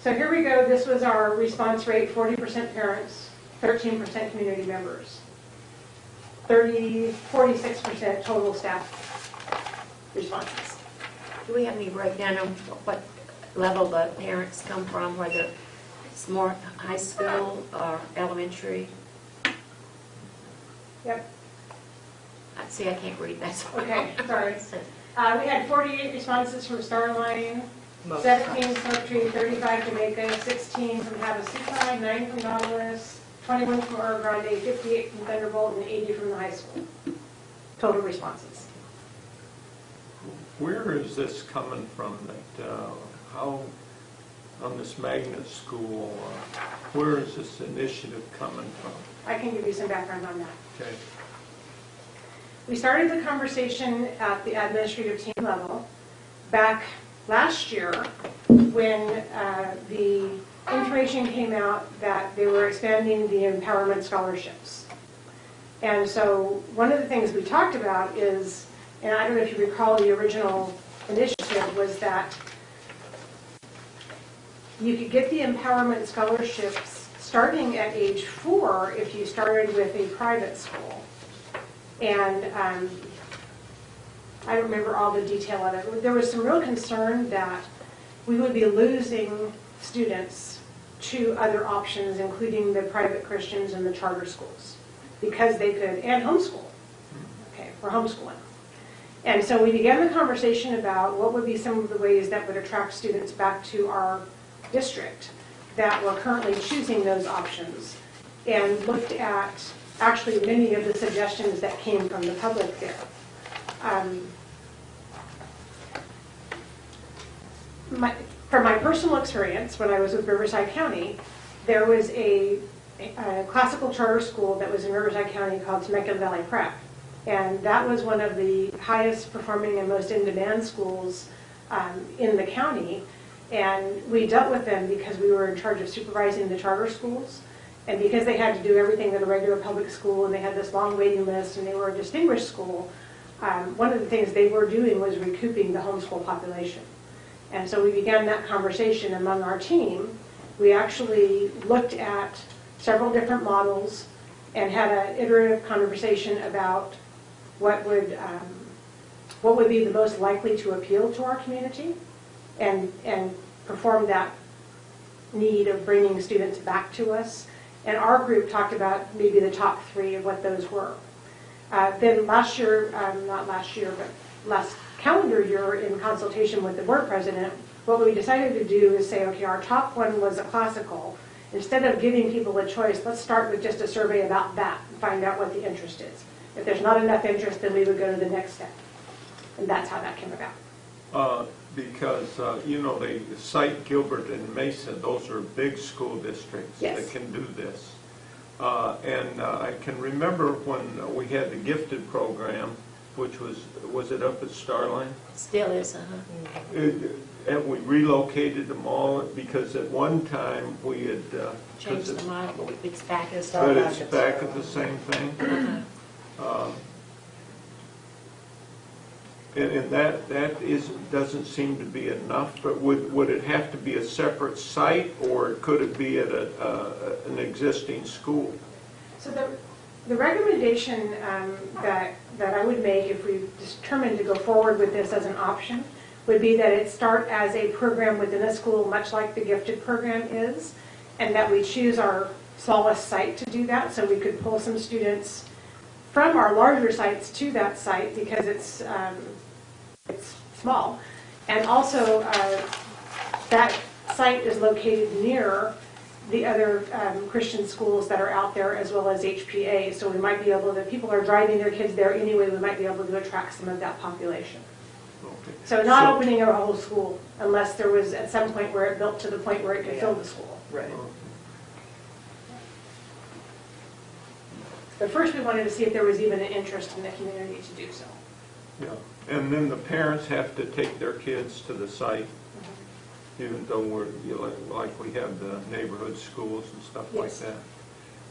So here we go. This was our response rate: 40% parents, 13% community members, 46% total staff responses. Do we have any breakdown of what level the parents come from, whether it's more high school or elementary? Yep. See, I can't read that. Okay, sorry. We had 48 responses from Starline, 17 Smoke Tree, 35 Jamaica, 16 from Havasupai, 9 from Nautilus, 21 from Oro Grande, 58 from Thunderbolt, and 80 from the high school. Total responses. Where is this coming from? That how on this magnet school? Where is this initiative coming from? I can give you some background on that. Okay. We started the conversation at the administrative team level back last year when the information came out that they were expanding the empowerment scholarships. And so one of the things we talked about is, and I don't know if you recall the original initiative, was that you could get the empowerment scholarships starting at age 4 if you started with a private school. And I don't remember all the detail of it. There was some real concern that we would be losing students to other options, including the private Christians and the charter schools, because they could, and homeschool, okay, for homeschooling. And so we began the conversation about what would be some of the ways that would attract students back to our district that were currently choosing those options, and looked at actually many of the suggestions that came from the public there. From my personal experience, when I was with Riverside County, there was a classical charter school that was in Riverside County called Temecula Valley Prep. And that was one of the highest performing and most in-demand schools in the county. And we dealt with them because we were in charge of supervising the charter schools. And because they had to do everything at a regular public school, and they had this long waiting list, and they were a distinguished school, one of the things they were doing was recouping the homeschool population. And so we began that conversation among our team. We actually looked at several different models and had an iterative conversation about what would be the most likely to appeal to our community, and perform that need of bringing students back to us. And our group talked about maybe the top 3 of what those were. Then last year, not last year, but last calendar year, in consultation with the board president, what we decided to do is say, okay, our top one was a classical. Instead of giving people a choice, let's start with just a survey about that and find out what the interest is. If there's not enough interest, then we would go to the next step. And that's how that came about. Because, you know, they cite Gilbert and Mesa, those are big school districts that can do this. And I can remember when we had the gifted program, which was it up at Starline? Still is, And we relocated them all because at one time we had changed the model, but it's back. But it's back at the same thing. And that doesn't seem to be enough. But would it have to be a separate site, or could it be at an existing school? So the recommendation that I would make if we determined to go forward with this as an option would be that it start as a program within a school, much like the gifted program is, and that we choose our smallest site to do that, so we could pull some students from our larger sites to that site because it's small. And also that site is located near the other Christian schools that are out there, as well as HPA, so we might be able to, people are driving their kids there anyway, we might be able to attract some of that population. Okay. So not opening a whole school unless there was at some point where it built to the point where it could fill the school. Right. But first we wanted to see if there was even an interest in the community to do so. Yeah, and then the parents have to take their kids to the site, even though we're, like we have the neighborhood schools and stuff like that.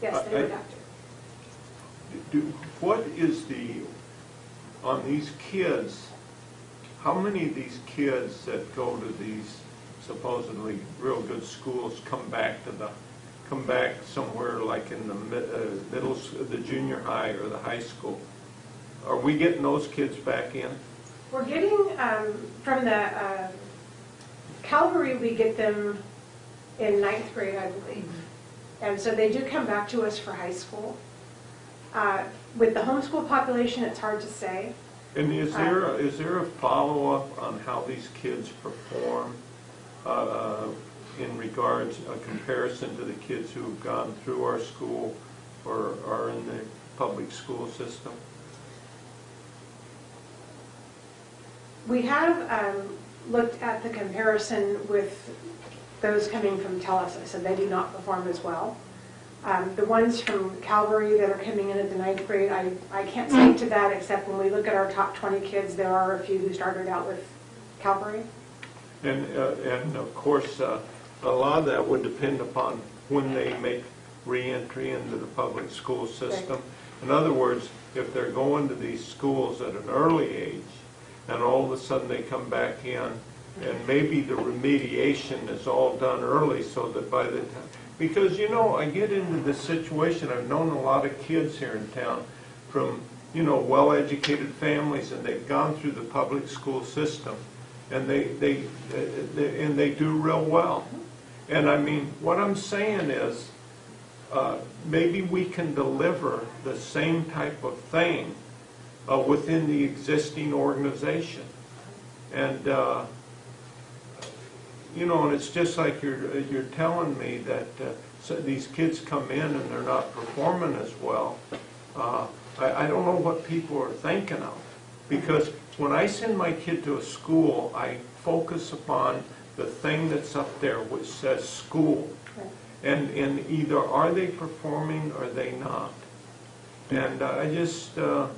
Yes, they would have to. What is on these kids, how many of these kids that go to these supposedly real good schools come back somewhere like in the the junior high or the high school? Are we getting those kids back in? We're getting, from the Calvary, we get them in 9th grade, I believe. And so they do come back to us for high school. With the homeschool population, it's hard to say. And is there a follow-up on how these kids perform in regards, a comparison to the kids who have gone through our school or are in the public school system? We have looked at the comparison with those coming from TELUS. I said they do not perform as well. The ones from Calvary that are coming in at the 9th grade, I can't speak to that, except when we look at our top 20 kids, there are a few who started out with Calvary. And of course, a lot of that would depend upon when they make re-entry into the public school system. In other words, if they're going to these schools at an early age, and all of a sudden they come back in, and maybe the remediation is all done early so that by the time, because, you know, I get into this situation, I've known a lot of kids here in town from, you know, well-educated families, and they've gone through the public school system, and they do real well. And I mean, what I'm saying is, maybe we can deliver the same type of thing within the existing organization. And, you know, and it's just like you're telling me that so these kids come in and they're not performing as well. I don't know what people are thinking of. Because when I send my kid to a school, I focus upon the thing that's up there which says school. And either are they performing or are they not. And I just, I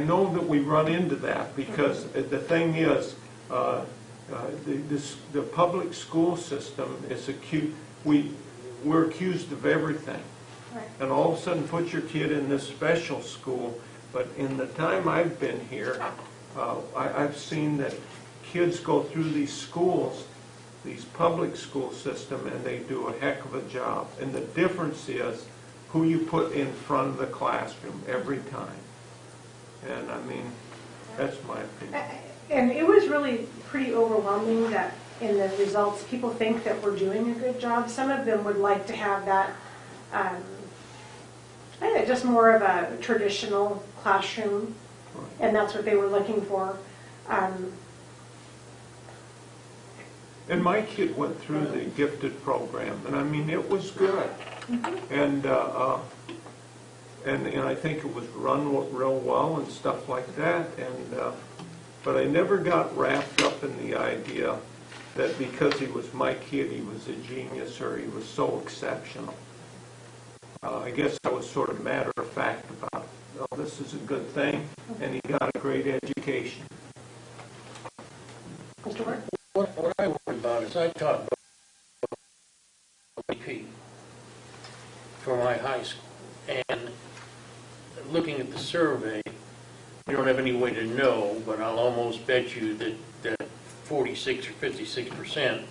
know that we run into that because the thing is, the public school system is we're accused of everything. Right. And all of a sudden put your kid in this special school, but in the time I've been here, I've seen that kids go through these schools, these public school system, and they do a heck of a job. And the difference is who you put in front of the classroom every time. And I mean, that's my opinion. And it was really pretty overwhelming that in the results, people think that we're doing a good job. Some of them would like to have that, I don't know, just more of a traditional classroom, and that's what they were looking for. And my kid went through the gifted program, and I mean, it was good. And I think it was run real well and stuff like that. And but I never got wrapped up in the idea that because he was my kid, he was a genius or he was so exceptional. I guess I was sort of matter of fact about, oh, this is a good thing, and he got a great education. Mr. Ward? What I worry about is I taught AP for my high school, and looking at the survey, we don't have any way to know, but I'll almost bet you that 46 or 56%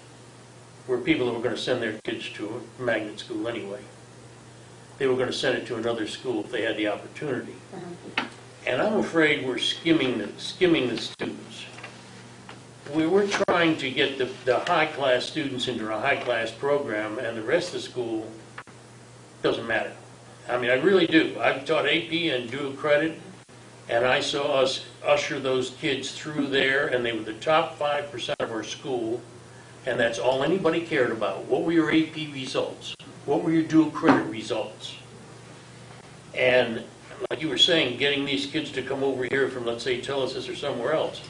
were people that were going to send their kids to a magnet school anyway. They were going to send it to another school if they had the opportunity. And I'm afraid we're skimming the students. We're trying to get the high-class students into a high-class program, and the rest of the school doesn't matter. I mean, I really do. I've taught AP and dual credit, and I saw us usher those kids through there, and they were the top 5% of our school, and that's all anybody cared about. What were your AP results? What were your dual credit results? And like you were saying, getting these kids to come over here from, let's say, Telesis or somewhere else.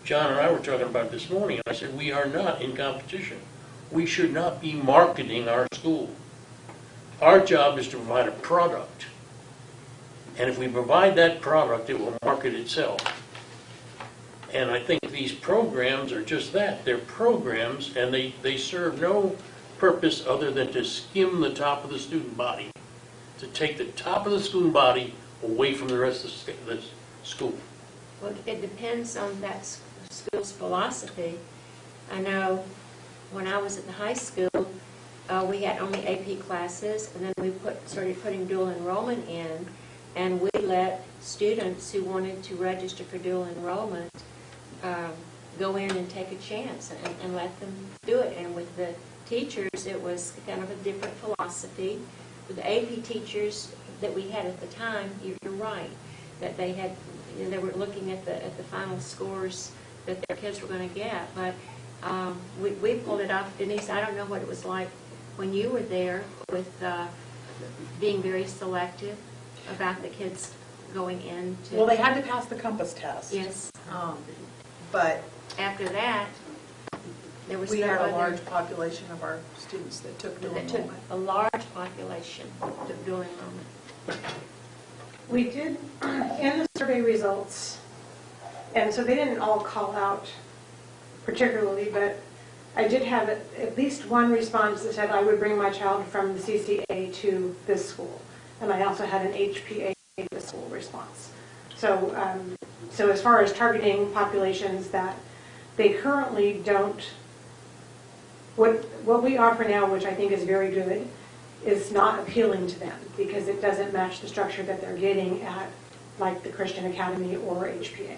John and I were talking about it this morning, and I said, we are not in competition. We should not be marketing our school. Our job is to provide a product. And if we provide that product, it will market itself. And I think these programs are just that. They're programs, and they serve no purpose other than to skim the top of the student body, to take the top of the student body away from the rest of the school. Well, it depends on that school's philosophy. I know when I was at the high school, we had only AP classes, and then we started putting dual enrollment in, and we let students who wanted to register for dual enrollment go in and take a chance and let them do it. And with the teachers, it was kind of a different philosophy. With the AP teachers that we had at the time, you're right, that they had, they were looking at the final scores that their kids were going to get. But we pulled it off. Denise, I don't know what it was like when you were there with being very selective about the kids going into. Well, they had to pass the compass test. Yes. But after that, there was we no had a other- large population of our students that took dual that took enrollment. a large population took dual enrollment. We did, in the survey results, and so they didn't all call out particularly, but I did have at least one response that said I would bring my child from the CCA to this school. and I also had an HPA school response. So, so as far as targeting populations that they currently don't, what we offer now, which I think is very good, is not appealing to them because it doesn't match the structure that they're getting at like the Christian Academy or HPA.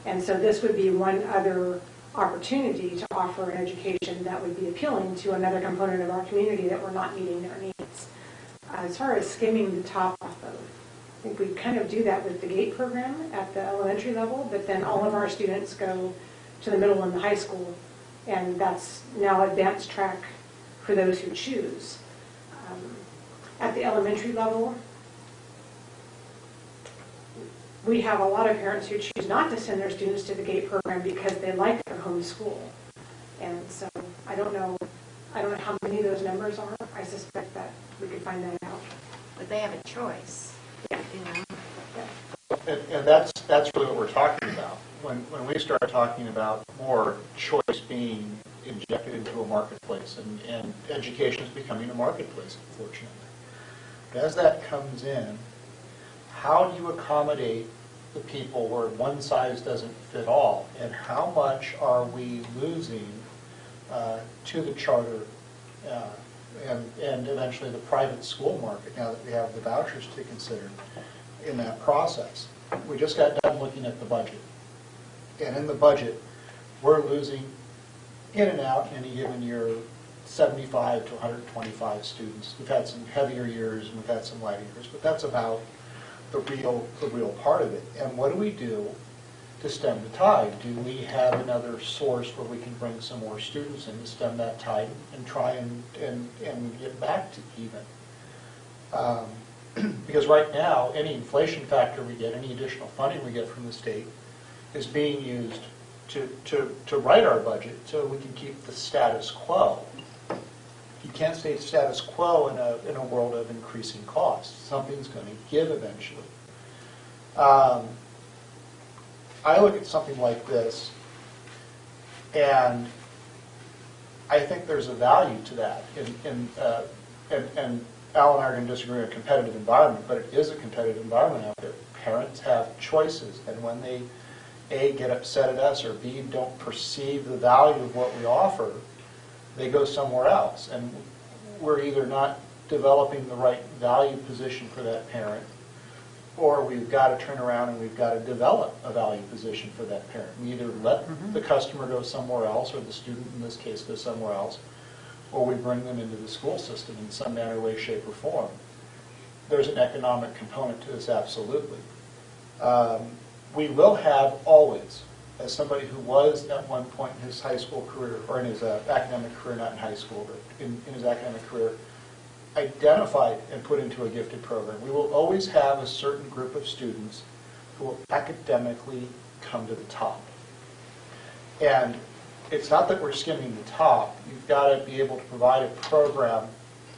And so this would be one other opportunity to offer an education that would be appealing to another component of our community that we're not meeting their needs. As far as skimming the top off of, I think we kind of do that with the GATE program at the elementary level, but then all of our students go to the middle and the high school, and that's now advanced track for those who choose. At the elementary level, we have a lot of parents who choose not to send their students to the GATE program because they like their home school. And so I don't know how many of those numbers are. I suspect that we could find that out. But they have a choice. Yeah. You know? Yeah. And that's really what we're talking about. When we start talking about more choice being injected into a marketplace, and education is becoming a marketplace, unfortunately. As that comes in, how do you accommodate the people where one size doesn't fit all? And how much are we losing to the charter and eventually the private school market now that we have the vouchers to consider in that process? We just got done looking at the budget. And in the budget, we're losing in and out in any given year 75 to 125 students. We've had some heavier years and we've had some lighter years, but that's about the real part of it. And what do we do to stem the tide? Do we have another source where we can bring some more students in to stem that tide and try and get back to even? Because right now, any inflation factor we get, any additional funding we get from the state is being used to write our budget so we can keep the status quo. You can't stay status quo in a world of increasing costs. Something's going to give eventually. I look at something like this, and I think there's a value to that. And Al and I are going to disagree on a competitive environment, but it is a competitive environment out there. Parents have choices, and when they, A, get upset at us, or B, don't perceive the value of what we offer, they go somewhere else. And we're either not developing the right value position for that parent, or we've got to turn around and we've got to develop a value position for that parent. We either let the customer go somewhere else, or the student in this case go somewhere else, or we bring them into the school system in some manner, way, shape, or form. There's an economic component to this, absolutely. We will have always, as somebody who was at one point in his high school career, or in his academic career, not in high school, but in his academic career, identified and put into a gifted program. We will always have a certain group of students who will academically come to the top. And it's not that we're skimming the top. You've got to be able to provide a program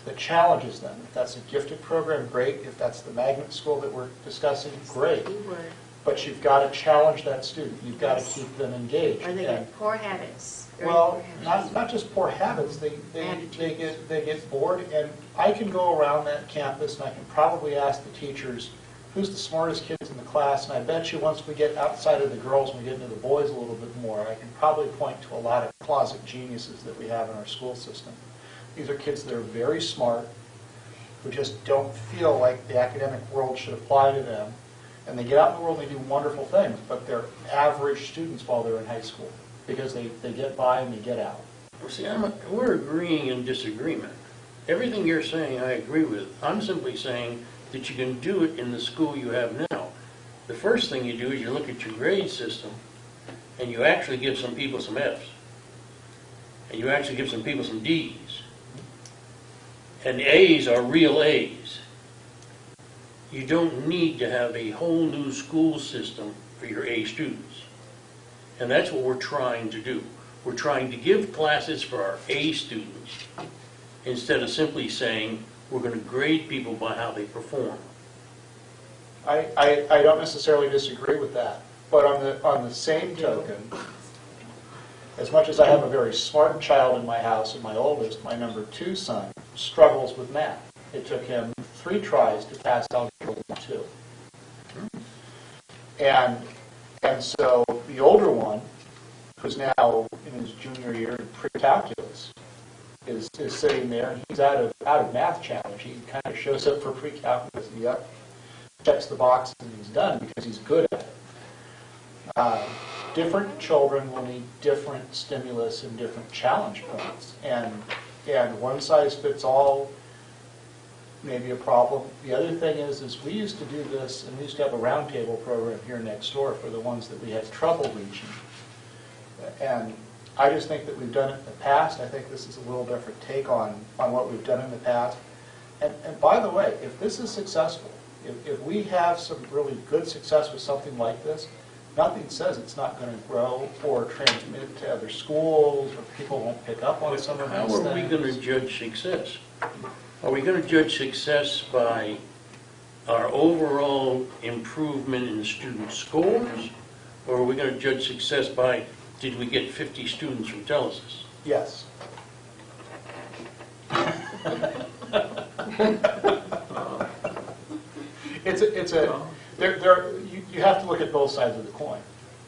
that challenges them. If that's a gifted program, great. If that's the magnet school that we're discussing, great. But you've got to challenge that student. You've got to keep them engaged. Or they get poor habits. Well, not just poor habits. They get bored. And I can go around that campus and I can probably ask the teachers, who's the smartest kids in the class? And I bet you once we get outside of the girls and we get into the boys a little bit more, I can probably point to a lot of closet geniuses that we have in our school system. These are kids that are very smart, who just don't feel like the academic world should apply to them. And they get out in the world and they do wonderful things, but they're average students while they're in high school because they get by and they get out. Well, see, we're agreeing in disagreement. Everything you're saying I agree with. I'm simply saying that you can do it in the school you have now. The first thing you do is you look at your grade system and you actually give some people some F's. And you actually give some people some D's. And A's are real A's. You don't need to have a whole new school system for your A students. And that's what we're trying to do. We're trying to give classes for our A students instead of simply saying we're going to grade people by how they perform. I don't necessarily disagree with that. But on the same token, as much as I have a very smart child in my house, and my oldest, my number 2 son, struggles with math. It took him 3 tries to pass Algebra 1-2. And so the older one, who's now in his junior year in pre-calculus, is sitting there, and he's out of math challenge. He kind of shows up for pre-calculus, and he checks the box, and he's done because he's good at it. Different children will need different stimulus and different challenge points, and one size fits all may be a problem. The other thing is we used to do this, and we used to have a roundtable program here next door for the ones that we had trouble reaching. And I just think that we've done it in the past. I think this is a little different take on what we've done in the past. And by the way, if this is successful, if we have some really good success with something like this, nothing says it's not going to grow or transmit to other schools, or people won't pick up on some of these things. How are we going to judge success? Are we going to judge success by our overall improvement in student scores? Or are we going to judge success by, did we get 50 students from Telesis? Yes. You have to look at both sides of the coin.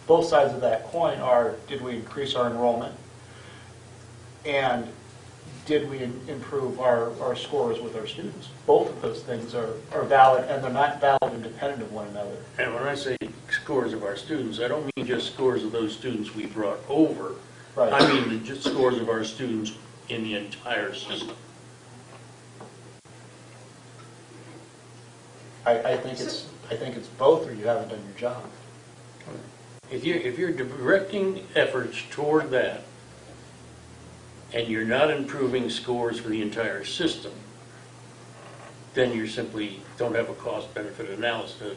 Both sides of that coin are, did we increase our enrollment? And did we improve our scores with our students? Both of those things are valid, and they're not valid independent of one another. And when I say scores of our students, I don't mean just scores of those students we brought over. Right. I mean just scores of our students in the entire system. I think it's both, or you haven't done your job. If you're directing efforts toward that, and you're not improving scores for the entire system, then you simply don't have a cost-benefit analysis.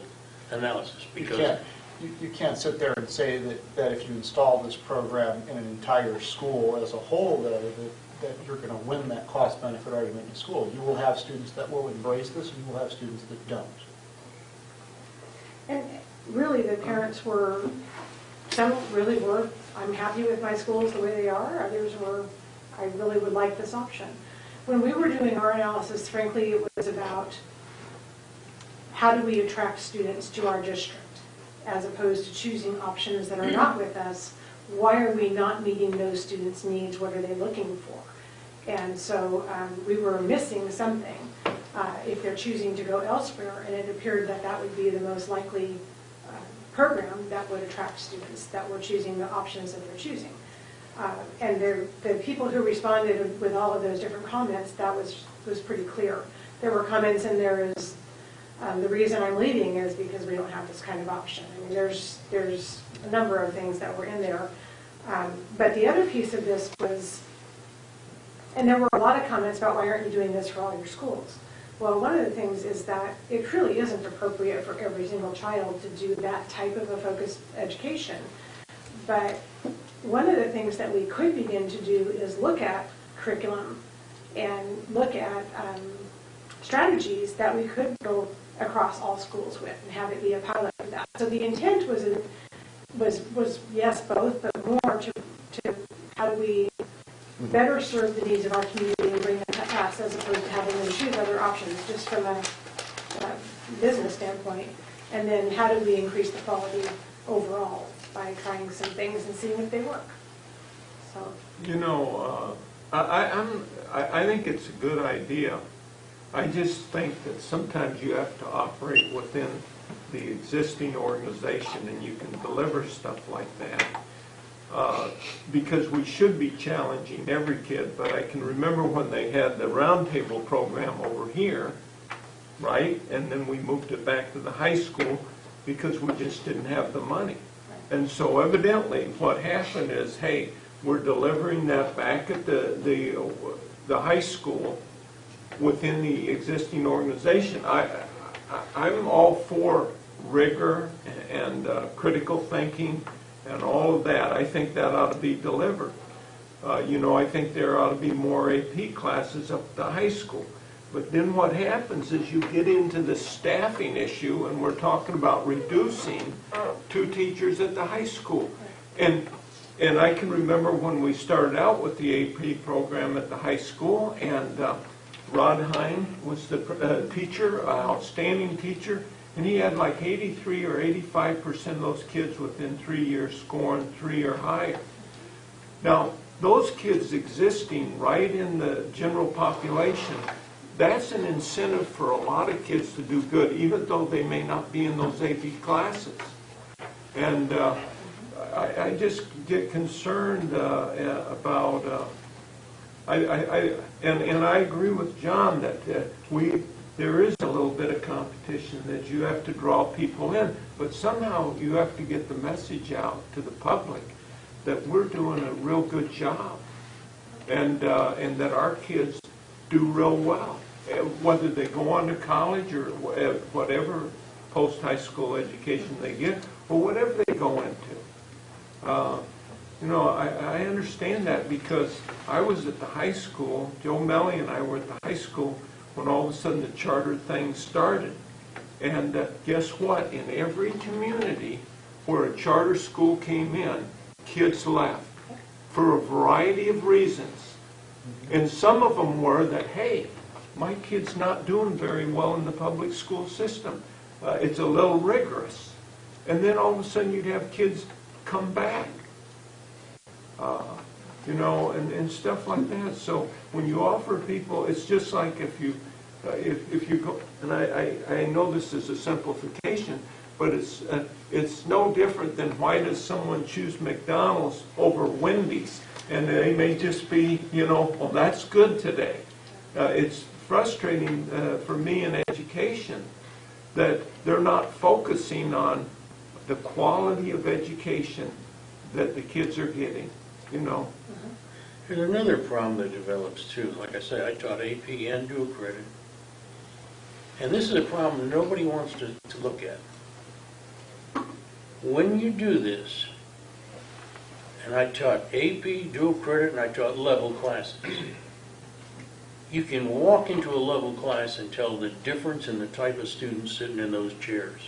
Because You can't sit there and say that if you install this program in an entire school as a whole, that you're going to win that cost-benefit argument in school. You will have students that will embrace this, and you will have students that don't. And really, the parents were, some really were, I'm happy with my schools the way they are. Others were, I really would like this option. When we were doing our analysis, frankly, it was about how do we attract students to our district, as opposed to choosing options that are not with us. Why are we not meeting those students' needs? What are they looking for? And so we were missing something if they're choosing to go elsewhere, and it appeared that that would be the most likely program that would attract students that were choosing the options that they're choosing. And the people who responded with all of those different comments, that was pretty clear. There were comments in there as, the reason I'm leaving is because we don't have this kind of option. I mean, there's a number of things that were in there. But the other piece of this was, and there were a lot of comments about why aren't you doing this for all your schools? Well, one of the things is that it truly isn't appropriate for every single child to do that type of a focused education. But one of the things that we could begin to do is look at curriculum and look at strategies that we could go across all schools with and have it be a pilot of that. So the intent was yes, both, but more to how do we better serve the needs of our community and bring them to us, as opposed to having them choose other options just from a business standpoint. And then how do we increase the quality overall by trying some things and seeing if they work. So, you know, I think it's a good idea. I just think that sometimes you have to operate within the existing organization, and you can deliver stuff like that. Because we should be challenging every kid, but I can remember when they had the roundtable program over here, right? And then we moved it back to the high school because we just didn't have the money. And so evidently what happened is, hey, we're delivering that back at the high school within the existing organization. I'm all for rigor and critical thinking and all of that. I think that ought to be delivered. I think there ought to be more AP classes up at the high school. But then what happens is you get into the staffing issue, and we're talking about reducing 2 teachers at the high school. And I can remember when we started out with the AP program at the high school, and Rod Hine was the teacher, outstanding teacher, and he had like 83 or 85% of those kids within 3 years scoring 3 or higher. Now, those kids existing right in the general population, that's an incentive for a lot of kids to do good, even though they may not be in those AP classes. And I just get concerned about, and I agree with John that there is a little bit of competition, that you have to draw people in, but somehow you have to get the message out to the public that we're doing a real good job, and that our kids do real well, whether they go on to college or whatever post-high school education they get, or whatever they go into. You know, I understand that because I was at the high school, Joe Melly and I were at the high school when all of a sudden the charter thing started. And guess what? In every community where a charter school came in, kids left for a variety of reasons. And some of them were that, hey, my kid's not doing very well in the public school system. It's a little rigorous. And then all of a sudden you'd have kids come back. You know, and stuff like that. So when you offer people, it's just like if you go, and I know this is a simplification, but it's no different than why does someone choose McDonald's over Wendy's? And they may just be, you know, well, that's good today. It's frustrating for me in education that they're not focusing on the quality of education that the kids are getting, you know. There's another problem that develops too. Like I said, I taught AP and dual credit. And this is a problem nobody wants to look at. When you do this, and I taught AP, dual credit, and I taught level classes, you can walk into a level class and tell the difference in the type of students sitting in those chairs.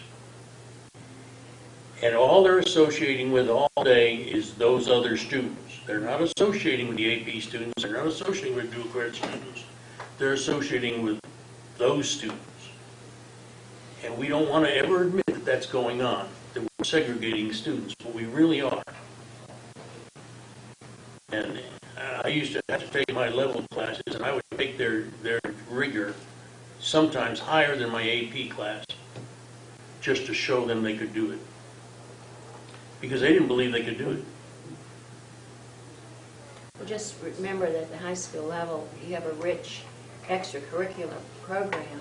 And all they're associating with all day is those other students. They're not associating with the AP students. They're not associating with dual credit students. They're associating with those students. And we don't want to ever admit that that's going on, that we're segregating students, but we really are. And I used to have to take my level classes, and I would take their rigor sometimes higher than my AP class, just to show them they could do it. Because they didn't believe they could do it. Well, just remember that at the high school level, you have a rich extracurricular program.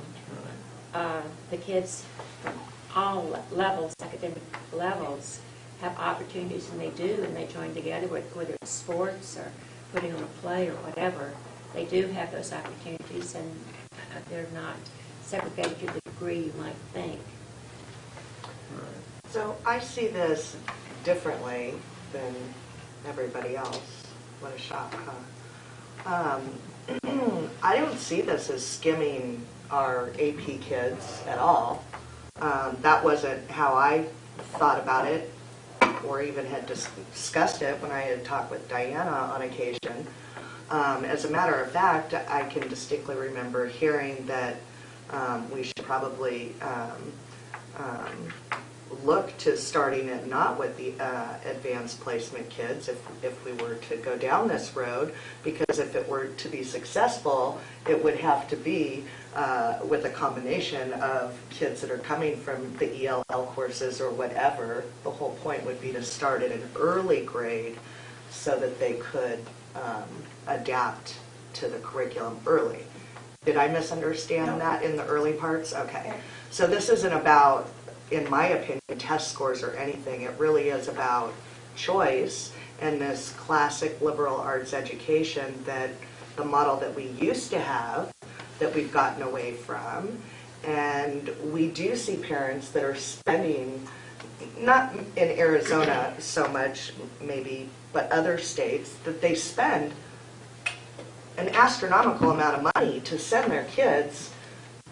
The kids from all levels, academic levels, have opportunities, and they join together, whether it's sports or putting on a play or whatever. They do have those opportunities, and they're not segregated to the degree you might think. So I see this differently than everybody else. What a shock, huh? I don't see this as skimming our AP kids at all. That wasn't how I thought about it or even had discussed it when I had talked with Diana on occasion. As a matter of fact, I can distinctly remember hearing that we should probably look to starting it not with the advanced placement kids if we were to go down this road, because if it were to be successful, it would have to be with a combination of kids that are coming from the ELL courses or whatever. The whole point would be to start at an early grade so that they could adapt to the curriculum early. Did I misunderstand that in the early parts? Okay. So this isn't about, in my opinion, test scores or anything. It really is about choice and this classic liberal arts education, that the model that we used to have, that we've gotten away from. And we do see parents that are spending, not in Arizona so much maybe, but other states, that they spend an astronomical amount of money to send their kids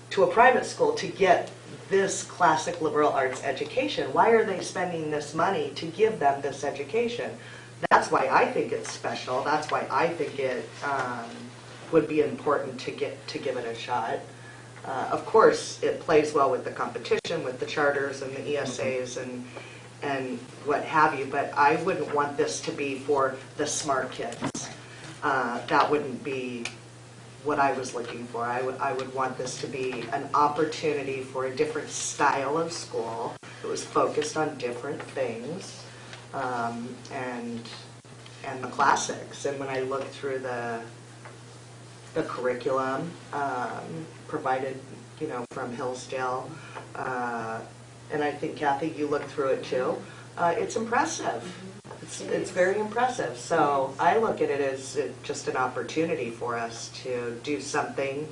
to a private school to get this classic liberal arts education. Why are they spending this money to give them this education? That's why I think it's special. That's why I think it would be important to give it a shot. Of course, it plays well with the competition, with the charters and the ESAs and what have you, but I wouldn't want this to be for the smart kids. That wouldn't be what I was looking for. I would want this to be an opportunity for a different style of school that was focused on different things, and the classics. And when I look through the curriculum provided, from Hillsdale, and I think, Kathy, you looked through it too, it's impressive. It's very impressive. So I look at it as just an opportunity for us to do something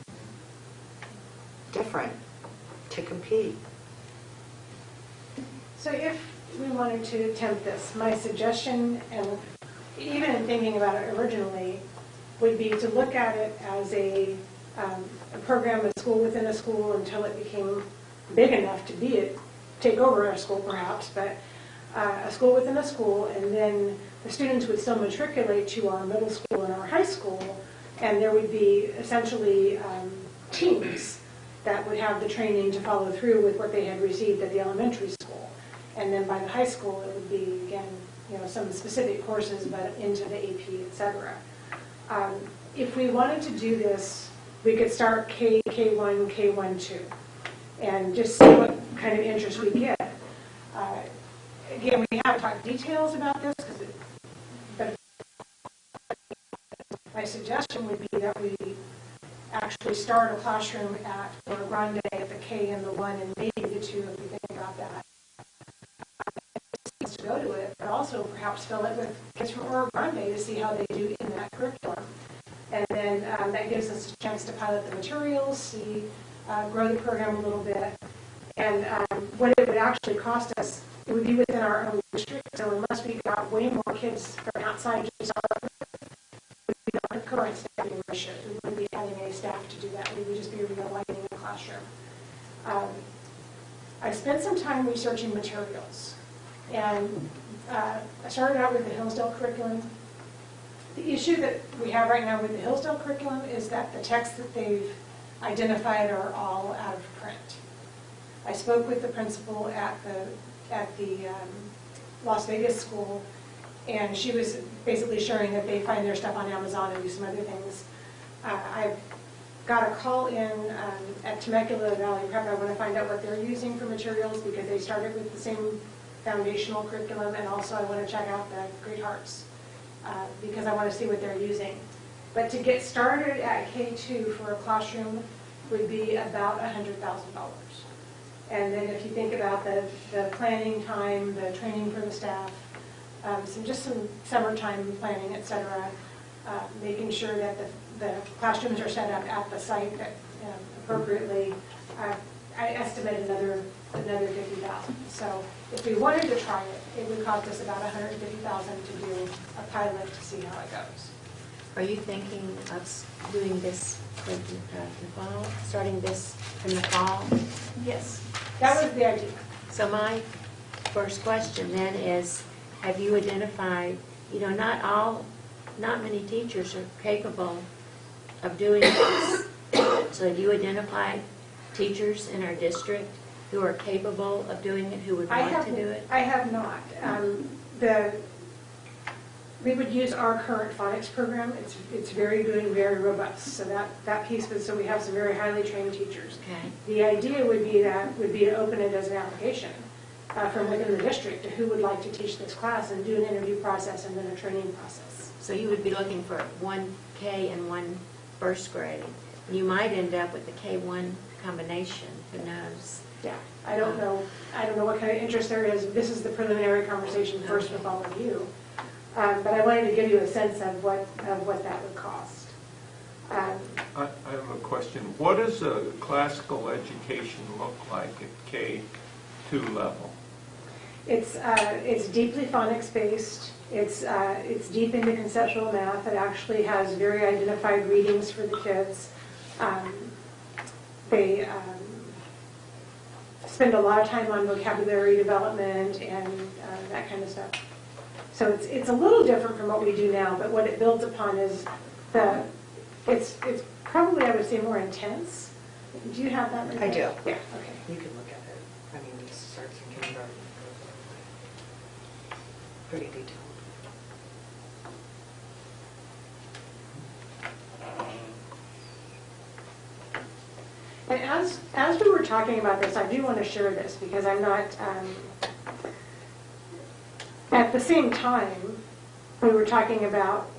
different, to compete. So if we wanted to attempt this, my suggestion, and even in thinking about it originally, would be to look at it as a program, a school within a school, until it became big enough to take over our school perhaps, but a school within a school, and then the students would still matriculate to our middle school and our high school, and there would be essentially teams that would have the training to follow through with what they had received at the elementary school. And then by the high school, it would be, again, some specific courses, but into the AP, et cetera. If we wanted to do this, we could start K1, K1, 2, and just see what kind of interest we get. Again, we haven't talked details about this, but my suggestion would be that we actually start a classroom at Oro Grande at the K and the 1 and maybe the 2 if we think about that. To go to it, but also perhaps fill it with kids from Oro Grande to see how they do in that curriculum. And then that gives us a chance to pilot the materials, grow the program a little bit. And what it would actually cost us, it would be within our own district, so unless we got way more kids from outside just our would be the current staffing ratio. We wouldn't be having any staff to do that. We would just be realigning the classroom. I spent some time researching materials. And I started out with the Hillsdale curriculum. The issue that we have right now with the Hillsdale curriculum is that the texts that they've identified are all out of print. I spoke with the principal at the Las Vegas school, and she was basically sharing that they find their stuff on Amazon and do some other things. I've got a call in at Temecula Valley Prep. I want to find out what they're using for materials because they started with the same foundational curriculum, and also I want to check out the Great Hearts because I want to see what they're using. But to get started at K2 for a classroom would be about $100,000. And then if you think about the planning time, the training for the staff, some summertime planning, et cetera, making sure that the classrooms are set up at the site appropriately, I estimate another $50,000. So if we wanted to try it, it would cost us about $150,000 to do a pilot to see how it goes. Are you thinking of doing this for the fall, starting this in the fall? Yes, that was the idea. So my first question then is, have you identified, not many teachers are capable of doing this. So have you identified teachers in our district who are capable of doing it, who would want to do it? I have not. We would use our current phonics program. It's very good and very robust. So that piece so we have some very highly trained teachers. Okay. The idea would be to open it as an application from within the district to who would like to teach this class and do an interview process and then a training process. So you would be looking for one K and one first grade. You might end up with the K1 combination. Who knows? Yeah, I don't know what kind of interest there is. This is the preliminary conversation first with all of you. But I wanted to give you a sense of what that would cost. I have a question. What does a classical education look like at K2 level? It's deeply phonics based. It's deep into conceptual math. It actually has very identified readings for the kids. They spend a lot of time on vocabulary development and that kind of stuff. So it's a little different from what we do now, but what it builds upon is the It's probably, I would say, more intense. Do you have that? I do. Yeah, okay. You can look at it. I mean, this starts in kindergarten. Pretty detailed. And as we were talking about this, I do want to share this because I'm not, at the same time, we were talking about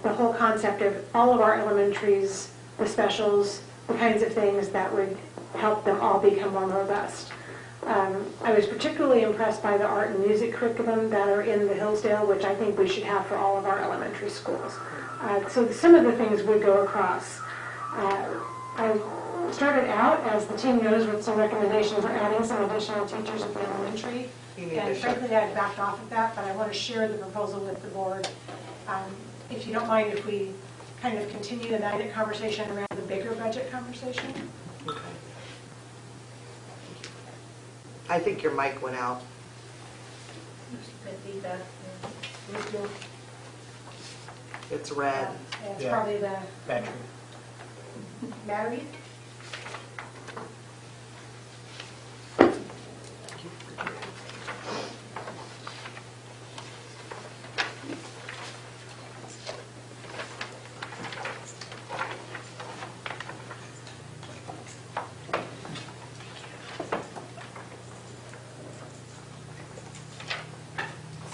the whole concept of all of our elementaries, the specials, the kinds of things that would help them all become more robust. I was particularly impressed by the art and music curriculum that are in the Hillsdale, which I think we should have for all of our elementary schools. So some of the things would go across. I started out, as the team knows, with some recommendations for adding some additional teachers at the elementary. And frankly, I backed off of that, but I want to share the proposal with the board. If you don't mind, if we kind of continue the night conversation around the bigger budget conversation. Okay. I think your mic went out. It's red. It's Yeah. probably the Battery. battery.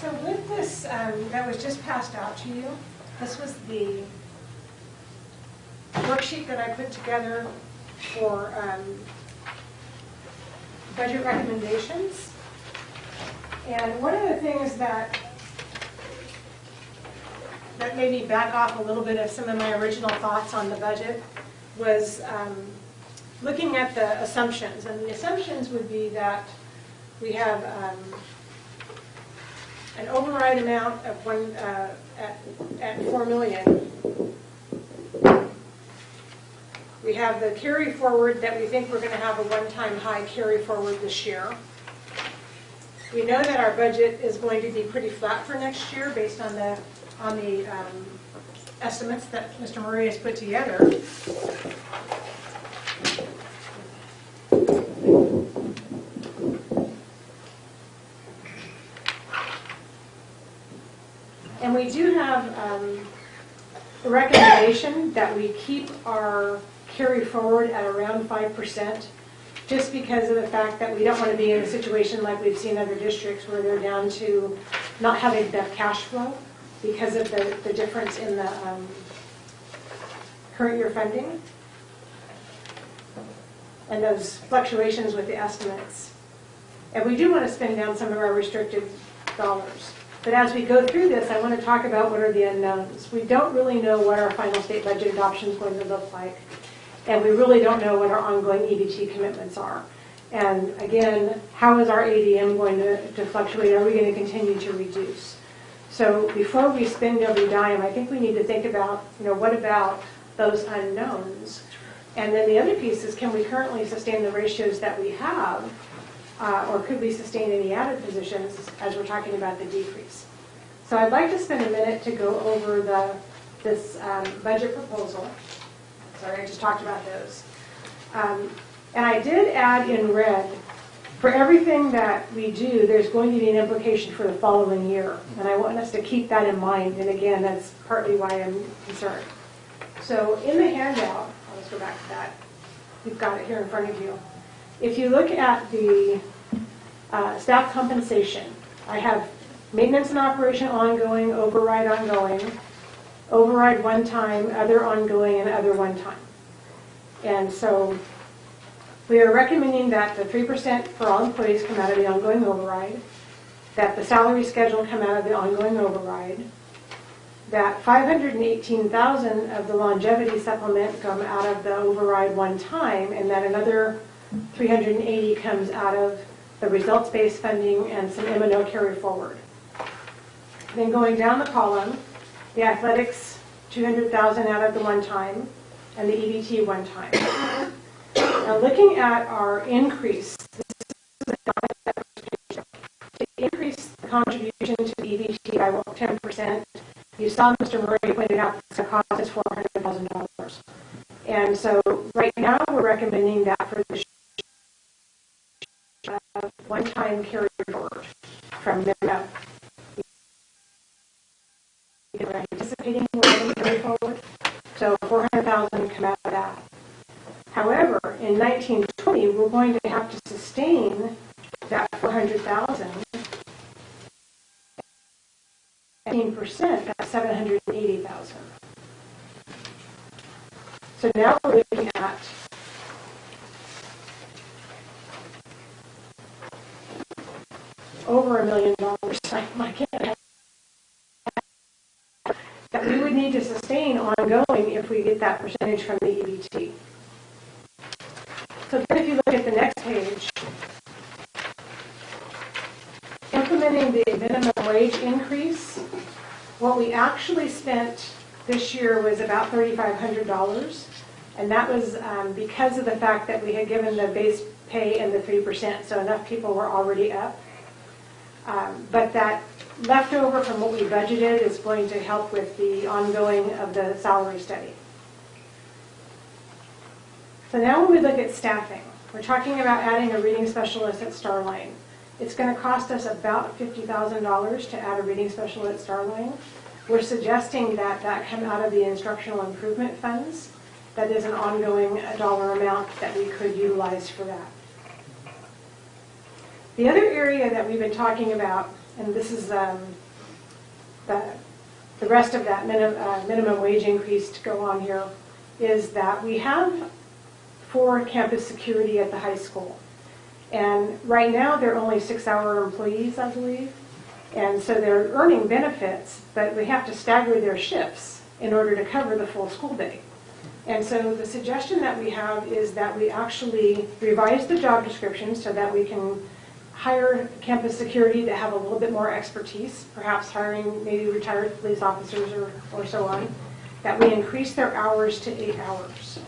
So with this, that was just passed out to you, this was the worksheet that I put together for budget recommendations. And one of the things that made me back off a little bit of some of my original thoughts on the budget was looking at the assumptions. And the assumptions would be that we have an override amount of at $4 million. We have the carry forward that we think we're going to have a one-time high carry forward this year. We know that our budget is going to be pretty flat for next year based on the estimates that Mr. Murray has put together. And we do have a recommendation that we keep our carry forward at around 5%, just because of the fact that we don't want to be in a situation like we've seen other districts where they're down to not having enough cash flow because of the difference in the current year funding and those fluctuations with the estimates. And we do want to spend down some of our restricted dollars. But as we go through this, I want to talk about what are the unknowns. We don't really know what our final state budget adoption is going to look like. And we really don't know what our ongoing EBT commitments are. And again, how is our ADM going to fluctuate? Are we going to continue to reduce? So before we spend every dime, I think we need to think about, what about those unknowns? And then the other piece is, can we currently sustain the ratios that we have? Or could we sustain any added positions as we're talking about the decrease? So I'd like to spend a minute to go over this budget proposal. Sorry, I just talked about those. And I did add in red, for everything that we do, there's going to be an implication for the following year. And I want us to keep that in mind. And again, that's partly why I'm concerned. So in the handout, I'll just go back to that. You've got it here in front of you. If you look at the staff compensation, I have maintenance and operation ongoing, override ongoing, override one time, other ongoing, and other one time. And so we are recommending that the 3% for all employees come out of the ongoing override, that the salary schedule come out of the ongoing override, that $518,000 of the longevity supplement come out of the override one time, and that another $380,000 comes out of the results-based funding and some M&O carry forward. Then going down the column, the athletics, $200,000 out of the one time, and the EBT one time. Now looking at our increase, to increase the contribution to EBT by 10%, you saw Mr. Murray pointed out that the cost is $400,000. And so right now, we're recommending that for the one-time carry forward from minimum. We're anticipating we're going to carry forward, so $400,000 come out of that. However, in 1920, we're going to have to sustain that $400,000. 15%, that's $780,000. So now we're looking at over $1 million. I can't. That we would need to sustain ongoing if we get that percentage from the EBT. So then if you look at the next page, implementing the minimum wage increase, what we actually spent this year was about $3,500, and that was because of the fact that we had given the base pay and the 3%, so enough people were already up. But that leftover from what we budgeted is going to help with the ongoing of the salary study. So now when we look at staffing, we're talking about adding a reading specialist at Starline. It's going to cost us about $50,000 to add a reading specialist at Starline. We're suggesting that that come out of the instructional improvement funds. That is an ongoing dollar amount that we could utilize for that. The other area that we've been talking about, and this is the rest of that minimum wage increase to go on here, is that we have 4 campus security at the high school. And right now they're only 6-hour employees, I believe. And so they're earning benefits, but we have to stagger their shifts in order to cover the full school day. And so the suggestion that we have is that we actually revise the job description so that we can hire campus security that have a little bit more expertise, perhaps hiring maybe retired police officers or so on, that we increase their hours to 8 hours.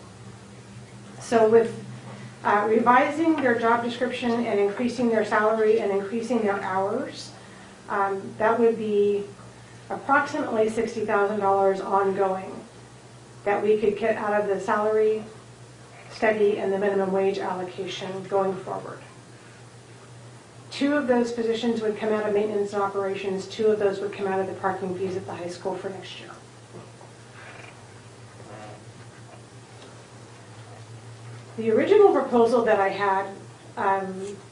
So with revising their job description and increasing their salary and increasing their hours, that would be approximately $60,000 ongoing that we could get out of the salary study and the minimum wage allocation going forward. 2 of those positions would come out of maintenance and operations, 2 of those would come out of the parking fees at the high school for next year. The original proposal that I had,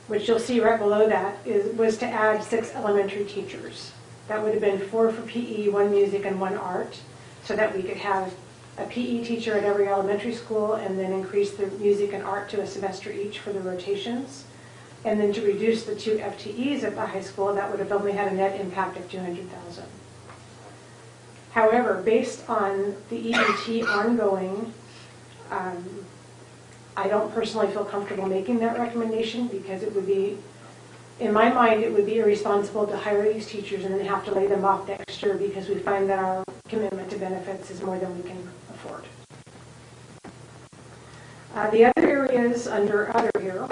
which you'll see right below that, was to add 6 elementary teachers. That would have been 4 for PE, 1 music, and 1 art, so that we could have a PE teacher at every elementary school and then increase the music and art to a semester each for the rotations. And then to reduce the 2 FTEs at the high school, that would have only had a net impact of $200,000. However, based on the EBT ongoing, I don't personally feel comfortable making that recommendation because it would be, in my mind, it would be irresponsible to hire these teachers and then have to lay them off next year because we find that our commitment to benefits is more than we can afford. The other areas under other here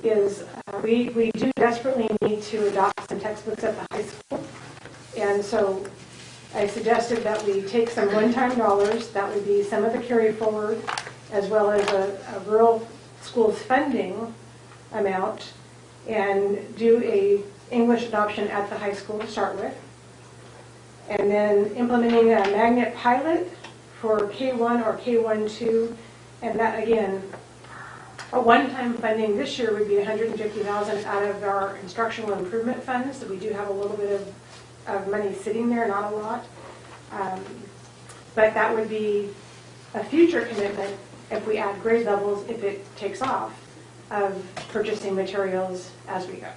is we do desperately need to adopt some textbooks at the high school. And so I suggested that we take some one-time dollars, that would be some of the carry forward, as well as a rural schools funding amount, and do a English adoption at the high school to start with. And then implementing a magnet pilot for K1 or K1-2, and that again, a one-time funding this year would be $150,000 out of our instructional improvement funds. So we do have a little bit of money sitting there, not a lot. But that would be a future commitment if we add grade levels, if it takes off, of purchasing materials as we go.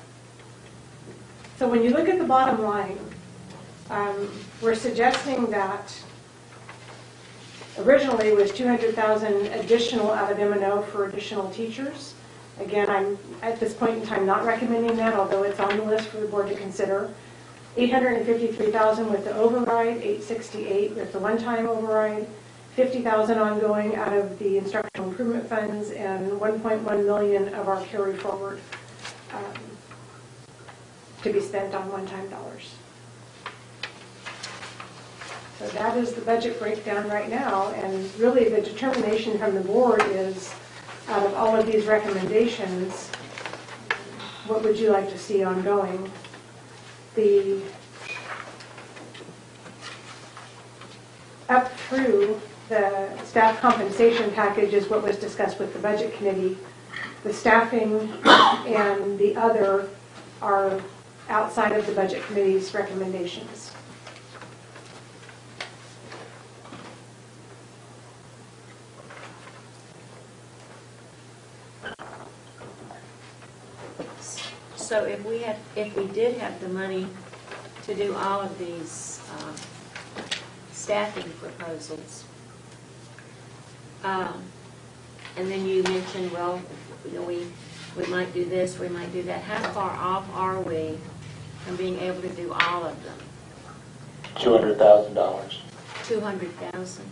So when you look at the bottom line, we're suggesting that originally it was $200,000 additional out of M&O for additional teachers. Again, I'm at this point in time not recommending that, although it's on the list for the board to consider. $853,000 with the override, $868,000 with the one-time override, $50,000 ongoing out of the instructional improvement funds, and $1.1 million of our carry forward to be spent on one-time dollars. So that is the budget breakdown right now, and really the determination from the board is, out of all of these recommendations, what would you like to see ongoing? The up through the staff compensation package is what was discussed with the budget committee. The staffing and the other are outside of the budget committee's recommendations. So if we did have the money to do all of these staffing proposals, and then you mentioned, well, we might do this, we might do that. How far off are we from being able to do all of them? $200,000. 200,000.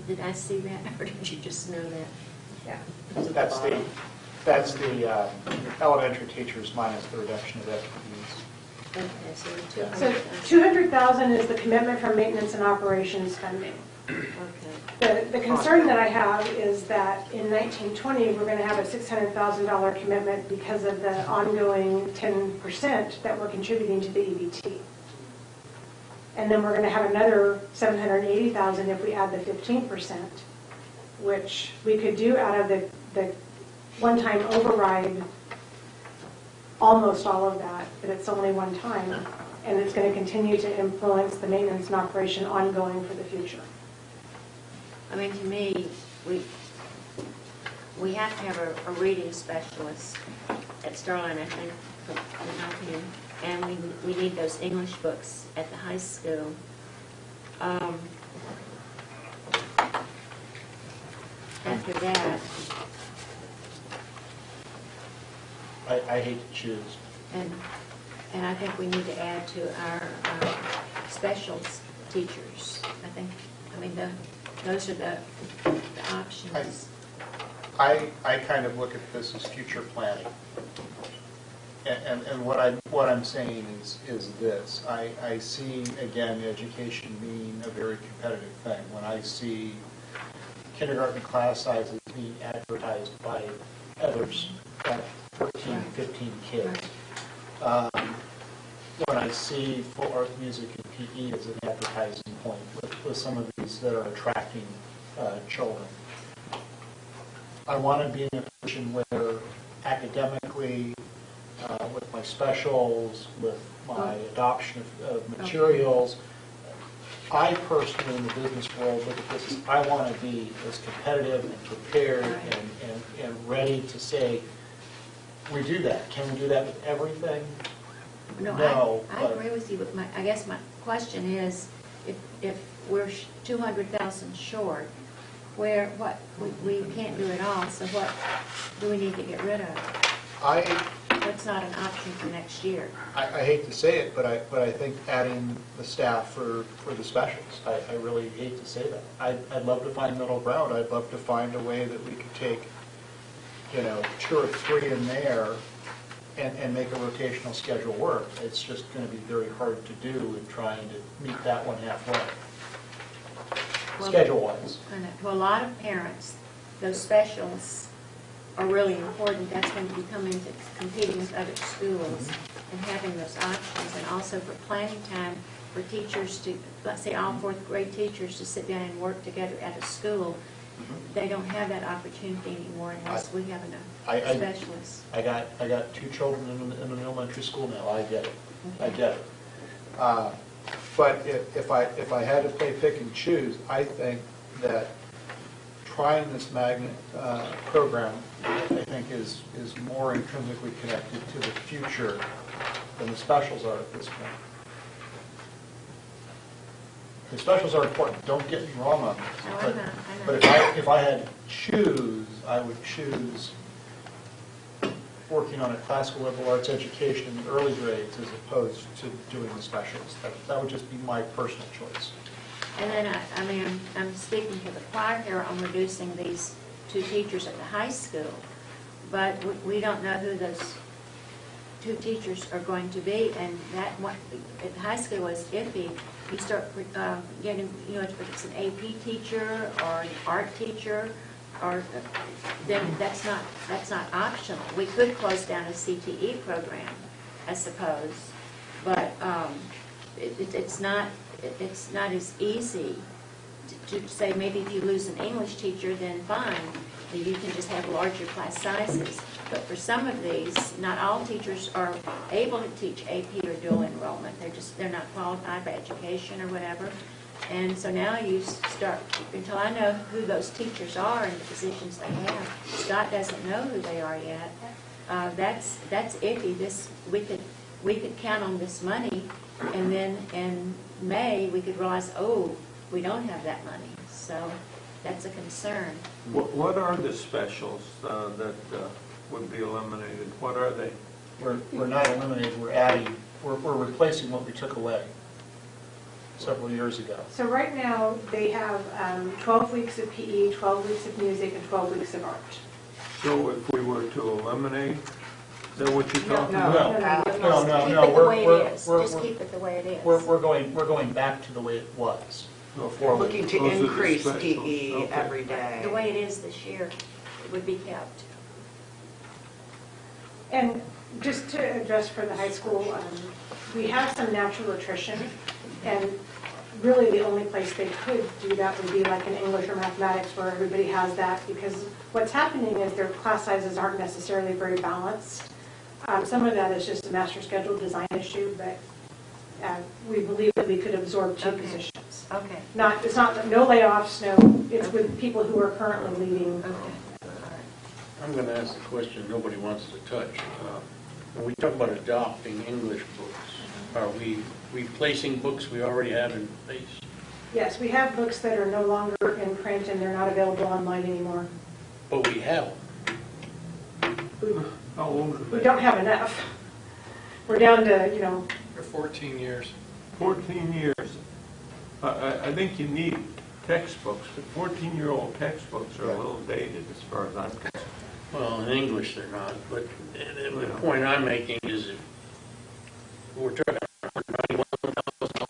Did I see that, or did you just know that? Yeah. That's the elementary teachers minus the reduction of FTEs. Okay, so So 200,000 is the commitment from maintenance and operations funding. Okay. The concern that I have is that in 1920, we're going to have a $600,000 commitment because of the ongoing 10% that we're contributing to the EBT. And then we're going to have another $780,000 if we add the 15%, which we could do out of the one-time override, almost all of that, but it's only one time, and it's going to continue to influence the maintenance and operation ongoing for the future. I mean, to me, we have to have a reading specialist at Sterling, I think, out here, and we need those English books at the high school. After that, I hate to choose. and I think we need to add to our specials teachers. Those are the options. I kind of look at this as future planning. And what I'm saying is this. I see, again, education being a very competitive thing. When I see kindergarten class sizes being advertised by others at 14, 15 kids. When I see full art, music, and PE as an advertising point with some of these that are attracting children. I want to be in a position where academically, with my specials, with my adoption of materials, I personally in the business world look at this as I want to be as competitive and prepared and ready to say, we do that. Can we do that with everything? No, I agree with you, but I guess my question is, if we're 200,000 short, we can't do it all, so what do we need to get rid of? That's not an option for next year. I hate to say it, but I think adding the staff for the specials, I really hate to say that. I'd love to find middle ground. I'd love to find a way that we could take, 2 or 3 in there and make a rotational schedule work. It's just going to be very hard to do in trying to meet that one halfway, schedule-wise. To a lot of parents, those specials are really important. That's when you come into competing with other schools and having those options, and also for planning time for teachers to, let's say all 4th grade teachers to sit down and work together at a school. They don't have that opportunity anymore unless we have enough specialists. I got 2 children in an elementary school now. I get it. I get it. But if I had to play pick and choose, I think that trying this magnet program, I think, is more intrinsically connected to the future than the specials are at this point. The specials are important, don't get me wrong on this. But if I had to choose, I would choose working on a classical liberal arts education in the early grades as opposed to doing the specials. That would just be my personal choice. And then, I'm speaking to the choir here on reducing these 2 teachers at the high school, but we don't know who those two teachers are going to be, and that one, at high school was iffy. You start getting, if it's an AP teacher or an art teacher, or then that's not optional. We could close down a CTE program, I suppose, but it's not as easy to say maybe if you lose an English teacher, then fine, you can just have larger class sizes. But for some of these, not all teachers are able to teach AP or dual enrollment. They're not qualified by education or whatever. And so now you start, until I know who those teachers are and the positions they have, Scott doesn't know who they are yet. That's iffy. We could count on this money, and then in May we could realize, oh, we don't have that money. So that's a concern. What are the specials that would be eliminated? What are they? We're not eliminating, we're replacing what we took away several years ago. So right now, they have 12 weeks of PE, 12 weeks of music, and 12 weeks of art. So if we were to eliminate, is that what you're talking No. about? No, Keep it the way it is. Just keep it the way it is. We're going back to the way it was before. Looking to Those are the increase specials. PE Okay. every day. The way it is this year, it would be kept. And just to address for the high school, we have some natural attrition, and really the only place they could do that would be like in English or mathematics where everybody has that, because what's happening is their class sizes aren't necessarily very balanced. Some of that is just a master schedule design issue, but we believe that we could absorb two positions. Okay. It's not no layoffs, it's with people who are currently leaving. Okay. I'm going to ask the question nobody wants to touch. When we talk about adopting English books, are we replacing books we already have in place? Yes, we have books that are no longer in print and they're not available online anymore. But we have them. How old are We they? don't have enough. We're down to, For 14 years. 14 years. I think you need textbooks, but 14-year-old textbooks are a little dated as far as I'm concerned. Well, in English they're not, but the point I'm making is if we're talking about $91,000,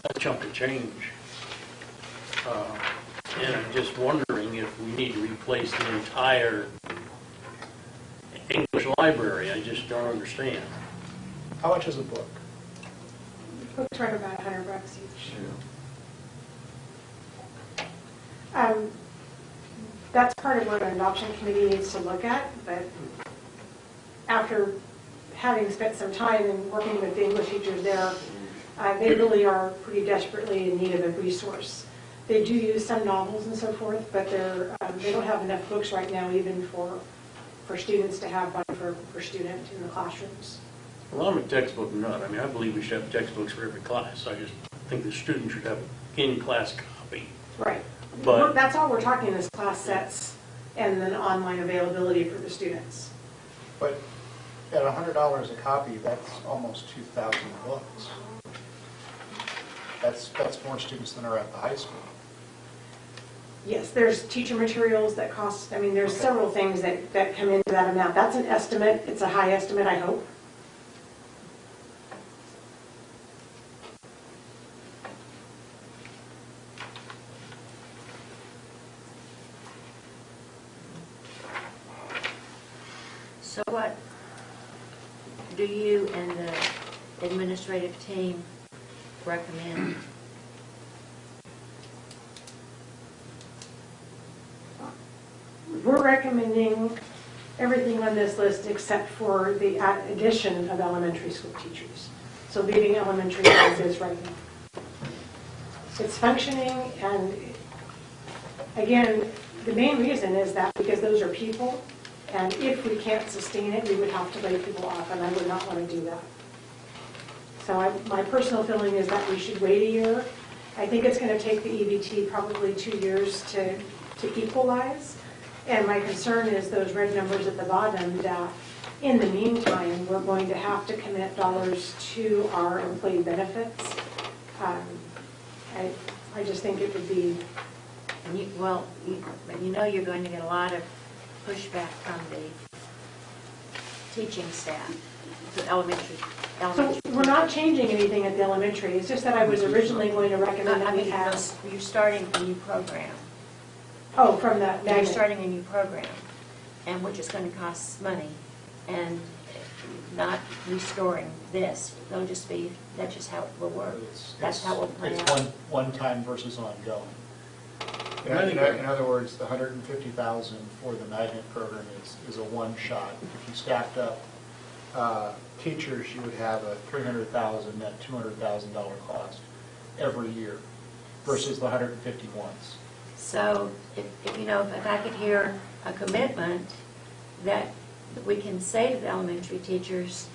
that's a chunk of change. And I'm just wondering if we need to replace the entire English library. I just don't understand. How much is a book? books right about $100 each. That's part of what an adoption committee needs to look at, but after having spent some time and working with the English teachers there, they really are pretty desperately in need of a resource. They do use some novels and so forth, but they don't have enough books right now even for students to have one per student in the classrooms. Well, I'm a textbook nut. I mean, I believe we should have textbooks for every class. I just think the student should have an in-class copy. Right. But That's all we're talking is class sets and then online availability for the students. But at $100 a copy, that's almost 2,000 books. That's more students than are at the high school. Yes, there's teacher materials that cost, there's several things that come into that amount. That's an estimate. It's a high estimate, I hope. So what do you and the administrative team recommend? We're recommending everything on this list except for the addition of elementary school teachers. So leaving elementary as is right now. It's functioning, and again, the main reason is that because those are people, and if we can't sustain it, we would have to lay people off, and I would not want to do that. So my personal feeling is that we should wait a year. I think it's going to take the EBT probably 2 years to equalize. And my concern is those red numbers at the bottom, that in the meantime, we're going to have to commit dollars to our employee benefits. I just think it would be... And you know you're going to get a lot of pushback from the teaching staff, the elementary. So we're not changing anything at the elementary, it's just that I was originally going to recommend I that we mean, have, you're starting a new program. oh, from that You're magnet. starting a new program, and which is going to cost money, and not restoring this. They'll just be, that's just how it will work. That's how we'll plan. It's one time versus ongoing. In other words, the 150,000 for the magnet program is a one shot. If you stacked up teachers, you would have a $300,000 net $200,000 cost every year versus the 150 once. So, if you know, if I could hear a commitment that we can say to the elementary teachers,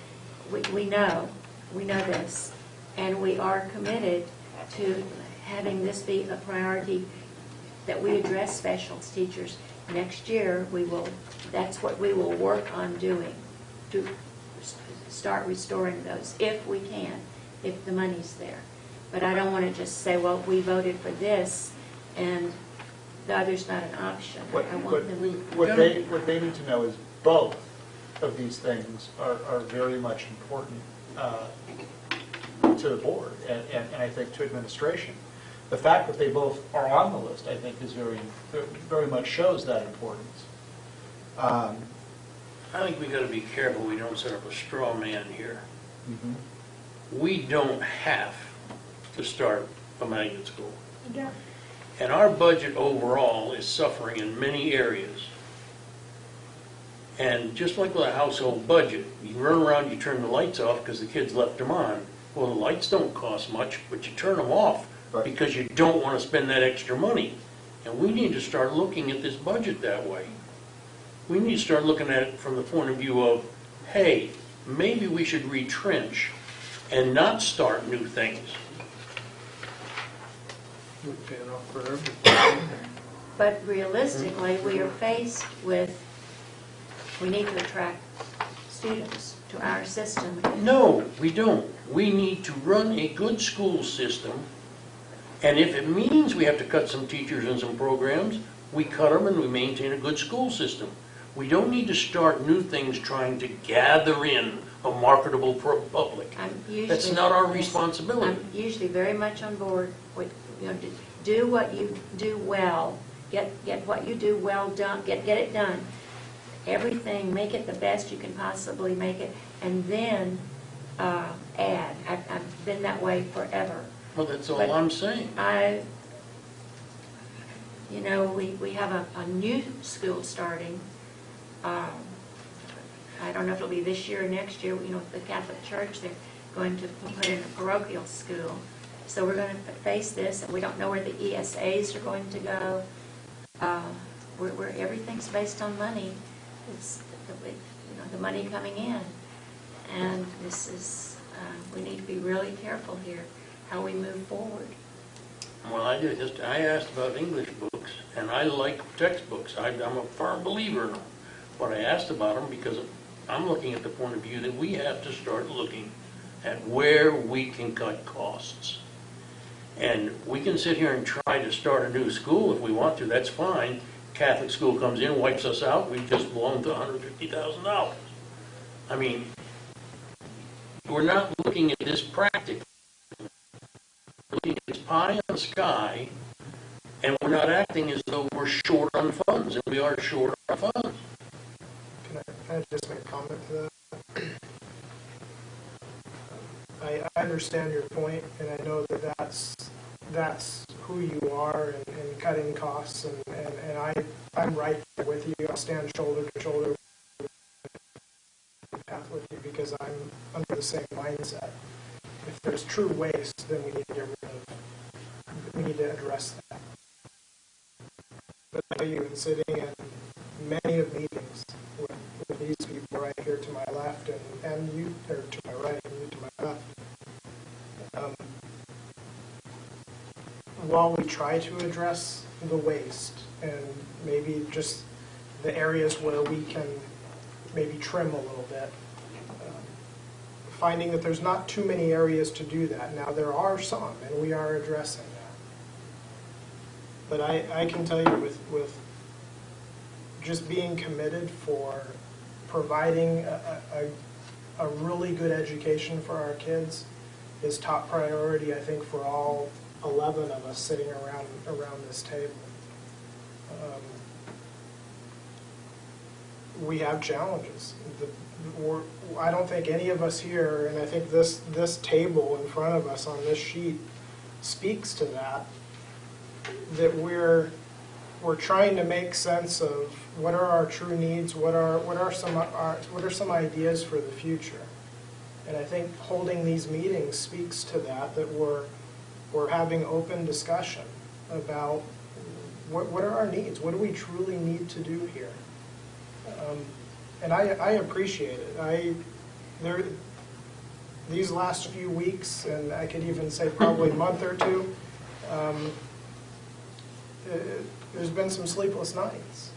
we know this, and we are committed to having this be a priority, that we address specials teachers. Next year, that's what we will work on doing, to start restoring those, if we can, if the money's there. But I don't want to just say, well, we voted for this, and the other's not an option. I want them. What they need to know is both of these things are very much important to the board and I think to administration. The fact that they both are on the list, I think, is very much shows that importance. I think we got to be careful we don't set up a straw man here. We don't have to start a magnet school. Yeah. And our budget overall is suffering in many areas. And just like with a household budget, you run around, you turn the lights off because the kids left them on. Well, the lights don't cost much, but you turn them off because you don't want to spend that extra money. And we need to start looking at this budget that way. We need to start looking at it from the point of view of, hey, maybe we should retrench and not start new things. But realistically, we are faced with, we need to attract students to our system. No, we don't. We need to run a good school system, and if it means we have to cut some teachers and some programs, we cut them and we maintain a good school system. We don't need to start new things trying to gather in a marketable public. That's not our responsibility. I'm usually very much on board with, do what you do well, get what you do well done, get it done. Everything, make it the best you can possibly make it, and then add. I've been that way forever. Well, that's all I'm saying. We have a new school starting. I don't know if it'll be this year or next year. The Catholic Church, they're going to put in a parochial school. So we're going to face this, and we don't know where the ESAs are going to go. Where everything's based on money. It's the money coming in, and this is we need to be really careful here how we move forward. Well, I asked about English books, and I like textbooks. I'm a firm believer in them. But I asked about them because I'm looking at the point of view that we have to start looking at where we can cut costs. And we can sit here and try to start a new school if we want to. That's fine. Catholic school comes in, wipes us out, we just blown to $150,000. I mean, we're not looking at this practically. We're looking at this pie in the sky, and we're not acting as though we're short on funds, and we are short on funds. Can I just make a comment to that? I understand your point, and I know that that's who you are in cutting costs, and I'm right there with you. I stand shoulder to shoulder with you because I'm under the same mindset. If there's true waste, then we need to get rid of. We need to address that. But I know you've been sitting in many of meetings with these people right here to my left, and you, or to my right, and you to my left. While we try to address the waste and maybe just the areas where we can maybe trim a little bit, finding that there's not too many areas to do that. Now there are some, and we are addressing that. But I can tell you with just being committed for providing a really good education for our kids is top priority, I think, for all 11 of us sitting around this table. We have challenges. I don't think any of us here, and I think this table in front of us on this sheet speaks to that we're trying to make sense of what are our true needs, what are some ideas for the future. And I think holding these meetings speaks to that we're having open discussion about what are our needs, what do we truly need to do here. And I appreciate it. These last few weeks, and I could even say probably month or two, there's been some sleepless nights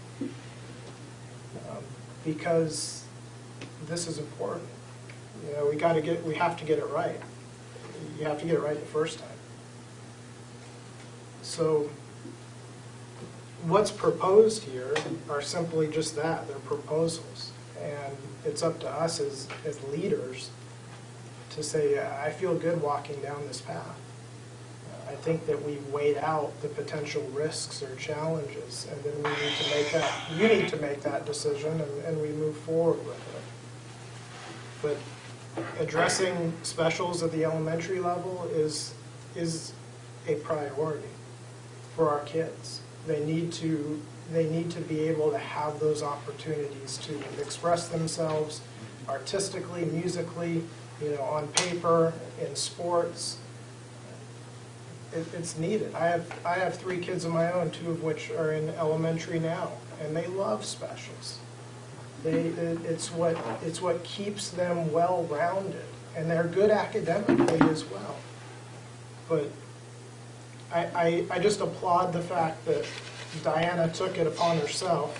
because this is important. You know, we have to get it right. You have to get it right the first time. So what's proposed here are simply just that. They're proposals. And it's up to us as leaders to say, I feel good walking down this path. I think that we've weighed out the potential risks or challenges, and then we need to make that, you need to make that decision, and we move forward with it. But addressing specials at the elementary level is a priority for our kids. They need to be able to have those opportunities to express themselves artistically, musically, on paper, in sports. It's needed. I have 3 kids of my own, 2 of which are in elementary now, and they love specials. It's what keeps them well-rounded, and they're good academically as well. But I just applaud the fact that Diana took it upon herself,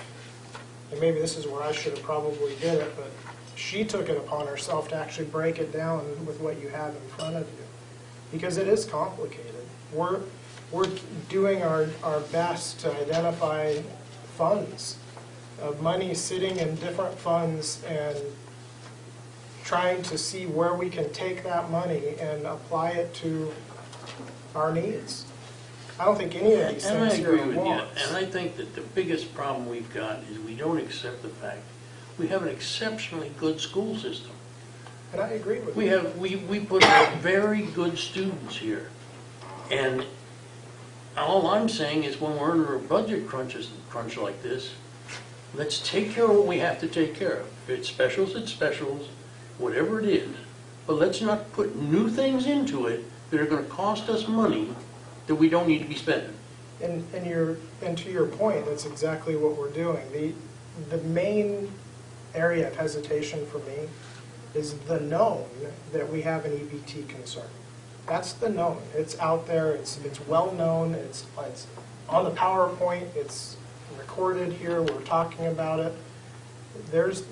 and maybe this is where I should have probably did it, but she took it upon herself to actually break it down with what you have in front of you, because it is complicated. We're doing our best to identify funds, money sitting in different funds, and trying to see where we can take that money and apply it to our needs. I don't think any of these things here are wants. And I think that the biggest problem we've got is we don't accept the fact we have an exceptionally good school system. And I agree with you. We put out very good students here. And all I'm saying is when we're under a budget crunch like this, let's take care of what we have to take care of. If it's specials, whatever it is. But let's not put new things into it that are going to cost us money that we don't need to be spending. And to your point, that's exactly what we're doing. The main area of hesitation for me is the known that we have an EBT concern. That's the known. It's out there. It's well known. It's on the PowerPoint. It's recorded here. We're talking about it. There's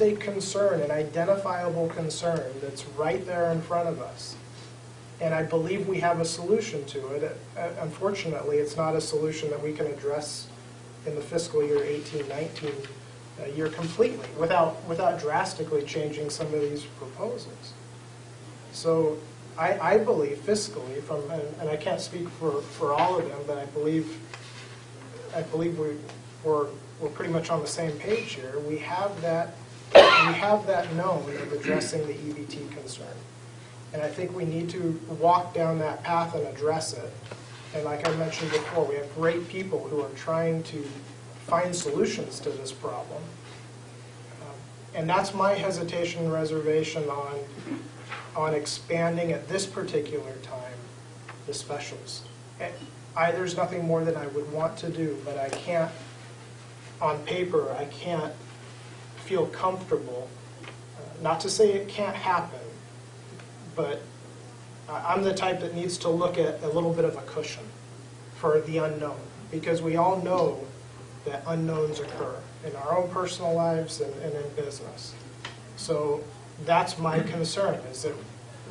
a concern, an identifiable concern that's right there in front of us. And I believe we have a solution to it. Unfortunately, it's not a solution that we can address in the fiscal year 18-19 year completely without drastically changing some of these proposals. So I believe fiscally, and I can't speak for all of them, but I believe we're pretty much on the same page here. We have that known of addressing the EBT concern. And I think we need to walk down that path and address it. And like I mentioned before, we have great people who are trying to find solutions to this problem. And that's my hesitation and reservation on expanding at this particular time the specials. There's nothing more than I would want to do, but I can't, on paper, I can't feel comfortable. Not to say it can't happen, but I'm the type that needs to look at a little bit of a cushion for the unknown, because we all know that unknowns occur in our own personal lives and in business. So that's my concern, is that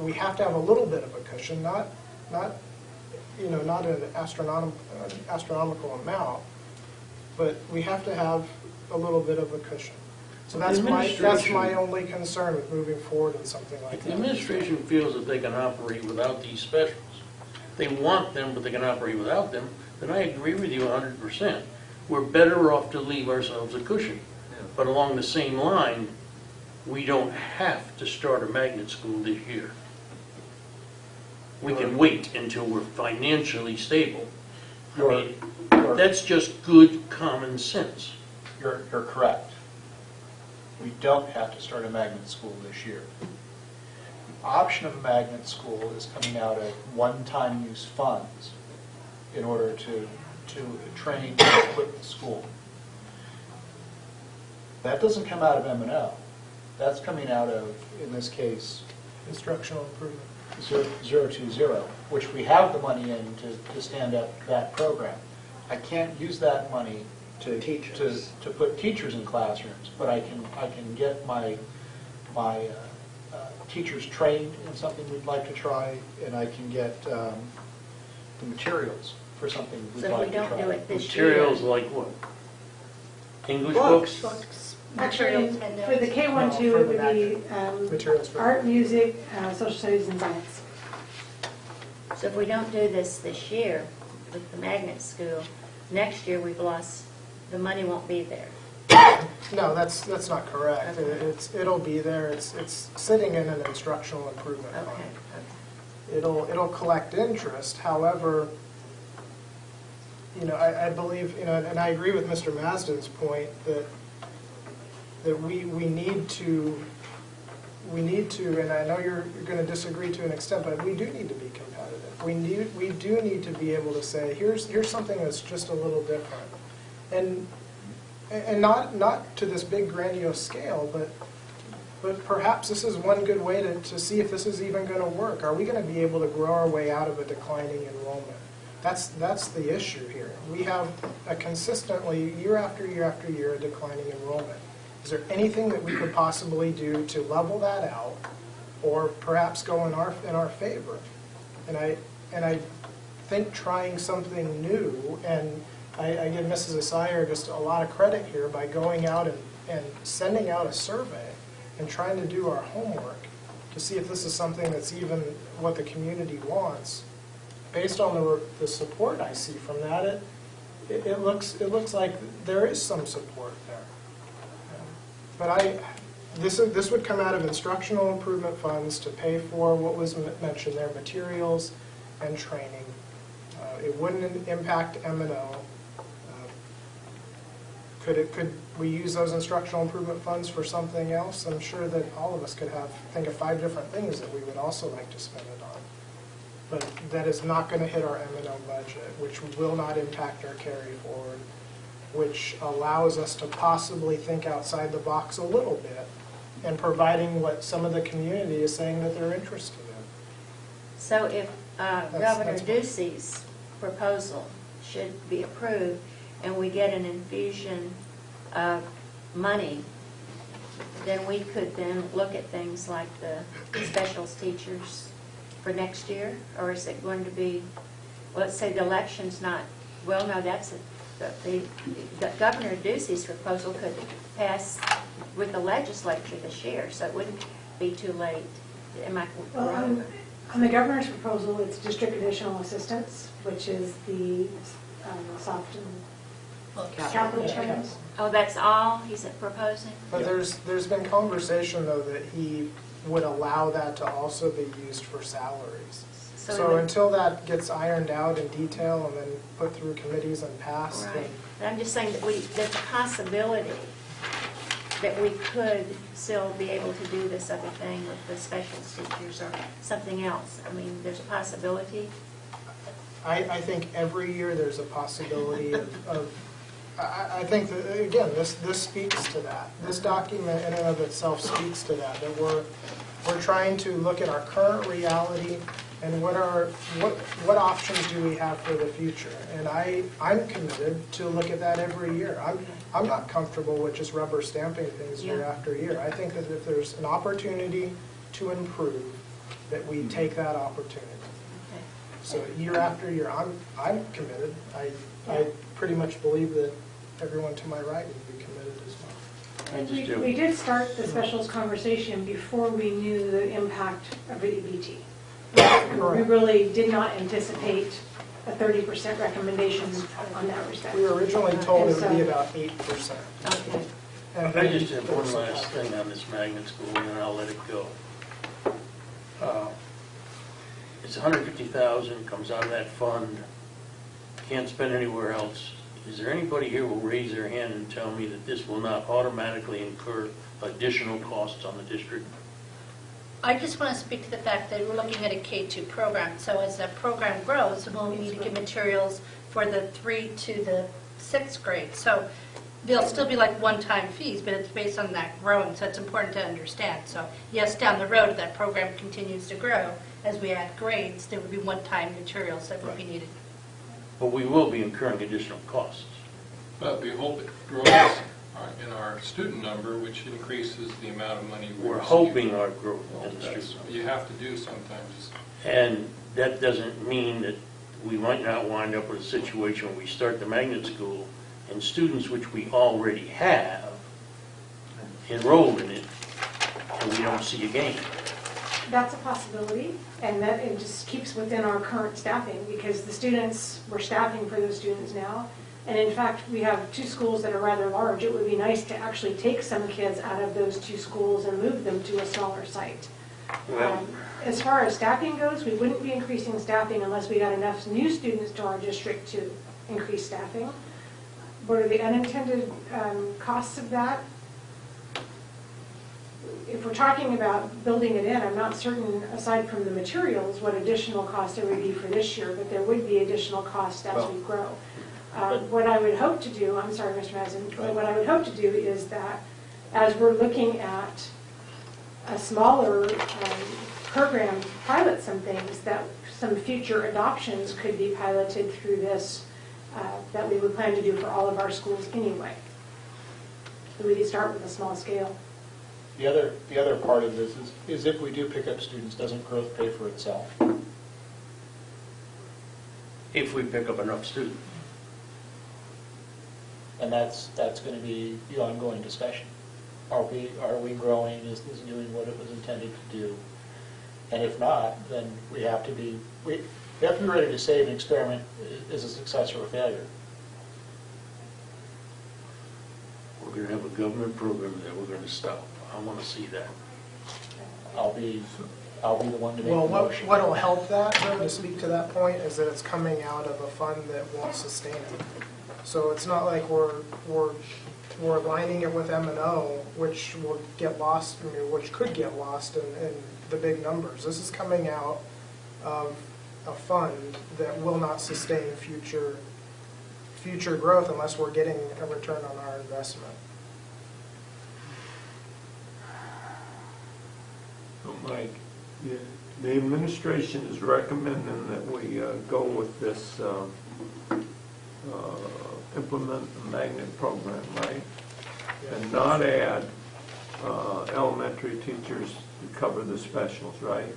we have to have a little bit of a cushion, not an astronomical amount, but we have to have a little bit of a cushion. So that's my only concern with moving forward in something like If that. the administration feels that they can operate without these specials, they want them, but they can operate without them, then I agree with you 100%. We're better off to leave ourselves a cushion. But along the same line, we don't have to start a magnet school this year. We can wait until we're financially stable. I mean, that's just good common sense. You're correct. We don't have to start a magnet school this year. The option of a magnet school is coming out of one-time use funds in order to train and equip the school. That doesn't come out of M&O. That's coming out of, in this case, Instructional improvement. 020, which we have the money in to stand up that program. I can't use that money to put teachers in classrooms, but I can get my teachers trained in something we'd like to try, and I can get the materials for something we'd So if like we to don't try. do it this year. Materials like what? English books? Actually, Materials and for the K-1, 2, it would be Materials for art, music, social studies, and science. So if we don't do this year with the magnet school, next year we've lost, the money won't be there. No, that's not correct. It'll be there. It's sitting in an instructional improvement fund. Okay. It'll collect interest. However, I believe, and I agree with Mr. Masden's point that we need to, and I know you're going to disagree to an extent, but we do need to be competitive. We do need to be able to say, here's something that's just a little different, and not to this big grandiose scale, but perhaps this is one good way to see if this is even going to work. Are we going to be able to grow our way out of a declining enrollment? That's the issue here. We have a consistently, year after year after year, a declining enrollment. Is there anything that we could possibly do to level that out, or perhaps go in our favor? And I think trying something new, and I give Mrs. Asire just a lot of credit here by going out and sending out a survey and trying to do our homework to see if this is something that's even what the community wants. Based on the support I see from that, it looks like there is some support there. But this would come out of instructional improvement funds to pay for what was mentioned there, materials and training. It wouldn't impact M&O. Could we use those instructional improvement funds for something else? I'm sure that all of us could think of 5 different things that we would also like to spend it on. But that is not going to hit our M&O budget, which will not impact our carry forward, which allows us to possibly think outside the box a little bit and providing what some of the community is saying that they're interested in. So if Governor that's Ducey's proposal should be approved and we get an infusion of money, then we could then look at things like the specials teachers for next year? Or is it going to be, let's say the election's not, well, no, that's the Governor Ducey's proposal could pass with the legislature this year, so it wouldn't be too late. Am I Well, wrong? on the governor's proposal, it's district additional assistance, which is the soft and capital terms. Oh, that's all he's proposing? But there's been conversation, though, that he would allow that to also be used for salaries. So until that gets ironed out in detail and then put through committees and passed, Right. But I'm just saying that there's a possibility that we could still be able to do this other thing with the specials teachers or something else. I mean, there's a possibility. I think every year there's a possibility of I think that, again, this speaks to that. This document in and of itself speaks to that we're trying to look at our current reality and what options do we have for the future. And I'm committed to look at that every year. I'm not comfortable with just rubber stamping things year after year. I think that if there's an opportunity to improve, that we take that opportunity. Okay. So year after year, I'm committed. I pretty much believe that everyone to my right would be committed as well. I just We do. did start the specials conversation before we knew the impact of the EBT. We really did not anticipate a 30% recommendation on that respect. We were originally told it would be And so- about 8%. Okay. And I then just have there one was some last thing on this magnet school, and then I'll let it go. It's $150,000, comes out of that fund, can't spend anywhere else. Is there anybody here who will raise their hand and tell me that this will not automatically incur additional costs on the district? I just want to speak to the fact that we're looking at a K-2 program, so as that program grows, we'll need to get materials for the 3 to the 6th grade. So they'll still be like one-time fees, but it's based on that growing, so it's important to understand. So yes, down the road, if that program continues to grow, as we add grades, there would be one-time materials that would be needed. But we will be incurring additional costs. But we hope it grows in our student number, which increases the amount of money We're receive. hoping our growth in the That's student. what you have to do sometimes. And that doesn't mean that we might not wind up with a situation where we start the magnet school and students which we already have enrolled in it and we don't see a gain. That's a possibility, and that it just keeps within our current staffing, because the students, we're staffing for those students now. And in fact, we have 2 schools that are rather large. It would be nice to actually take some kids out of those 2 schools and move them to a smaller site. Well, As far as staffing goes, we wouldn't be increasing staffing unless we got enough new students to our district to increase staffing. What are the unintended costs of that? If we're talking about building it in, I'm not certain, aside from the materials, what additional cost there would be for this year, but there would be additional cost as we grow. What I would hope to do, I'm sorry, Mr. Madsen, but what I would hope to do is that as we're looking at a smaller program to pilot some things, that some future adoptions could be piloted through this, that we would plan to do for all of our schools anyway. So we could start with a small scale. The other part of this is if we do pick up students, doesn't growth pay for itself? if we pick up enough students. And that's going to be the ongoing discussion. Are we growing? Is this doing what it was intended to do? And if not, then we have to be ready to say an experiment is a success or a failure. We're going to have a government program that we're going to stop. I want to see that. I'll be the one to make Well, the motion. what will help that, though, to speak to that point, is that it's coming out of a fund that won't sustain it. So it's not like we're aligning it with M&O, which will get lost, which could get lost in the big numbers. This is coming out of a fund that will not sustain future growth unless we're getting a return on our investment. So Mike, the administration is recommending that we go with this implement the magnet program, right? And not add elementary teachers to cover the specials, right?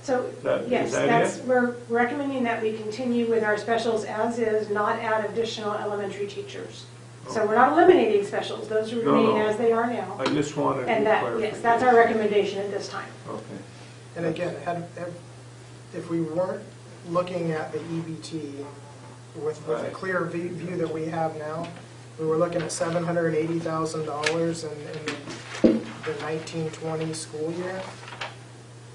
So, Is yes, that it? we're recommending that we continue with our specials as is, not add additional elementary teachers. So we're not eliminating specials, those are remaining as they are now. I just wanted And to that, clarify. yes, that's our recommendation at this time. Okay. And again, if we weren't looking at the EBT with the Right. clear view that we have now, we were looking at $780,000 in the 1920 school year.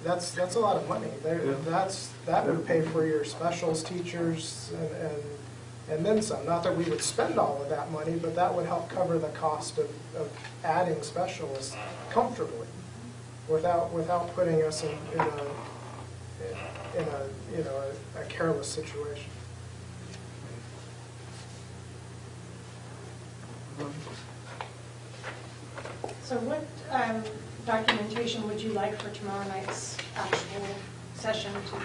That's a lot of money. That would pay for your specials teachers and then some. Not that we would spend all of that money, but that would help cover the cost of adding specialists comfortably without putting us in a careless situation. So what documentation would you like for tomorrow night's actual session to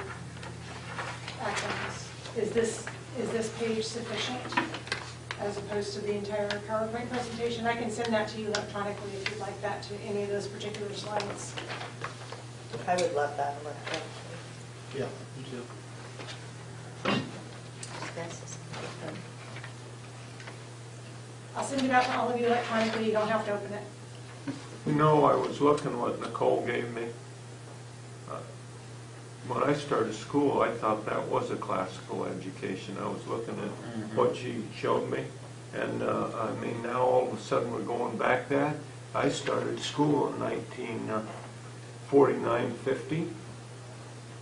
act on this? Is this page sufficient as opposed to the entire PowerPoint presentation? I can send that to you electronically if you'd like that to any of those particular slides. I would love that electronically. Yeah, me too. I'll send it out to all of you electronically, you don't have to open it. You know, I was looking what Nicole gave me. When I started school, I thought that was a classical education. I was looking at what she showed me. And I mean, now all of a sudden we're going back that. I started school in 1949, 50.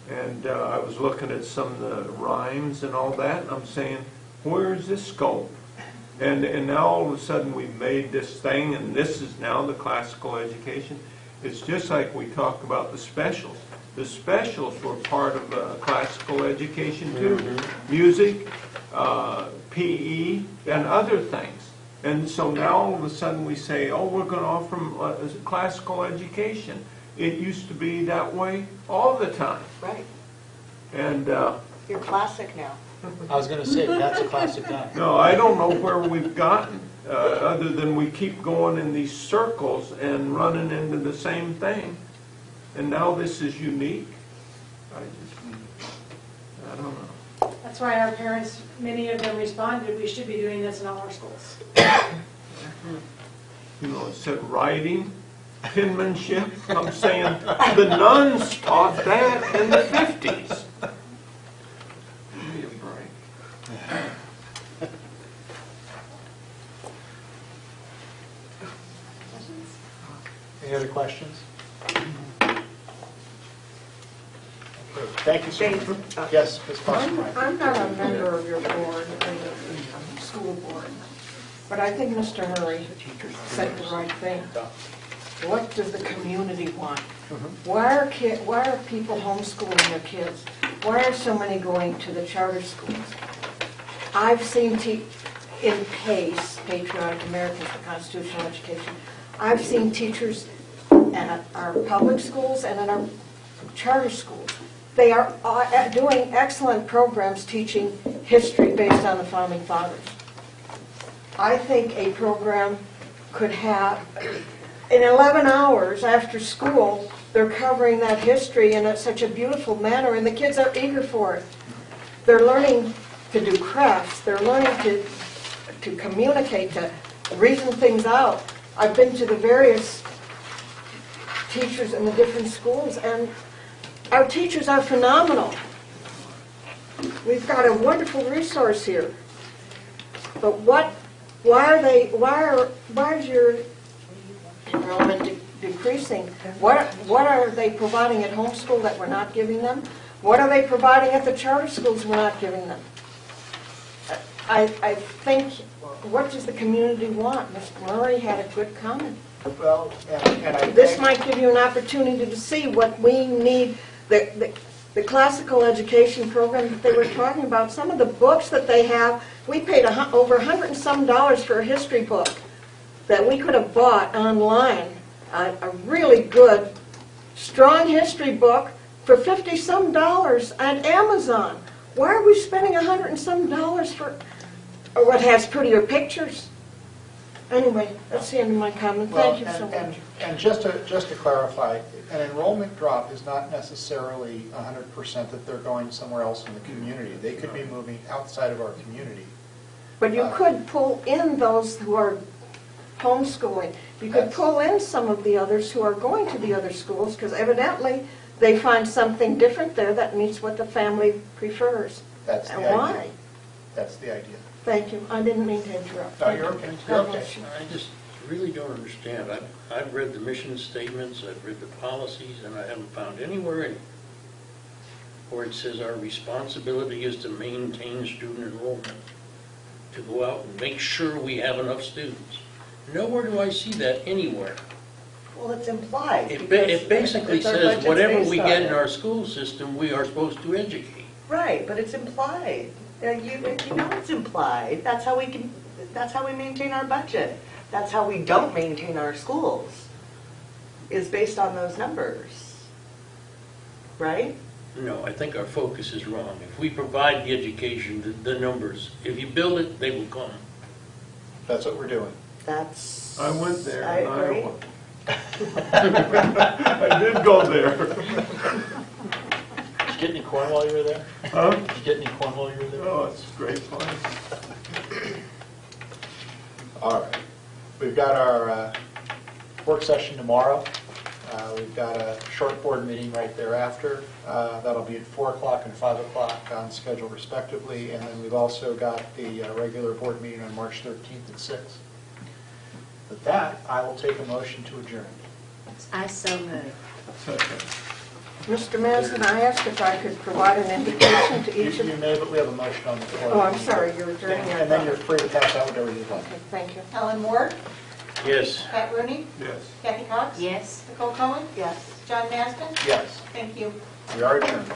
And I was looking at some of the rhymes and all that, and I'm saying, where is this going? And now all of a sudden we've made this thing, and this is now the classical education. It's just like we talked about the specials. The specials were part of classical education too. Music, PE, and other things. And so now all of a sudden we say, oh, we're going to offer them classical education. It used to be that way all the time. Right. And You're classic now. I was gonna say, that's a classic guy. no, I don't know where we've gotten, other than we keep going in these circles and running into the same thing. And now this is unique. I don't know. That's why our parents, many of them responded, we should be doing this in all our schools. You know, it said writing, penmanship. I'm saying the nuns taught that in the 50s. Give me a break. Any other questions? Okay, thank you, sir. Yes, Ms. Foster. I'm not a member of your board, the school board, but I think Mr. Murray said the right thing. What does the community want? Why are people homeschooling their kids? Why are so many going to the charter schools? I've seen in PACE, Patriotic Americans for Constitutional Education, I've seen teachers at our public schools and at our charter schools. They are doing excellent programs teaching history based on the Founding Fathers. I think a program could have, in 11 hours after school, they're covering that history in such a beautiful manner, and the kids are eager for it. They're learning to do crafts. They're learning to communicate, to reason things out. I've been to the various teachers in the different schools, and our teachers are phenomenal. We've got a wonderful resource here. But why is your enrollment decreasing? What are they providing at homeschool that we're not giving them? What are they providing at the charter schools we're not giving them? I think, what does the community want? Mr. Murray had a good comment. Well, and I This think- might give you an opportunity to see what we need, the classical education program that they were talking about. Some of the books that they have, we paid over $100 and some for a history book that we could have bought online, a really good, strong history book for $50 some on Amazon. Why are we spending $100 and some for what has prettier pictures? Anyway, that's the end of my comment. Thank you so much. And just to clarify, an enrollment drop is not necessarily 100% that they're going somewhere else in the community. They could be moving outside of our community. But you could pull in those who are homeschooling. You could pull in some of the others who are going to the other schools, because evidently they find something different there that meets what the family prefers. That's the And idea. why? That's the idea. Thank you. I didn't mean to interrupt. No, you're okay. You're God okay. bless you. I just really don't understand. I've read the mission statements, I've read the policies, and I haven't found anywhere in where it says our responsibility is to maintain student enrollment, to go out and make sure we have enough students. Nowhere do I see that anywhere. Well, it's implied. It because basically it's our says budget's whatever based we on get it. in our school system, we are supposed to educate. Right, but it's implied. You know it's implied. That's how we maintain our budget. That's how we don't maintain our schools, is based on those numbers. Right? No, I think our focus is wrong. If we provide the education, the numbers, if you build it, they will come. That's what we're doing. That's. I went there I in agree. Iowa. I did go there. Did you get any corn while you were there? Huh? Did you get any corn while you were there? Oh, it's a great place. All right. We've got our work session tomorrow. We've got a short board meeting right thereafter. That'll be at 4 o'clock and 5 o'clock on schedule respectively. And then we've also got the regular board meeting on March 13th at 6. With that, I will take a motion to adjourn. I so move. Mr. Madsen, I asked if I could provide an invitation to each of You may, but we have a motion on the floor. Oh, I'm sorry, you're adjourning. And then you're free to pass out whatever you'd like. Okay, thank you. Ellen Ward, Yes. Pat Rooney, Yes. Kathy Cox, Yes. Nicole Cohen, Yes. John Maston. Yes, Thank you. we are adjourned.